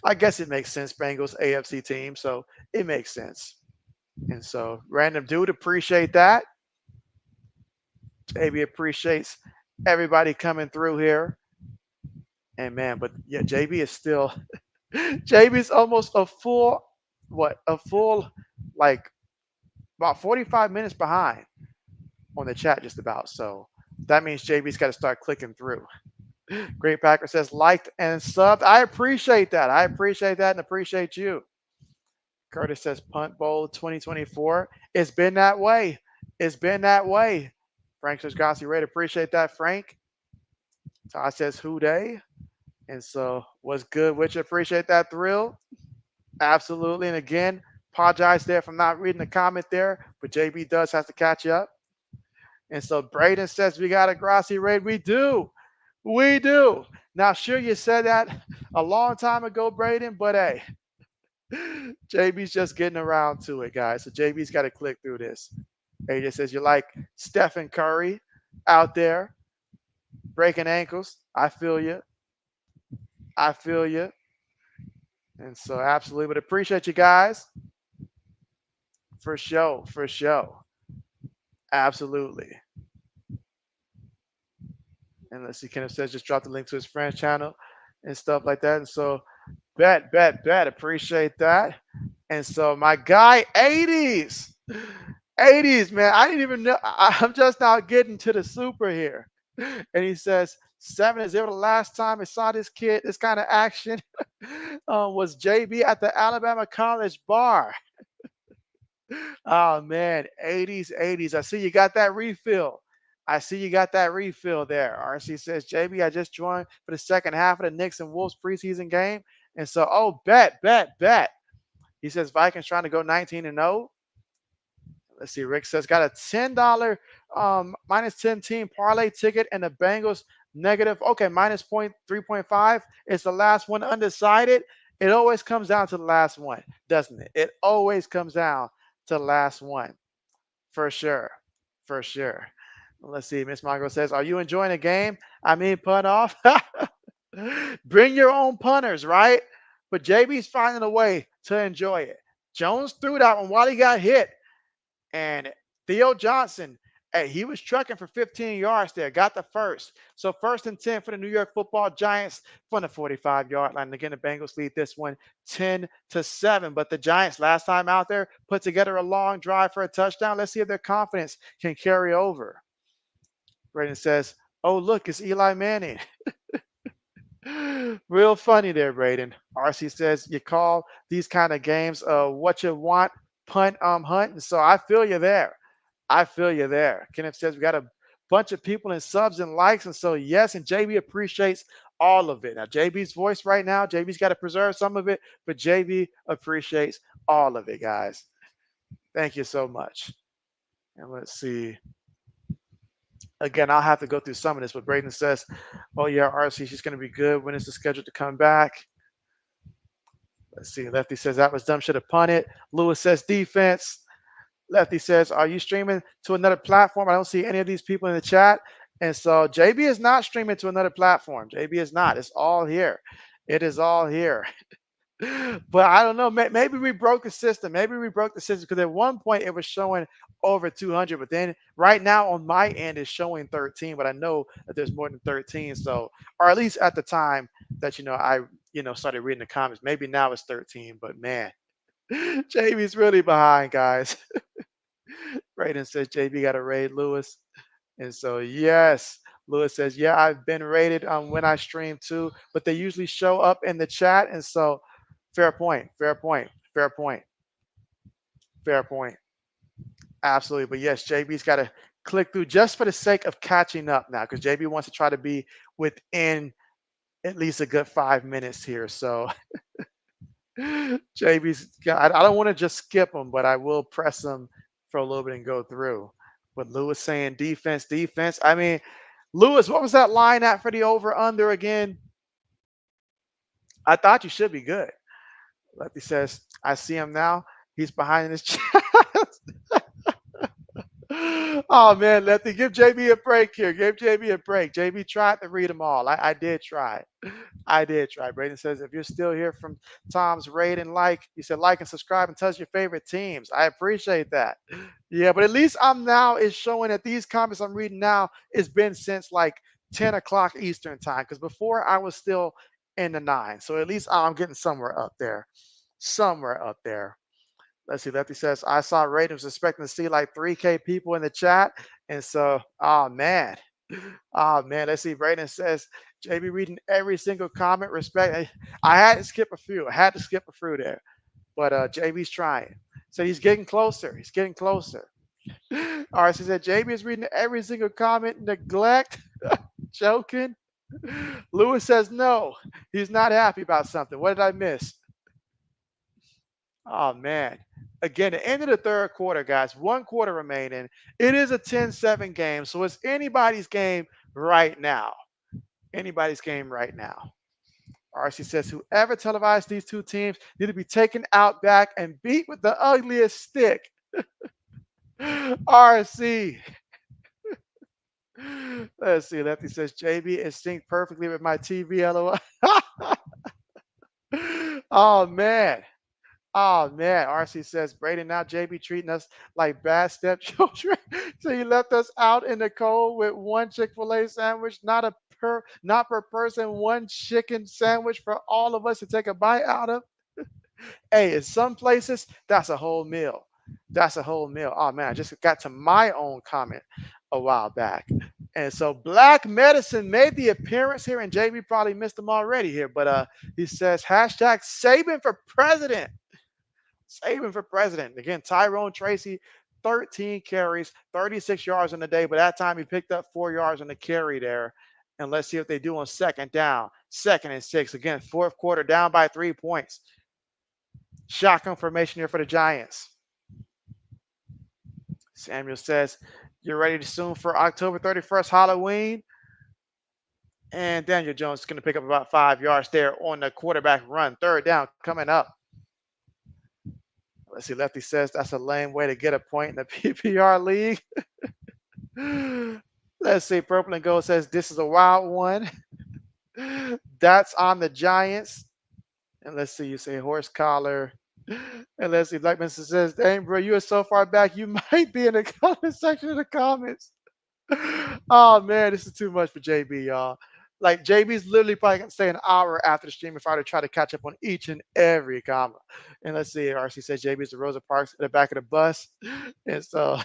I guess it makes sense. Bengals AFC team, so it makes sense. And so, random dude, appreciate that. JB appreciates everybody coming through here. And man, but yeah, JB is still JB is almost a full like about 45 minutes behind on the chat just about. So that means JB's got to start clicking through. Great Packer says liked and subbed. I appreciate that. I appreciate that and appreciate you. Curtis says Punt Bowl 2024. It's been that way. It's been that way. Frank says Gossy Raid. Appreciate that, Frank. Todd says who day. And so what's good with you? Appreciate that thrill. Absolutely. And again, apologize there for not reading the comment there, but JB does have to catch up. And so Braden says we got a Grassy raid. We do. We do. Now, sure, you said that a long time ago, Braden, but hey, JB's just getting around to it, guys. So JB's got to click through this. AJ says you like Stephen Curry out there breaking ankles. I feel you. I feel you. And so absolutely, but appreciate you guys. For sure. For sure. Absolutely. And let's see, Kenneth says just drop the link to his friend's channel and stuff like that. And so bet. Appreciate that. And so my guy, 80s. 80s, man. I didn't even know. I'm just now getting to the super here. And he says 7-0. The last time I saw this kind of action was JB at the Alabama College Bar. Oh man, 80s. I see you got that refill. I see you got that refill there. RC says, JB, I just joined for the second half of the Knicks and Wolves preseason game. And so, oh, bet. He says Vikings trying to go 19-0. Let's see. Rick says got a $10 minus 10 team parlay ticket and the Bengals negative. Okay, minus 3.5. It's the last one undecided. It always comes down to the last one, doesn't it? It always comes down to the last one. For sure. For sure. Let's see. Miss Mongo says, are you enjoying the game? I mean, punt off. Bring your own punters, right? But JB's finding a way to enjoy it. Jones threw that one while he got hit. And Theo Johnson, hey, he was trucking for 15 yards there, got the first. So 1st and 10 for the New York Football Giants from the 45-yard line. And again, the Bengals lead this one 10-7. But the Giants, last time out there, put together a long drive for a touchdown. Let's see if their confidence can carry over. Braden says, oh, look, it's Eli Manning. Real funny there, Braden. RC says you call these kind of games what you want, punt, hunt. And so I feel you there. Kenneth says we got a bunch of people in subs and likes. And so, yes, and JB appreciates all of it. Now, JB's voice right now, JB's got to preserve some of it, but JB appreciates all of it, guys. Thank you so much. And let's see. Again, I'll have to go through some of this, but Braden says, oh, yeah, RC, she's going to be good. When is the schedule to come back? Let's see. Lefty says that was dumb. Should have punted. Lewis says defense. Lefty says, are you streaming to another platform? I don't see any of these people in the chat. And so JB is not streaming to another platform. JB is not. It's all here. It is all here. But I don't know. Maybe we broke the system. Because at one point it was showing over 200. But then right now on my end it's showing 13. But I know that there's more than 13. So, or at least at the time that, I started reading the comments. Maybe now it's 13. But man, JB's really behind, guys. Braden says JB got to raid Lewis. And so, yes, Lewis says, yeah, I've been rated when I stream too, but they usually show up in the chat. And so, fair point, fair point, fair point, fair point. Absolutely. But yes, JB's got to click through just for the sake of catching up now because JB wants to try to be within at least a good 5 minutes here. So, JB's got, I don't want to just skip him, but I will press him for a little bit and go through. But Lewis saying defense, defense. I mean, Lewis, what was that line at for the over under again? I thought you should be good. Lefty says, I see him now. He's behind his chat. Oh man, Lefty, give JB a break here. Give JB a break. JB tried to read them all. I did try. I did try. Braden says, if you're still here from Tom's raid and like, he said like and subscribe and tell us your favorite teams. I appreciate that. Yeah, but at least I'm now is showing that these comments I'm reading now it's been since like 10 o'clock Eastern time. Because before I was still in the 9. So at least I'm getting somewhere up there. Somewhere up there. Let's see. Lefty says, I saw ratings expecting to see like 3K people in the chat. And so, oh man. Oh man. Let's see. Braden says, JB reading every single comment. Respect. I had to skip a few. I had to skip a few there. But JB's trying. So he's getting closer. He's getting closer. All right. So said JB is reading every single comment. Neglect. Joking. Lewis says no. He's not happy about something. What did I miss? Oh man. Again, the end of the third quarter, guys. 1 quarter remaining. It is a 10-7 game. So it's anybody's game right now. Anybody's game right now. RC says, whoever televised these two teams need to be taken out back and beat with the ugliest stick. RC. Let's see. Lefty says, JB is synced perfectly with my TV, LOL. Oh, man. Oh man, RC says Brady now JB treating us like bad stepchildren. So he left us out in the cold with one Chick-fil-A sandwich, not per person, one chicken sandwich for all of us to take a bite out of. Hey, in some places, that's a whole meal. That's a whole meal. Oh man, I just got to my own comment a while back. And so Black Medicine made the appearance here, and JB probably missed him already here, but he says hashtag Saban for president. Saban for president. Again, Tyrone Tracy, 13 carries, 36 yards on the day, but that time he picked up 4 yards on the carry there. And let's see what they do on second down. 2nd and 6. Again, fourth quarter down by 3 points. Shotgun formation here for the Giants. Samuel says, you're ready to soon for October 31st, Halloween. And Daniel Jones is going to pick up about 5 yards there on the quarterback run. Third down coming up. Let's see. Lefty says that's a lame way to get a point in the PPR league. Let's see. Purple and Gold says this is a wild one. That's on the Giants. And let's see. You say horse collar. And let's see. Black Minister says, dang, bro, you are so far back. You might be in the comment section of the comments. Oh, man, this is too much for JB, y'all. Like, JB's literally probably going to stay an hour after the stream if I were to try to catch up on each and every comment. And let's see, RC says JB's the Rosa Parks at the back of the bus. And so,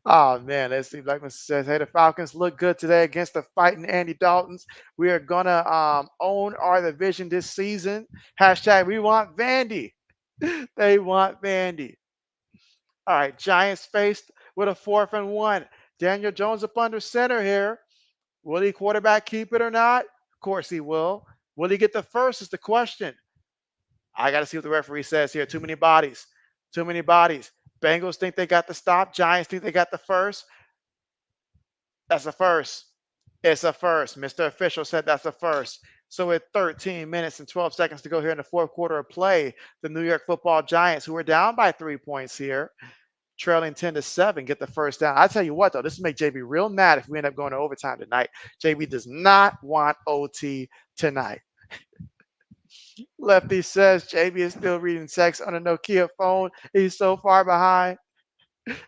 oh, man, let's see. Blackman says, hey, the Falcons look good today against the fighting Andy Daltons. We are going to own our division this season. Hashtag we want Vandy. They want Vandy. All right, Giants faced with a 4th and 1. Daniel Jones up under center here. Will he quarterback keep it or not? Of course he will. Will he get the first is the question. I got to see what the referee says here. Too many bodies. Too many bodies. Bengals think they got the stop. Giants think they got the first. That's a first. It's a first. Mr. Official said that's a first. So with 13 minutes and 12 seconds to go here in the fourth quarter of play, the New York Football Giants, who are down by 3 points here, trailing 10-7, get the first down. I tell you what, though, this will make JB real mad if we end up going to overtime tonight. JB does not want OT tonight. Lefty says JB is still reading text on a Nokia phone. He's so far behind.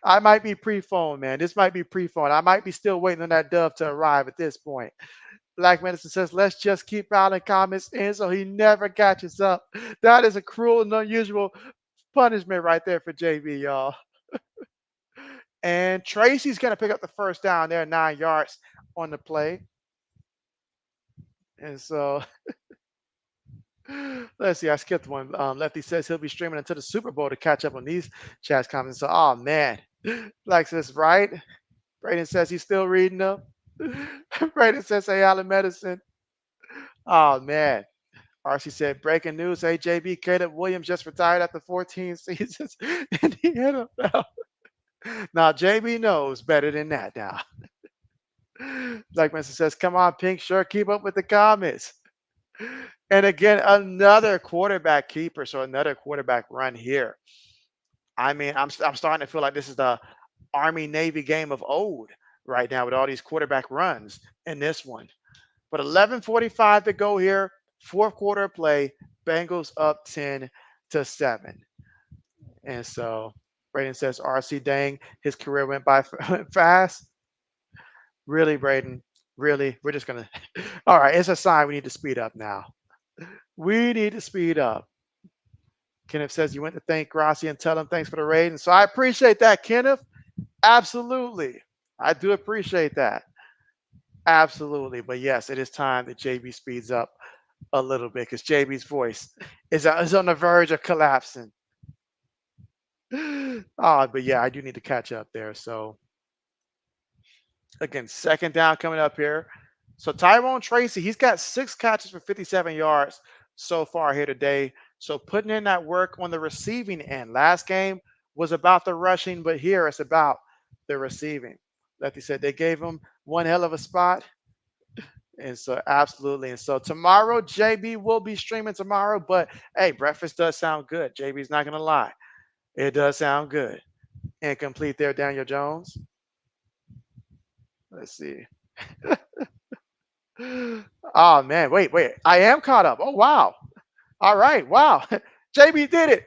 I might be pre-phone, man. This might be pre-phone. I might be still waiting on that dove to arrive at this point. Black Medicine says, let's just keep piling comments in so he never catches up. That is a cruel and unusual punishment right there for JB, y'all. And Tracy's going to pick up the first down there, 9 yards on the play. And so let's see. I skipped one. Lefty says he'll be streaming until the Super Bowl to catch up on these chats comments. So, oh man, like this, right? Brayden says he's still reading them. Brayden says, "Hey, Allen Medicine." Oh man. RC said, breaking news. Hey, JB, Caleb Williams just retired after 14 seasons in the NFL. Now, JB knows better than that now. Like Mr. says, come on, Pink Shirt, keep up with the comments. And again, another quarterback keeper. So another quarterback run here. I mean, I'm starting to feel like this is the Army Navy game of old right now with all these quarterback runs in this one. But 11:45 to go here, fourth quarter play. Bengals up 10-7. And so Braden says, RC, dang, his career went by fast. Really, Braden? Really? We're just going to. All right, it's a sign we need to speed up now. We need to speed up. Kenneth says you went to thank Grassi and tell him thanks for the raid. And so I appreciate that, Kenneth. Absolutely. I do appreciate that. Absolutely. But yes, it is time that JB speeds up a little bit because JB's voice is on the verge of collapsing. But yeah, I do need to catch up there. So again, second down coming up here. So Tyrone Tracy, he's got 6 catches for 57 yards so far here today. So putting in that work on the receiving end. Last game was about the rushing, but here it's about the receiving. Lefty said they gave him one hell of a spot. And so absolutely. And so tomorrow, JB will be streaming tomorrow. But hey, breakfast does sound good. JB's not gonna lie. It does sound good. Incomplete there, Daniel Jones. Let's see. Oh man, wait. I am caught up. Oh wow. All right. Wow. JB did it.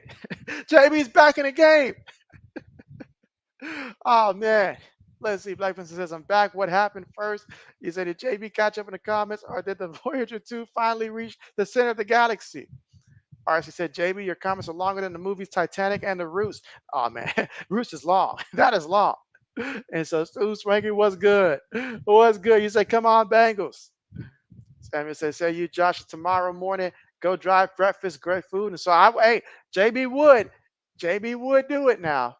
JB's back in the game. Oh man. Let's see. Black Princess says, I'm back. What happened first? You said, did JB catch up in the comments or did the Voyager 2 finally reach the center of the galaxy? RC said, JB, your comments are longer than the movies Titanic and The Roots. Oh man, Roots is long. That is long. And so Stu Swanky was good. Was good. You said, come on, Bengals. Samuel says, say you, Josh, tomorrow morning, go drive breakfast, great food. And so hey, JB would. JB would do it now.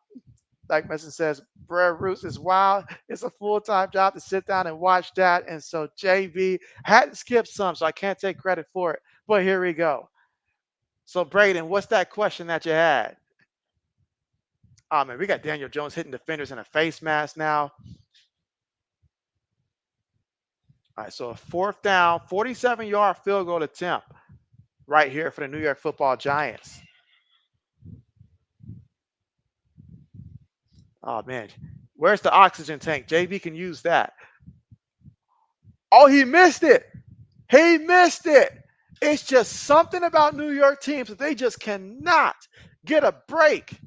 Like Messon says, Brer Roots is wild. It's a full-time job to sit down and watch that. And so JB had to skip some, so I can't take credit for it. But here we go. So Braden, what's that question that you had? Oh man, we got Daniel Jones hitting defenders in a face mask now. All right, so a fourth down, 47-yard field goal attempt right here for the New York Football Giants. Oh man, where's the oxygen tank? JB can use that. Oh, he missed it. He missed it. It's just something about New York teams that they just cannot get a break.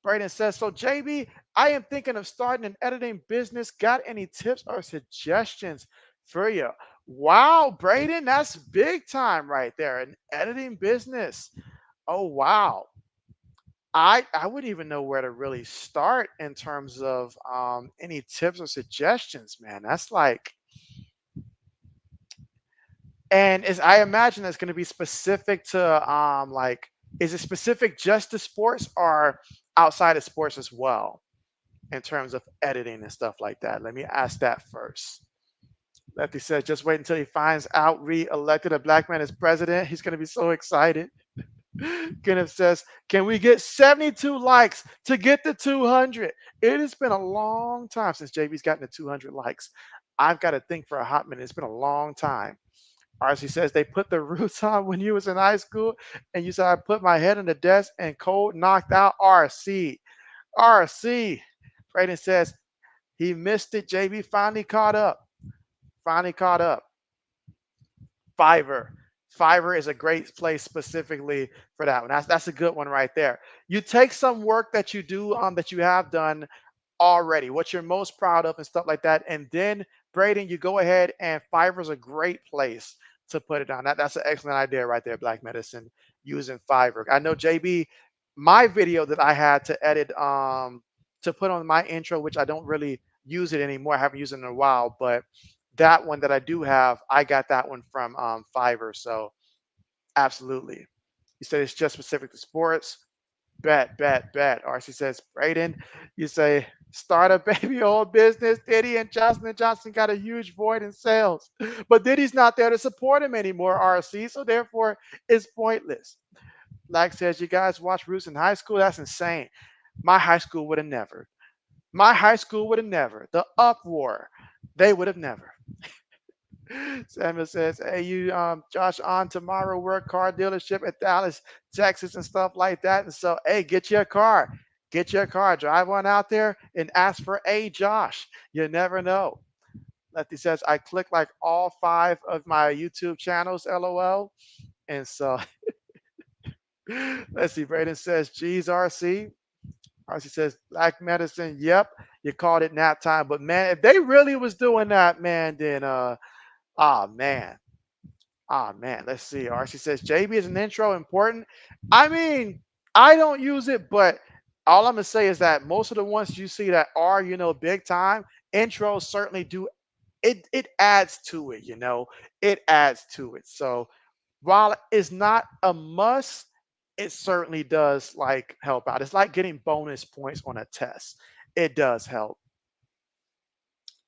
Braden says, so JB, I am thinking of starting an editing business. Got any tips or suggestions for you? Wow, Braden, that's big time right there. An editing business. Oh, wow. I wouldn't even know where to really start in terms of any tips or suggestions, man. That's like, and is I imagine it's going to be specific to like, is it specific just to sports or outside of sports as well in terms of editing and stuff like that? Let me ask that first. Lefty says, just wait until he finds out re-elected a black man as president. He's going to be so excited. Kenneth says, can we get 72 likes to get the 200? It has been a long time since JB's gotten the 200 likes. I've got to think for a hot minute. It's been a long time. RC says they put the roots on when you was in high school, and you said I put my head on the desk and cold knocked out RC. RC. Braden says he missed it. JB finally caught up. Finally caught up. Fiverr. Fiverr is a great place specifically for that one. That's a good one right there. You take some work that you do that you have done already, what you're most proud of and stuff like that, and then Braden, you go ahead and Fiverr's a great place to put it on. That's an excellent idea right there, Black Medicine, using Fiverr. I know JB, my video that I had to edit to put on my intro, which I don't really use it anymore. I haven't used it in a while, but that one that I do have, I got that one from Fiverr. So absolutely. You said it's just specific to sports. Bet, bet, bet. RC says, Brayden, you say, start a baby oil business. Diddy and Johnson got a huge void in sales. But Diddy's not there to support him anymore, RC. So therefore, it's pointless. Like says, you guys watch Roots in high school? That's insane. My high school would have never. My high school would have never. The uproar, they would have never. Samuel says, "Hey, you, Josh, on tomorrow, work car dealership at Dallas, Texas, and stuff like that. And so, hey, get your car, drive on out there, and ask for a Josh. You never know." Lefty says, "I click like all 5 of my YouTube channels, LOL." And so, let's see. Braden says, "Geez, RC." RC says, "Black medicine. Yep, you called it nap time. But man, if they really was doing that, man, then ah man." Ah, man, let's see. RC says JB is an intro important. I mean, I don't use it, but all I'm gonna say is that most of the ones you see that are, big time intros certainly do it. It adds to it, it adds to it. So while it's not a must, it certainly does like help out. It's like getting bonus points on a test. It does help.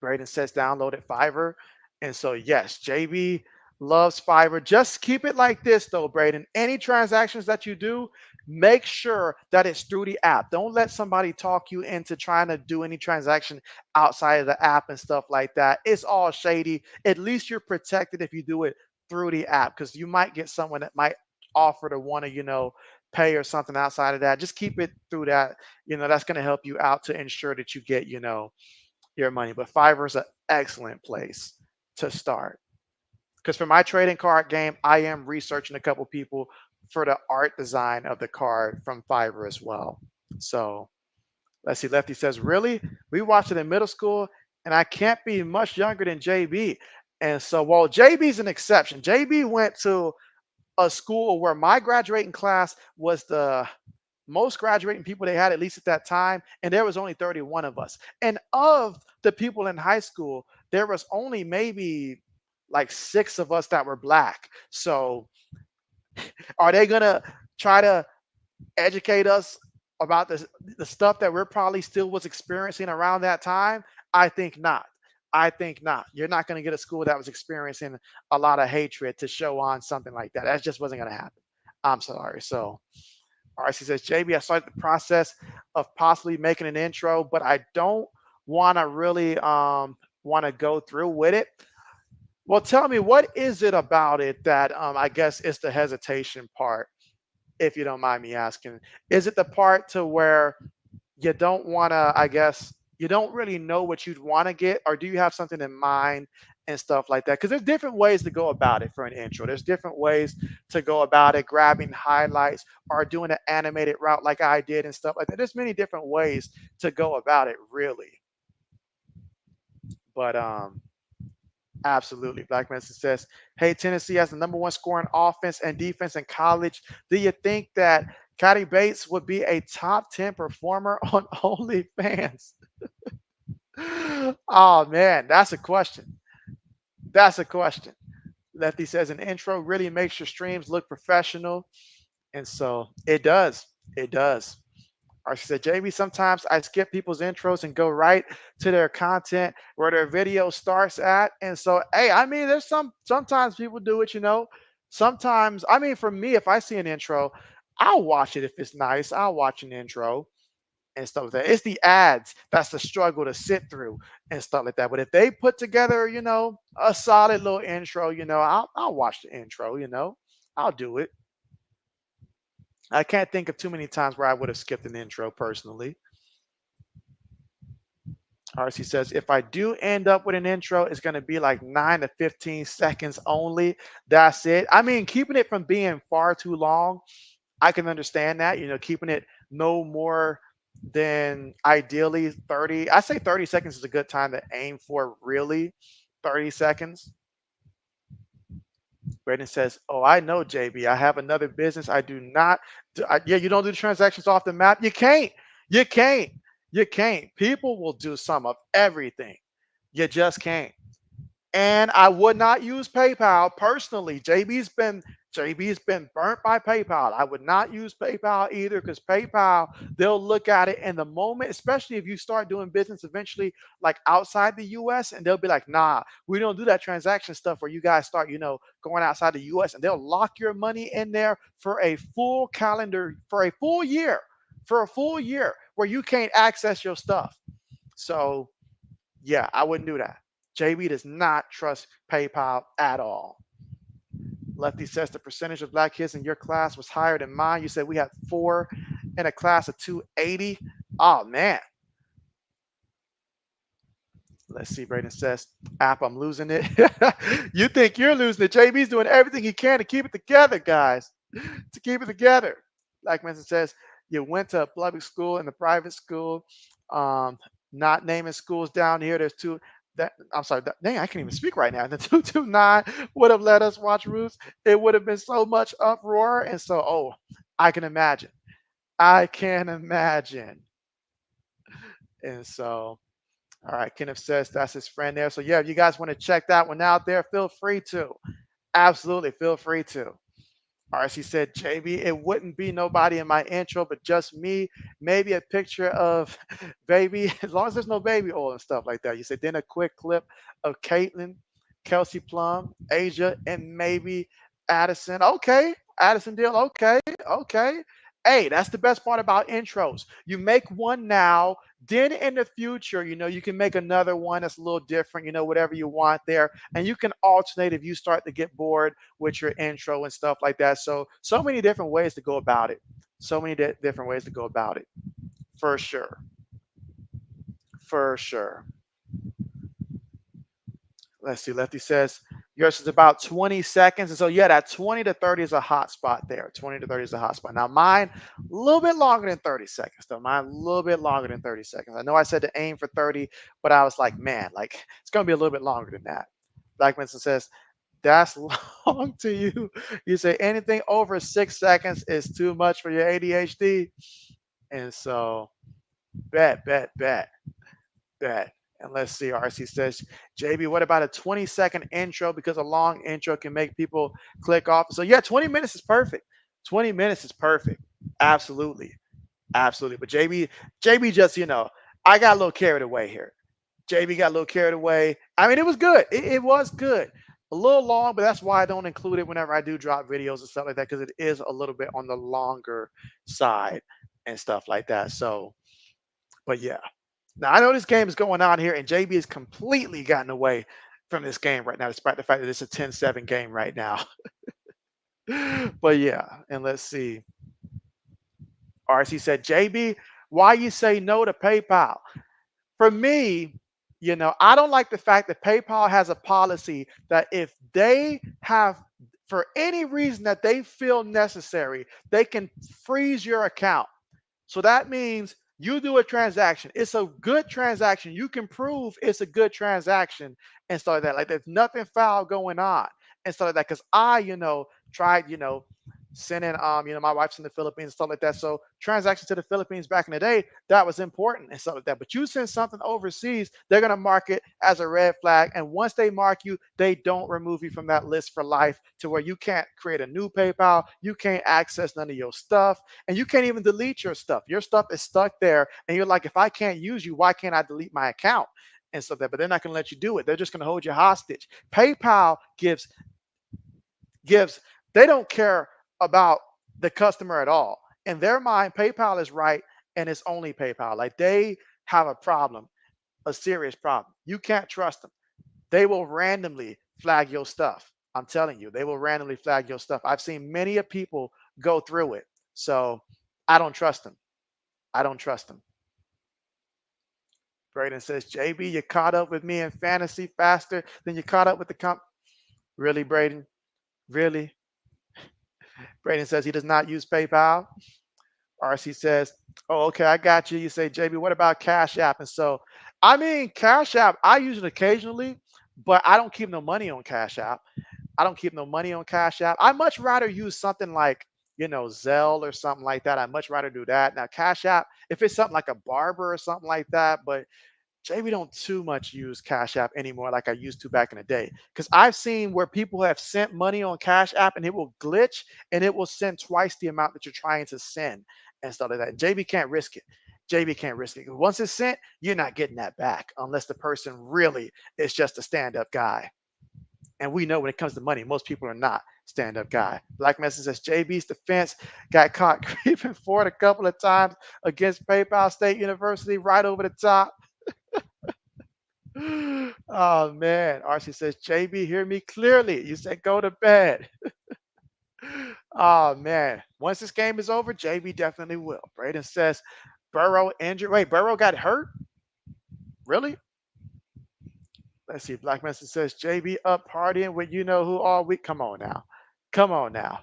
Braden says downloaded Fiverr. And so, yes, JB loves Fiverr. Just keep it like this, though, Braden. Any transactions that you do, make sure that it's through the app. Don't let somebody talk you into trying to do any transaction outside of the app and stuff like that. It's all shady. At least you're protected if you do it through the app because you might get someone that might offer to want to, pay or something outside of that. Just keep it through that. That's going to help you out to ensure that you get, your money. But Fiverr is an excellent place to start. Because for my trading card game, I am researching a couple people for the art design of the card from Fiverr as well. So let's see. Lefty says, really? We watched it in middle school, and I can't be much younger than JB. And so, well, JB's an exception. JB went to a school where my graduating class was the most graduating people they had, at least at that time, and there was only 31 of us. And of the people in high school, there was only maybe like 6 of us that were black. So are they gonna try to educate us about the stuff that we're probably still was experiencing around that time? I think not. I think not. You're not going to get a school that was experiencing a lot of hatred to show on something like that. That just wasn't going to happen. I'm sorry. So RC says, JB, I started the process of possibly making an intro, but I don't want to really want to go through with it. Well, tell me, what is it about it that I guess is the hesitation part, if you don't mind me asking? Is it the part to where you don't want to, I guess, you don't really know what you'd want to get, or do you have something in mind and stuff like that? Because there's different ways to go about it for an intro. There's different ways to go about it, grabbing highlights or doing an animated route like I did and stuff like that. There's many different ways to go about it, really. But absolutely. Black Medicine says, hey, Tennessee has the number 1 scoring offense and defense in college. Do you think that Cody Bates would be a top 10 performer on OnlyFans? Oh man, that's a question. That's a question. Lefty says an intro really makes your streams look professional. And so it does. It does. Or she said, JB, sometimes I skip people's intros and go right to their content where their video starts at. And so, hey, I mean, there's sometimes people do it. Sometimes, I mean, for me, if I see an intro, I'll watch it if it's nice. I'll watch an intro and stuff like that. It's the ads that's the struggle to sit through and stuff like that. But if they put together, a solid little intro, I'll watch the intro, I'll do it. I can't think of too many times where I would have skipped an intro personally. RC says, if I do end up with an intro, it's going to be like 9 to 15 seconds only. That's it. I mean, keeping it from being far too long, I can understand that, keeping it no more than ideally 30. I say 30 seconds is a good time to aim for, really. 30 seconds. Braden says, oh, I know, JB. I have another business. I do not. Yeah, you don't do transactions off the map. You can't. You can't. You can't. People will do some of everything. You just can't. And I would not use PayPal personally. JB's been burnt by PayPal. I would not use PayPal either because PayPal, they'll look at it in the moment, especially if you start doing business eventually like outside the US, and they'll be like, nah, we don't do that transaction stuff where you guys start, going outside the US, and they'll lock your money in there for a full calendar, for a full year where you can't access your stuff. So yeah, I wouldn't do that. JB does not trust PayPal at all. Lefty says the percentage of black kids in your class was higher than mine. You said we had four in a class of 280. Oh man. Let's see. Braden says, App, I'm losing it. You think you're losing it. JB's doing everything he can to keep it together, guys. To keep it together. Like Manson says, you went to a public school and a private school. Um, Not naming schools down here. There's two. That I'm sorry. Dang, I can't even speak right now. The 229 would have let us watch Roots. It would have been so much uproar. And so, I can imagine. I can imagine. And so, all right, Kenneth says that's his friend there. So, yeah, if you guys want to check that one out there, feel free to. Absolutely, feel free to. RC said, JB, it wouldn't be nobody in my intro, but just me. Maybe a picture of baby, as long as there's no baby oil and stuff like that. You said, then a quick clip of Caitlin, Kelsey Plum, Asia, and maybe Addison. Okay. Addison Deal. Okay. Okay. Hey, that's the best part about intros. You make one now, then in the future, you can make another one that's a little different, whatever you want there. And you can alternate if you start to get bored with your intro and stuff like that. So many different ways to go about it. So many different ways to go about it. For sure. For sure. Let's see. Lefty says yours is about 20 seconds. And so, yeah, that 20 to 30 is a hot spot there. 20 to 30 is a hot spot. Now, mine, a little bit longer than 30 seconds, though. Mine, a little bit longer than 30 seconds. I know I said to aim for 30, but I was like, man, like, it's going to be a little bit longer than that. Black Vincent says, that's long to you. You say anything over 6 seconds is too much for your ADHD. And so, bet, bet, bet, bet. And let's see, RC says, JB, what about a 20-second intro? Because a long intro can make people click off. So, yeah, 20 minutes is perfect. 20 minutes is perfect. Absolutely. Absolutely. But JB just, I got a little carried away here. JB got a little carried away. I mean, it was good. It was good. A little long, but that's why I don't include it whenever I do drop videos and stuff like that, because it is a little bit on the longer side and stuff like that. So, but yeah. Now I know this game is going on here, and JB has completely gotten away from this game right now, despite the fact that it's a 10-7 game right now. But yeah, and let's see. RC said, JB, why you say no to PayPal? For me, I don't like the fact that PayPal has a policy that if they have, for any reason that they feel necessary, they can freeze your account. So that means you do a transaction. It's a good transaction. You can prove it's a good transaction and stuff like that. Like there's nothing foul going on and stuff like that. Because tried, sending my wife's in the Philippines and stuff like that. So transactions to the Philippines back in the day, that was important and stuff like that. But you send something overseas, they're gonna mark it as a red flag. And once they mark you, they don't remove you from that list for life to where you can't create a new PayPal, you can't access none of your stuff, and you can't even delete your stuff. Your stuff is stuck there, and you're like, if I can't use you, why can't I delete my account? And stuff that, but they're not gonna let you do it. They're just gonna hold you hostage. PayPal gives they don't care about the customer at all. In their mind, PayPal is right and it's only PayPal. Like they have a problem, a serious problem. You can't trust them. They will randomly flag your stuff. I'm telling you, they will randomly flag your stuff. I've seen many of people go through it. So I don't trust them. I don't trust them. Braden says, JB, you caught up with me in fantasy faster than you caught up with the comp. Really, Braden? Really? Braden says he does not use PayPal. RC says, oh, okay, I got you. You say, JB, what about Cash App? And so, I mean, Cash App, I use it occasionally, but I don't keep no money on Cash App. I don't keep no money on Cash App. I much rather use something like, Zelle or something like that, I'd much rather do that. Now, Cash App, if it's something like a barber or something like that, but JB don't too much use Cash App anymore like I used to back in the day. Because I've seen where people have sent money on Cash App and it will glitch and it will send twice the amount that you're trying to send and stuff like that. JB can't risk it. JB can't risk it. 'Cause once it's sent, you're not getting that back unless the person really is just a stand-up guy. And we know when it comes to money, most people are not stand-up guy. Black Message says JB's defense got caught creeping forward a couple of times against PayPal State University right over the top. Oh man, RC says, JB, hear me clearly. You said go to bed. Oh man, once this game is over, JB definitely will. Braden says, Burrow injured. Wait, Burrow got hurt? Really? Let's see. Black Message says, JB up partying with you know who all week. Come on now. Come on now.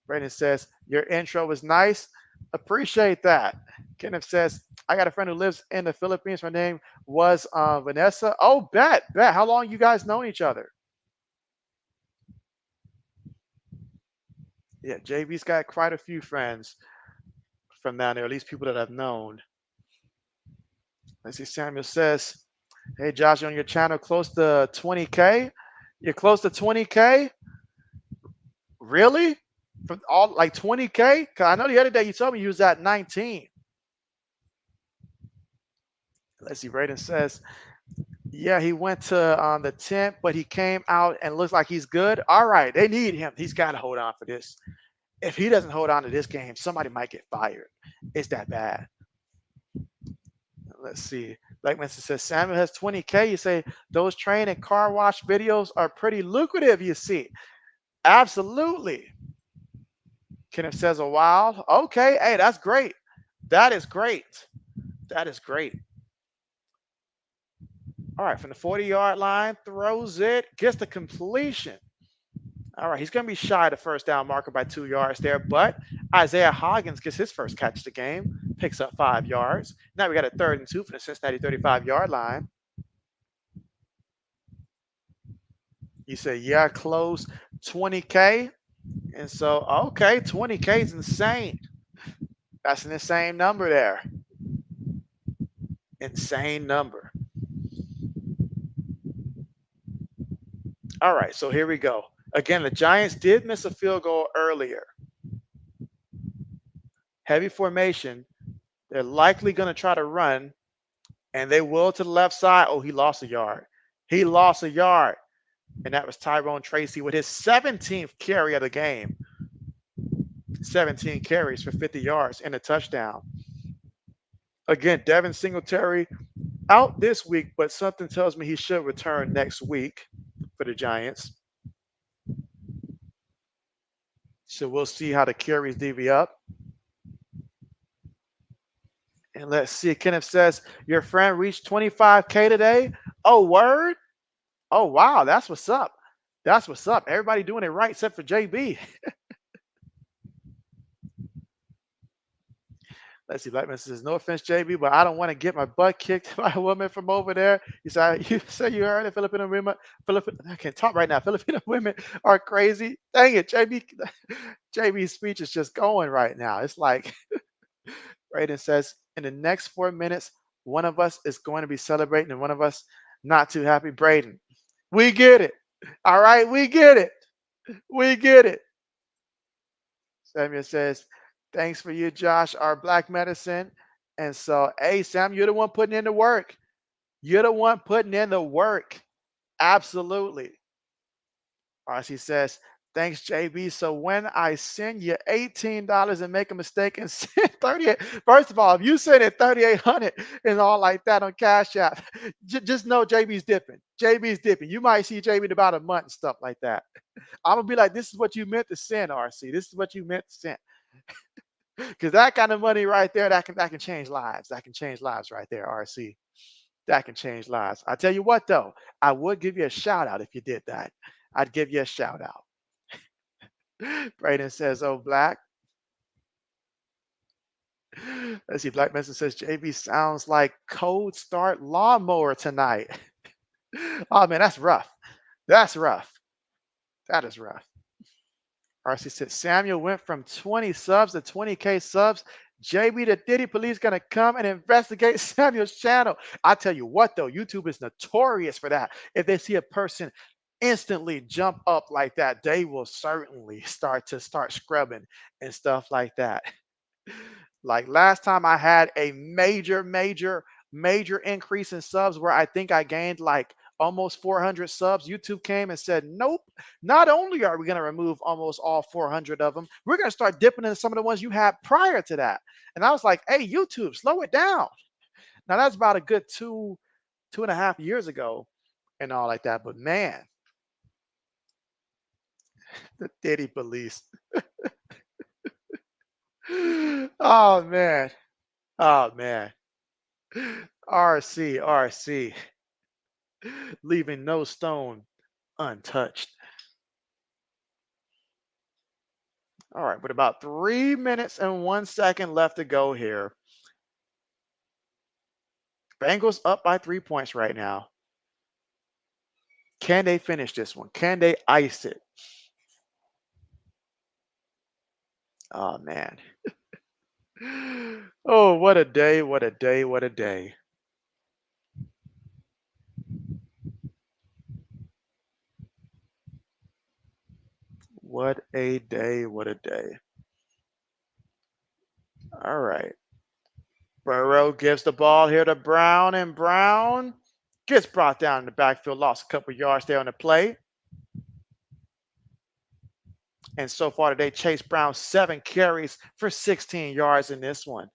Braden says, your intro was nice. Appreciate that. Kenneth says, I got a friend who lives in the Philippines. Her name was Vanessa. Oh, bet. How long you guys know each other? Yeah, JB's got quite a few friends from down there, at least people that I've known. Let's see. Samuel says, hey, Josh, on your channel, close to 20K? You're close to 20K? Really? From all like 20K? Because I know the other day you told me you was at 19. Let's see. Braden says, yeah, he went to the tent, but he came out and looks like he's good. All right, they need him. He's got to hold on for this. If he doesn't hold on to this game, somebody might get fired. It's that bad. Let's see. Like Mr. says, Samuel has 20K. You say those train and car wash videos are pretty lucrative, you see. Absolutely. Kenneth says a while. Okay. Hey, that's great. That is great. That is great. All right. From the 40-yard line, throws it, gets the completion. All right. He's going to be shy of the first down marker by 2 yards there, but Isaiah Hoggins gets his first catch of the game, picks up 5 yards. Now we got a 3rd and 2 for the Cincinnati 35-yard line. You say, yeah, close 20K. And so, okay, 20K is insane. That's an insane number there. Insane number. All right, so here we go. Again, the Giants did miss a field goal earlier. Heavy formation. They're likely going to try to run, and they will to the left side. Oh, he lost a yard. He lost a yard. And that was Tyrone Tracy with his 17th carry of the game. 17 carries for 50 yards and a touchdown. Again, Devin Singletary out this week, but something tells me he should return next week for the Giants. So we'll see how the carries divvy up. And let's see. Kenneth says, your friend reached 25K today. Oh, word? Oh, wow. That's what's up. That's what's up. Everybody doing it right except for JB. Let's see. Blackman says, no offense, JB, but I don't want to get my butt kicked by a woman from over there. You say you heard it, Filipino women. I can't talk right now. Filipino women are crazy. Dang it, JB's speech is just going right now. It's like Braden says, in the next 4 minutes, one of us is going to be celebrating and one of us not too happy. Braden, we get it. All right, we get it. We get it. Samuel says, thanks for you, Josh, our black medicine. And so, hey, Sam, you're the one putting in the work. You're the one putting in the work. Absolutely. RC says, thanks, JB. So when I send you $18 and make a mistake and send 38, first of all, if you send it 3,800 and all like that on Cash App, just know JB's dipping. JB's dipping. You might see JB in about a month and stuff like that. I'm gonna be like, this is what you meant to send, RC. This is what you meant to send. Because that kind of money right there, that can change lives. That can change lives right there, RC. That can change lives. I tell you what, though, I would give you a shout out if you did that. I'd give you a shout out. Braden says, oh, Black. Let's see. Black Message says, JB sounds like cold start lawnmower tonight. Oh, man, that's rough. That's rough. That is rough. RC said Samuel went from 20 subs to 20K subs. JB the Diddy Police gonna come and investigate Samuel's channel. I tell you what though, YouTube is notorious for that. If they see a person instantly jump up like that, they will certainly start scrubbing and stuff like that. Like last time I had a major increase in subs where I think I gained like almost 400 subs. YouTube came and said, nope, not only are we going to remove almost all 400 of them, we're going to start dipping into some of the ones you had prior to that. And I was like, hey, YouTube, slow it down. Now that's about a good 2.5 years ago and all like that. But man, the Diddy police. Oh man. Oh man. RC, leaving no stone untouched. All right, with about 3 minutes and 1 second left to go here. Bengals up by 3 points right now. Can they finish this one? Can they ice it? Oh man. Oh, what a day, what a day, what a day. What a day, what a day. All right. Burrow gives the ball here to Brown, and Brown gets brought down in the backfield, lost a couple yards there on the play. And so far today, Chase Brown, 7 carries for 16 yards in this one.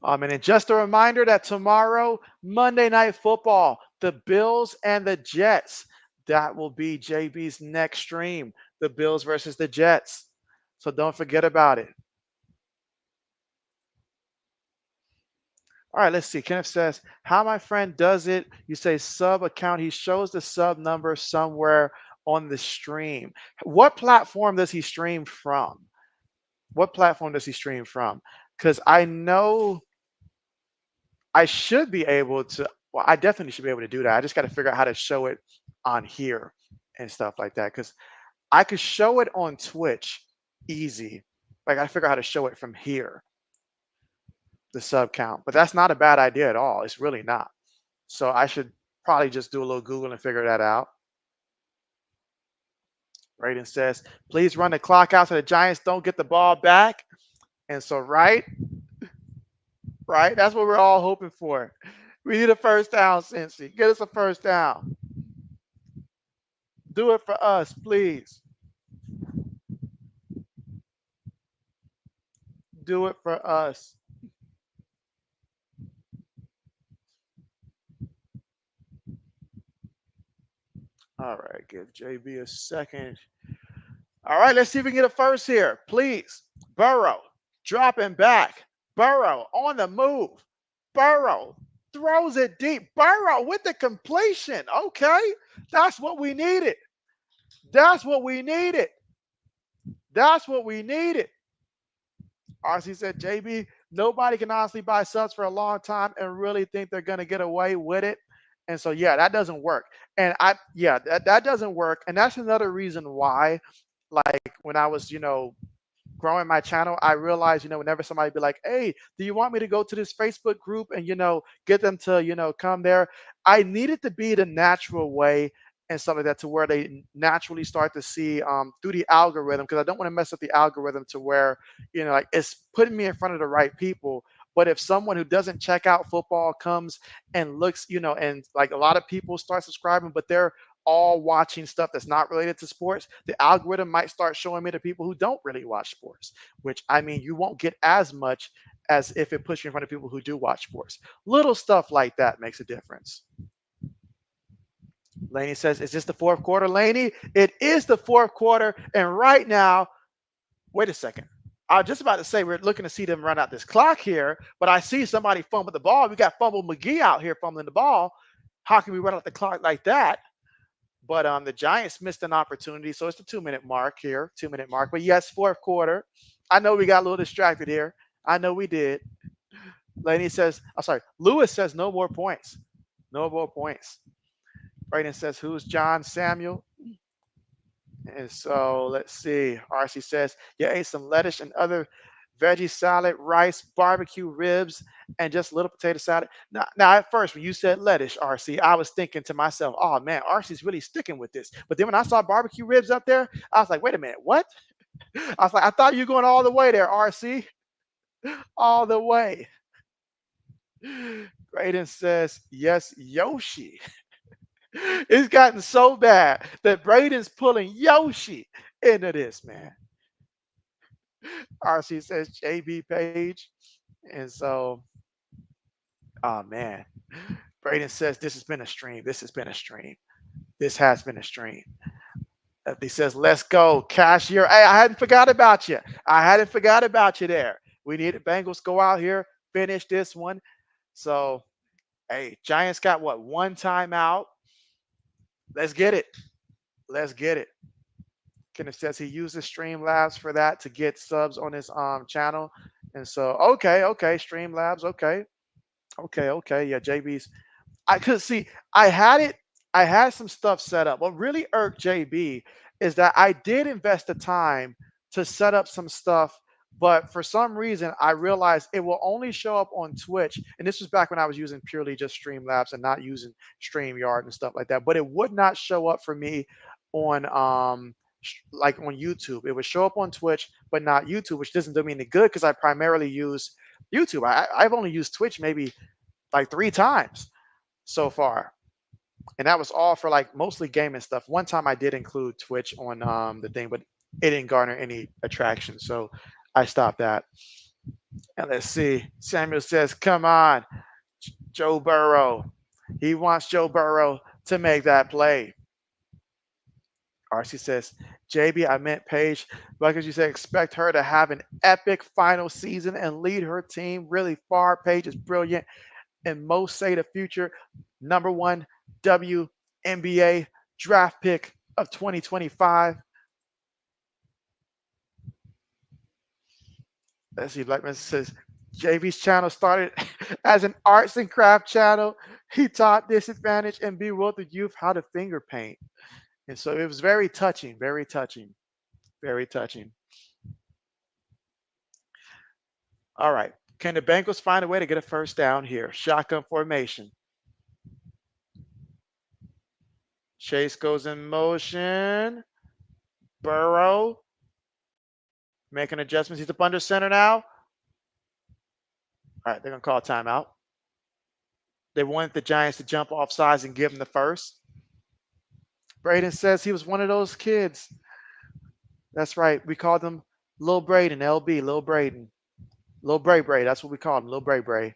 And then just a reminder that tomorrow, Monday Night Football, the Bills and the Jets. That will be JB's next stream, the Bills versus the Jets. So don't forget about it. All right, let's see. Kenneth says, how my friend does it, you say sub account. He shows the sub number somewhere on the stream. What platform does he stream from? What platform does he stream from? Because I know I should be able to, well, I definitely should be able to do that. I just got to figure out how to show it on here and stuff like that. Because I could show it on Twitch easy. Like I figure out how to show it from here, the sub count. But that's not a bad idea at all. It's really not. So I should probably just do a little Google and figure that out. Raiden says, please run the clock out so the Giants don't get the ball back. And so, right, that's what we're all hoping for. We need a first down, Cincy. Get us a first down. Do it for us, please. Do it for us. All right, give JB a second. All right, let's see if we can get a first here. Please. Burrow dropping back. Burrow on the move. Burrow throws it deep. Burrow with the completion. Okay, that's what we needed. That's what we needed. That's what we needed. RC said, JB, nobody can honestly buy subs for a long time and really think they're going to get away with it. And so, yeah, that doesn't work. And that doesn't work. And that's another reason why, like when I was, growing my channel, I realized, whenever somebody be like, hey, do you want me to go to this Facebook group and, get them to, come there? I needed to be the natural way and stuff like that to where they naturally start to see through the algorithm, because I don't want to mess up the algorithm to where, like it's putting me in front of the right people. But if someone who doesn't check out football comes and looks, and like a lot of people start subscribing, but they're all watching stuff that's not related to sports, the algorithm might start showing me the people who don't really watch sports, which I mean, you won't get as much as if it puts you in front of people who do watch sports. Little stuff like that makes a difference. Laney says, is this the fourth quarter, Laney? It is the fourth quarter. And right now, wait a second. I was just about to say we're looking to see them run out this clock here, but I see somebody fumble the ball. We got Fumble McGee out here fumbling the ball. How can we run out the clock like that? But the Giants missed an opportunity. So it's the 2-minute mark here, 2-minute mark. But yes, fourth quarter. I know we got a little distracted here. I know we did. Laney says, I'm sorry, Lewis says no more points. No more points. Brayden says, who's John Samuel? And so let's see. RC says, you ate some lettuce and other veggie salad, rice, barbecue ribs, and just little potato salad. Now, at first, when you said lettuce, RC, I was thinking to myself, oh man, RC's really sticking with this. But then when I saw barbecue ribs up there, I was like, wait a minute, what? I was like, I thought you were going all the way there, RC. All the way. Graydon says, yes, Yoshi. It's gotten so bad that Braden's pulling Yoshi into this, man. RC says JB page. And so, oh man. Braden says this has been a stream. This has been a stream. This has been a stream. He says, let's go. Cashier. Hey, I hadn't forgot about you. I hadn't forgot about you there. We need the Bengals go out here, finish this one. So, hey, Giants got what? One timeout. Let's get it. Let's get it. Kenneth says he uses Streamlabs for that to get subs on his channel. And so, okay, Streamlabs, okay. Yeah, JB's. I could see I had some stuff set up. What really irked JB is that I did invest the time to set up some stuff, but for some reason I realized it will only show up on Twitch. And this was back when I was using purely just Streamlabs and not using StreamYard and stuff like that. But it would not show up for me on like on YouTube. It would show up on Twitch, but not YouTube, which doesn't do me any good because I primarily use YouTube. I've only used Twitch maybe like 3 times so far, and that was all for like mostly gaming stuff. One time I did include Twitch on the thing, but it didn't garner any attraction, so I stopped that. And let's see. Samuel says, "Come on, Joe Burrow." He wants Joe Burrow to make that play. RC says, JB, I meant Paige. Because you said expect her to have an epic final season and lead her team really far. Paige is brilliant. And most say the future #1 WNBA draft pick of 2025. Let's see. Blackman says JV's channel started as an arts and craft channel. He taught disadvantaged and bewildered youth how to finger paint. And so it was very touching, very touching, very touching. All right. Can the Bengals find a way to get a first down here? Shotgun formation. Chase goes in motion. Burrow making adjustments. He's up under center now. All right, they're going to call a timeout. They wanted the Giants to jump off sides and give him the first. Braden says he was one of those kids. That's right. We called him Lil Braden, LB, Lil Braden. Lil Bray Bray. That's what we called him, Lil Bray Bray.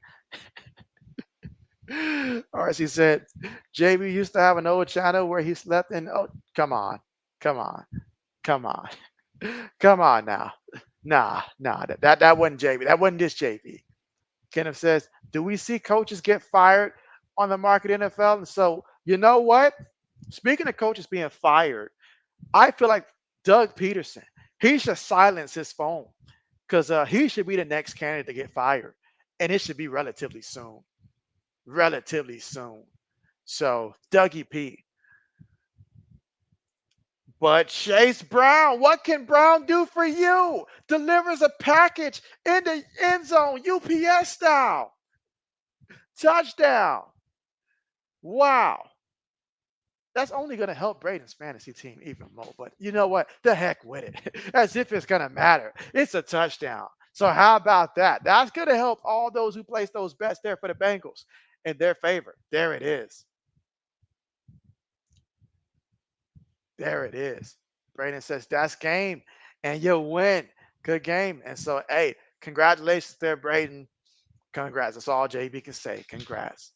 RC said, JB used to have an old channel where he slept in. Oh, come on. Come on. Come on. Come on now. Nah. That wasn't JB. That wasn't this JB. Kenneth says, do we see coaches get fired on the market NFL? And so, you know what? Speaking of coaches being fired, I feel like Doug Peterson, he should silence his phone because he should be the next candidate to get fired. And it should be relatively soon. Relatively soon. So, Dougie P. But Chase Brown, what can Brown do for you? Delivers a package in the end zone, UPS style. Touchdown. Wow. That's only going to help Braden's fantasy team even more. But you know what? The heck with it. As if it's going to matter. It's a touchdown. So how about that? That's going to help all those who place those bets there for the Bengals in their favor. There it is. There it is. Braden says, that's game. And you win. Good game. And so, hey, congratulations there, Braden. Congrats. That's all JB can say. Congrats.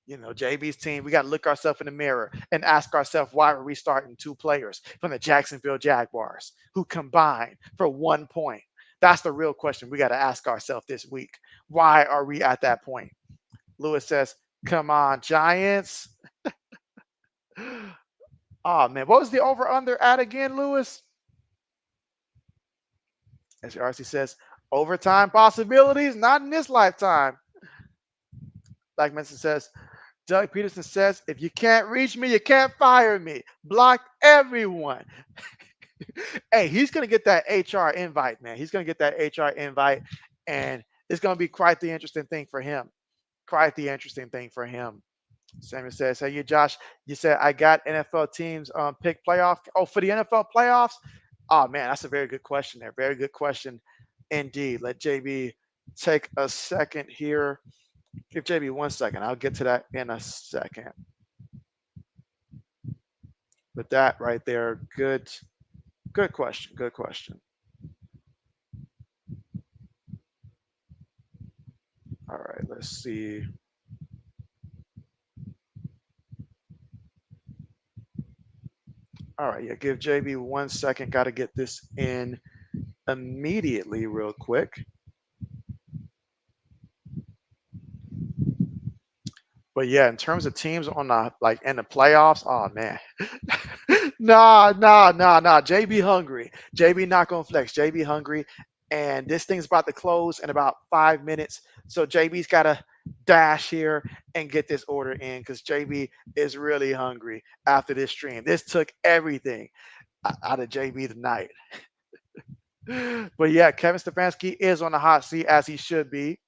You know, JB's team, we got to look ourselves in the mirror and ask ourselves why we're restarting 2 players from the Jacksonville Jaguars who combined for 1 point. That's the real question we got to ask ourselves this week. Why are we at that point? Lewis says, come on, Giants. Oh, man. What was the over-under at again, Lewis? As RC says, overtime possibilities, not in this lifetime. Like Mensa says, Doug Peterson says, if you can't reach me, you can't fire me. Block everyone. Hey, he's going to get that HR invite, man. He's going to get that HR invite, and it's going to be quite the interesting thing for him. Quite the interesting thing for him. Samuel says, hey, you, Josh, you said I got NFL teams pick playoff. Oh, for the NFL playoffs? Oh, man, that's a very good question there. Very good question indeed. Let JB take a second here. Give JB 1 second. I'll get to that in a second. But that right there, good question. Good question. All right, let's see. All right, yeah, give JB 1 second. Got to get this in immediately, real quick. But yeah, in terms of teams on the in the playoffs, oh man, nah. JB hungry. JB not gonna flex. JB hungry, and this thing's about to close in about 5 minutes. So JB's gotta dash here and get this order in because JB is really hungry after this stream. This took everything out of JB tonight. But yeah, Kevin Stefanski is on the hot seat as he should be.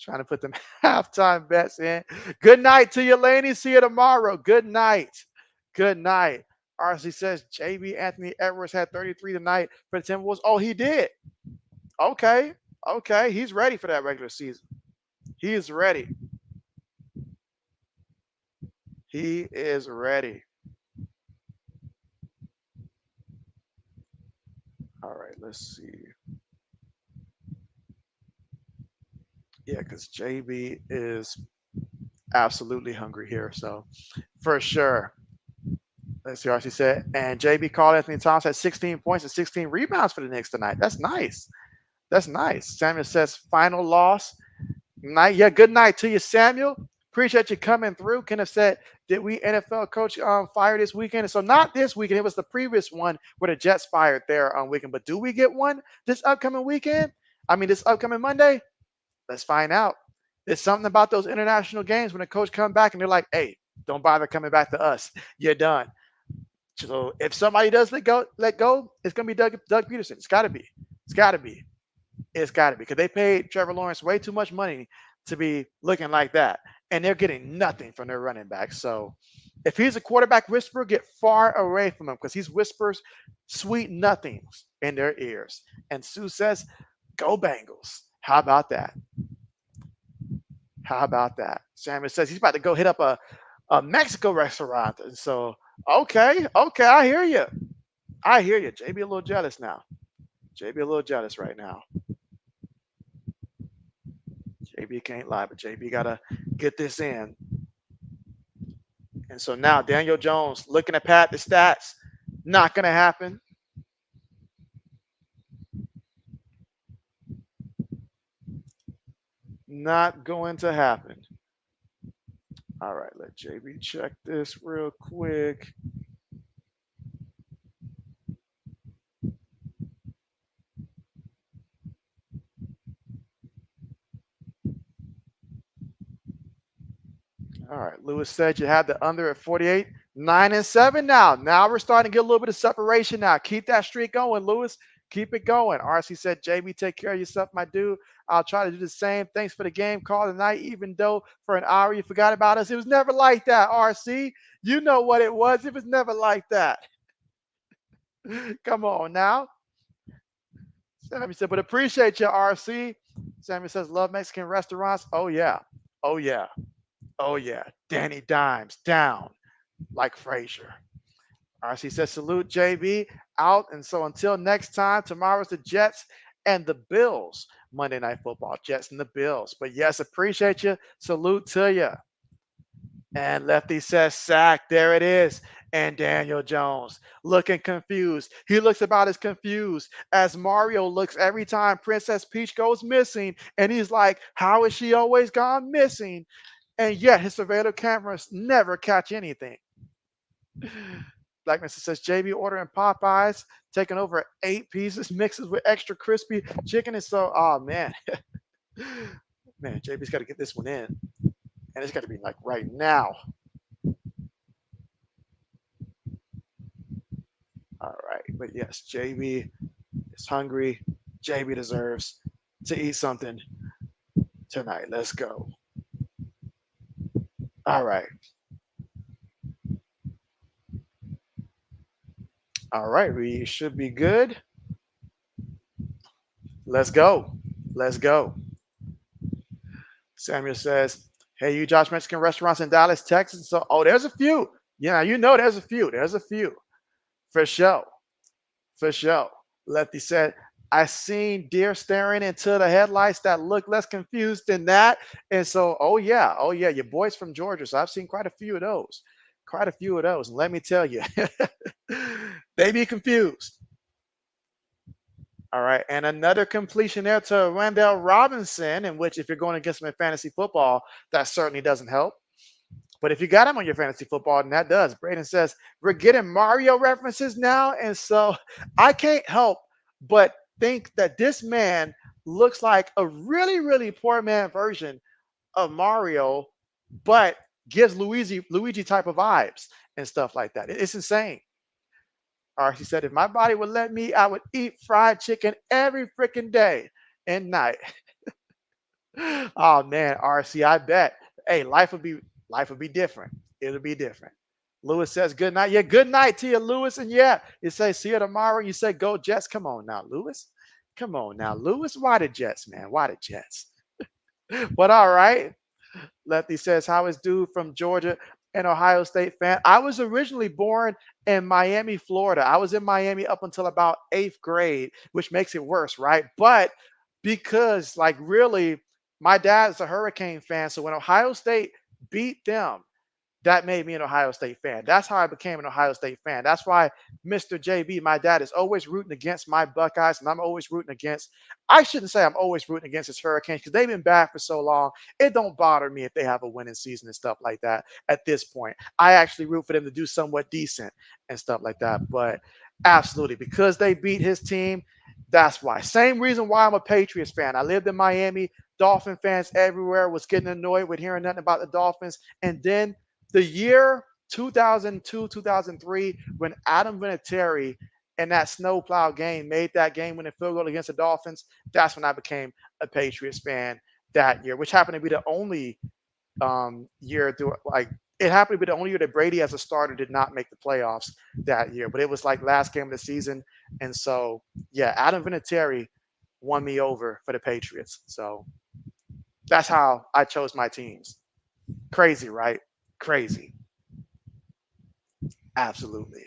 Trying to put them halftime bets in. Good night to you, Laney. See you tomorrow. Good night. Good night. RC says JB Anthony Edwards had 33 tonight for the Timberwolves. Oh, he did. Okay. Okay. He's ready for that regular season. He is ready. He is ready. All right. Let's see. Yeah, because JB is absolutely hungry here. So for sure. Let's see what she said. And JB called Anthony Thomas had 16 points and 16 rebounds for the Knicks tonight. That's nice. That's nice. Samuel says final loss. Night. Yeah, good night to you, Samuel. Appreciate you coming through. Kenneth said, did we NFL coach fire this weekend? And so not this weekend. It was the previous one where the Jets fired their weekend. But do we get one this upcoming weekend? I mean, this upcoming Monday? Let's find out. There's something about those international games when the coach come back and they're like, hey, don't bother coming back to us. You're done. So if somebody does let go, it's gonna be Doug Peterson. It's gotta be. It's gotta be. It's gotta be. Because they paid Trevor Lawrence way too much money to be looking like that. And they're getting nothing from their running back. So if he's a quarterback whisperer, get far away from him because he whispers sweet nothings in their ears. And Sue says, go Bengals. How about that? How about that? Samuel says he's about to go hit up a Mexico restaurant. And so, okay, I hear you. I hear you. JB a little jealous now. JB a little jealous right now. JB can't lie, but JB got to get this in. And so now Daniel Jones looking to pad the stats. Not going to happen. Not going to happen. All right, let JB check this real quick. All right, Lewis said you had the under at 48, 9-7 now. Now we're starting to get a little bit of separation now. Keep that streak going, Lewis. Keep it going. RC said, JB, take care of yourself, my dude. I'll try to do the same. Thanks for the game call tonight, even though for an hour you forgot about us. It was never like that, RC. You know what it was. It was never like that. Come on now. Sammy said, but appreciate you, RC. Sammy says, love Mexican restaurants. Oh, yeah. Oh, yeah. Oh, yeah. Danny Dimes down like Frazier. RC says, salute JB out. And so until next time, tomorrow's the Jets and the Bills. Monday Night Football, Jets and the Bills. But yes, appreciate you. Salute to you. And Lefty says sack. There it is. And Daniel Jones looking confused. He looks about as confused as Mario looks every time Princess Peach goes missing. And he's like, how is she always gone missing? And yet his surveillance cameras never catch anything. Black Mr. says JB ordering Popeyes, taking over 8 pieces, mixes with extra crispy chicken. And so, oh man. Man, JB's got to get this one in. And it's got to be like right now. All right. But yes, JB is hungry. JB deserves to eat something tonight. Let's go. All right. All right. We should be good. Let's go. Let's go. Samuel says, hey, you Josh Mexican restaurants in Dallas, Texas. So, oh, there's a few. Yeah, you know there's a few. There's a few. For sure. For sure. Lefty said, I seen deer staring into the headlights that look less confused than that. And so, oh yeah, your boy's from Georgia. So I've seen quite a few of those. Quite a few of those. And let me tell you, they be confused. All right. And another completion there to Randall Robinson, in which if you're going against him in fantasy football, that certainly doesn't help. But if you got him on your fantasy football, then that does. Braden says, we're getting Mario references now. And so I can't help but think that this man looks like a really, really poor man version of Mario, but gives Luigi type of vibes and stuff like that. It's insane. She said, if my body would let me, I would eat fried chicken every freaking day and night. Oh man, RC, I bet. Hey, life would be different. It'll be different. Lewis says good night. Yeah, good night to you, Lewis. And yeah, you say see you tomorrow. You say go Jets. Come on now, Lewis. Come on now, Lewis. Why the Jets, man? Why the Jets? But all right. Lefty says, how is dude from Georgia an Ohio State fan? I was originally born in Miami, Florida. I was in Miami up until about 8th grade, which makes it worse, right? But because, like, really, my dad's a Hurricane fan. So when Ohio State beat them, that made me an Ohio State fan. That's how I became an Ohio State fan. That's why Mr. JB, my dad, is always rooting against my Buckeyes, and I'm always rooting against. I shouldn't say I'm always rooting against his Hurricanes because they've been bad for so long. It don't bother me if they have a winning season and stuff like that. At this point, I actually root for them to do somewhat decent and stuff like that. But absolutely, because they beat his team, that's why. Same reason why I'm a Patriots fan. I lived in Miami. Dolphin fans everywhere was getting annoyed with hearing nothing about the Dolphins, and then the year 2002, 2003, when Adam Vinatieri in that snowplow game made that game-winning field goal against the Dolphins, that's when I became a Patriots fan that year, which happened to be the only year through like it happened to be the only year that Brady as a starter did not make the playoffs that year. But it was like last game of the season, and so yeah, Adam Vinatieri won me over for the Patriots. So that's how I chose my teams. Crazy, right? Crazy. Absolutely.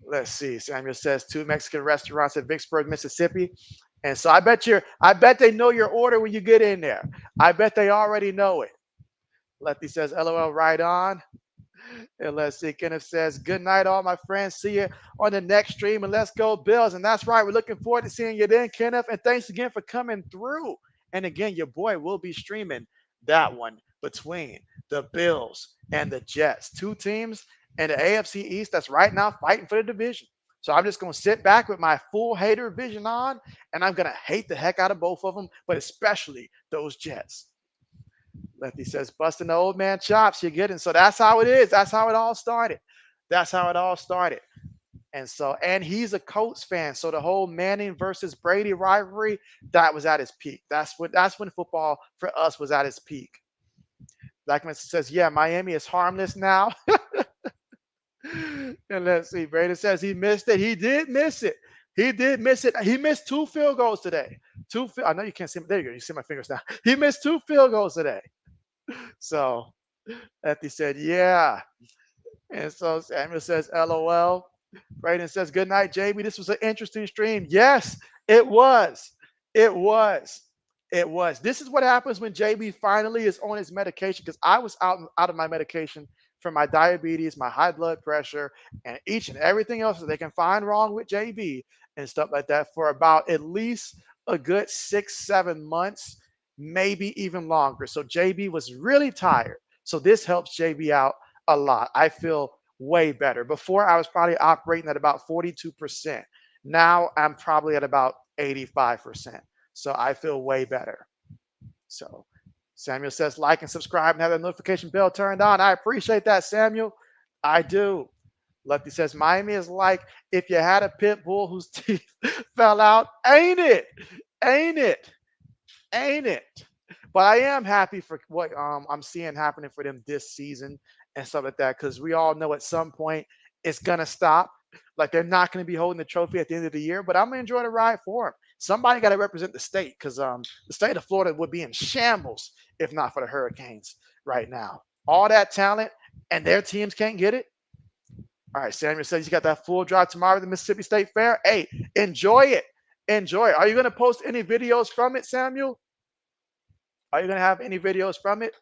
Let's see. Samuel says two Mexican restaurants in Vicksburg, Mississippi. And so I bet they know your order when you get in there. I bet they already know it. Lefty says, LOL, right on. And let's see. Kenneth says, good night, all my friends. See you on the next stream. And let's go, Bills. And that's right. We're looking forward to seeing you then, Kenneth. And thanks again for coming through. And again, your boy will be streaming that one between the Bills and the Jets. Two teams in the AFC East that's right now fighting for the division. So I'm just going to sit back with my full hater vision on, and I'm going to hate the heck out of both of them, but especially those Jets. Lefty says, busting the old man chops, you get it. So that's how it is. That's how it all started. That's how it all started. And he's a Colts fan. So the whole Manning versus Brady rivalry, that was at its peak. That's when football for us was at its peak. Blackman says, yeah, Miami is harmless now. And let's see. Brady says he missed it. He did miss it. He did miss it. He missed 2 field goals today. I know you can't see. There you go. You see my fingers now. He missed 2 field goals today. So Lefty said, yeah. And so Samuel says, LOL. Braden says, good night, JB. This was an interesting stream. Yes, it was. It was. It was. This is what happens when JB finally is on his medication, because I was out of my medication for my diabetes, my high blood pressure, and each and everything else that they can find wrong with JB and stuff like that for about at least a good 6-7 months, maybe even longer. So JB was really tired. So this helps JB out a lot. I feel way better. Before I was probably operating at about 42%. Now I'm probably at about 85%. So I feel way better. So Samuel says like and subscribe and have the notification bell turned on. I appreciate that, Samuel. I do. Lefty says Miami is like if you had a pit bull whose teeth fell out. Ain't it? Ain't it? Ain't it? But I am happy for what I'm seeing happening for them this season and stuff like that because we all know at some point it's gonna stop. Like they're not gonna be holding the trophy at the end of the year, but I'm gonna enjoy the ride for them. Somebody got to represent the state because the state of Florida would be in shambles if not for the Hurricanes right now. All that talent and their teams can't get it. All right, Samuel says you got that full drive tomorrow at the Mississippi State Fair. Hey, enjoy it. Enjoy it. Are you gonna post any videos from it, Samuel? Are you going to have any videos from it?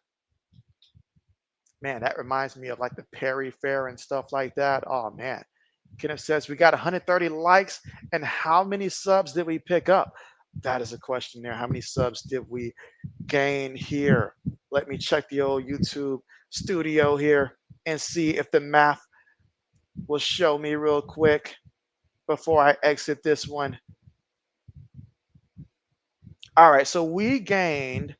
Man, that reminds me of like the Perry Fair and stuff like that. Oh, man. Kenneth says, we got 130 likes. And how many subs did we pick up? That is a question there. How many subs did we gain here? Let me check the old YouTube studio here and see if the math will show me real quick before I exit this one. All right, so we gained,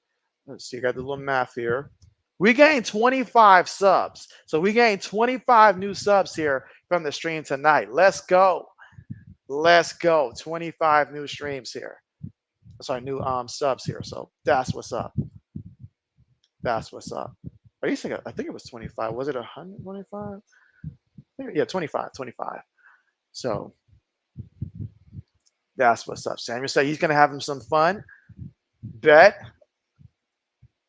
let's see, I got the little math here. We gained 25 subs. So we gained 25 new subs here from the stream tonight. Let's go. Let's go. 25 new streams here. Sorry, new subs here. So that's what's up. That's what's up. I think it was 25. Was it 125? Yeah, 25. So that's what's up. Samuel said he's gonna have him some fun. Bet.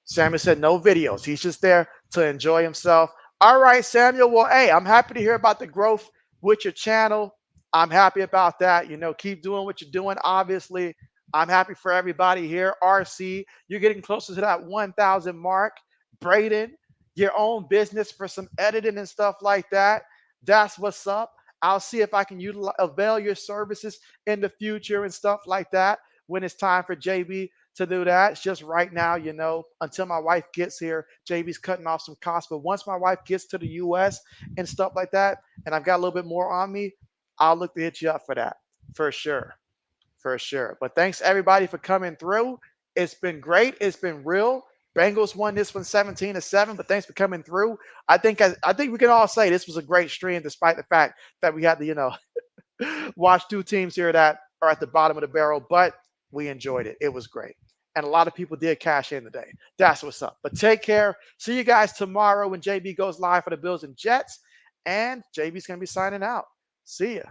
Samuel said no videos. He's just there to enjoy himself. All right, Samuel. Well, hey, I'm happy to hear about the growth with your channel. I'm happy about that. You know, keep doing what you're doing. Obviously, I'm happy for everybody here. RC, you're getting closer to that 1,000 mark. Braden, your own business for some editing and stuff like that. That's what's up. I'll see if I can avail your services in the future and stuff like that when it's time for JB to do that. It's just right now, you know, until my wife gets here, JB's cutting off some costs. But once my wife gets to the US and stuff like that, and I've got a little bit more on me, I'll look to hit you up for that. For sure. For sure. But thanks everybody for coming through. It's been great. It's been real. Bengals won this one 17-7, but thanks for coming through. I think we can all say this was a great stream, despite the fact that we had to, you know, watch two teams here that are at the bottom of the barrel, but we enjoyed it. It was great. And a lot of people did cash in today. That's what's up. But take care. See you guys tomorrow when JB goes live for the Bills and Jets. And JB's going to be signing out. See ya.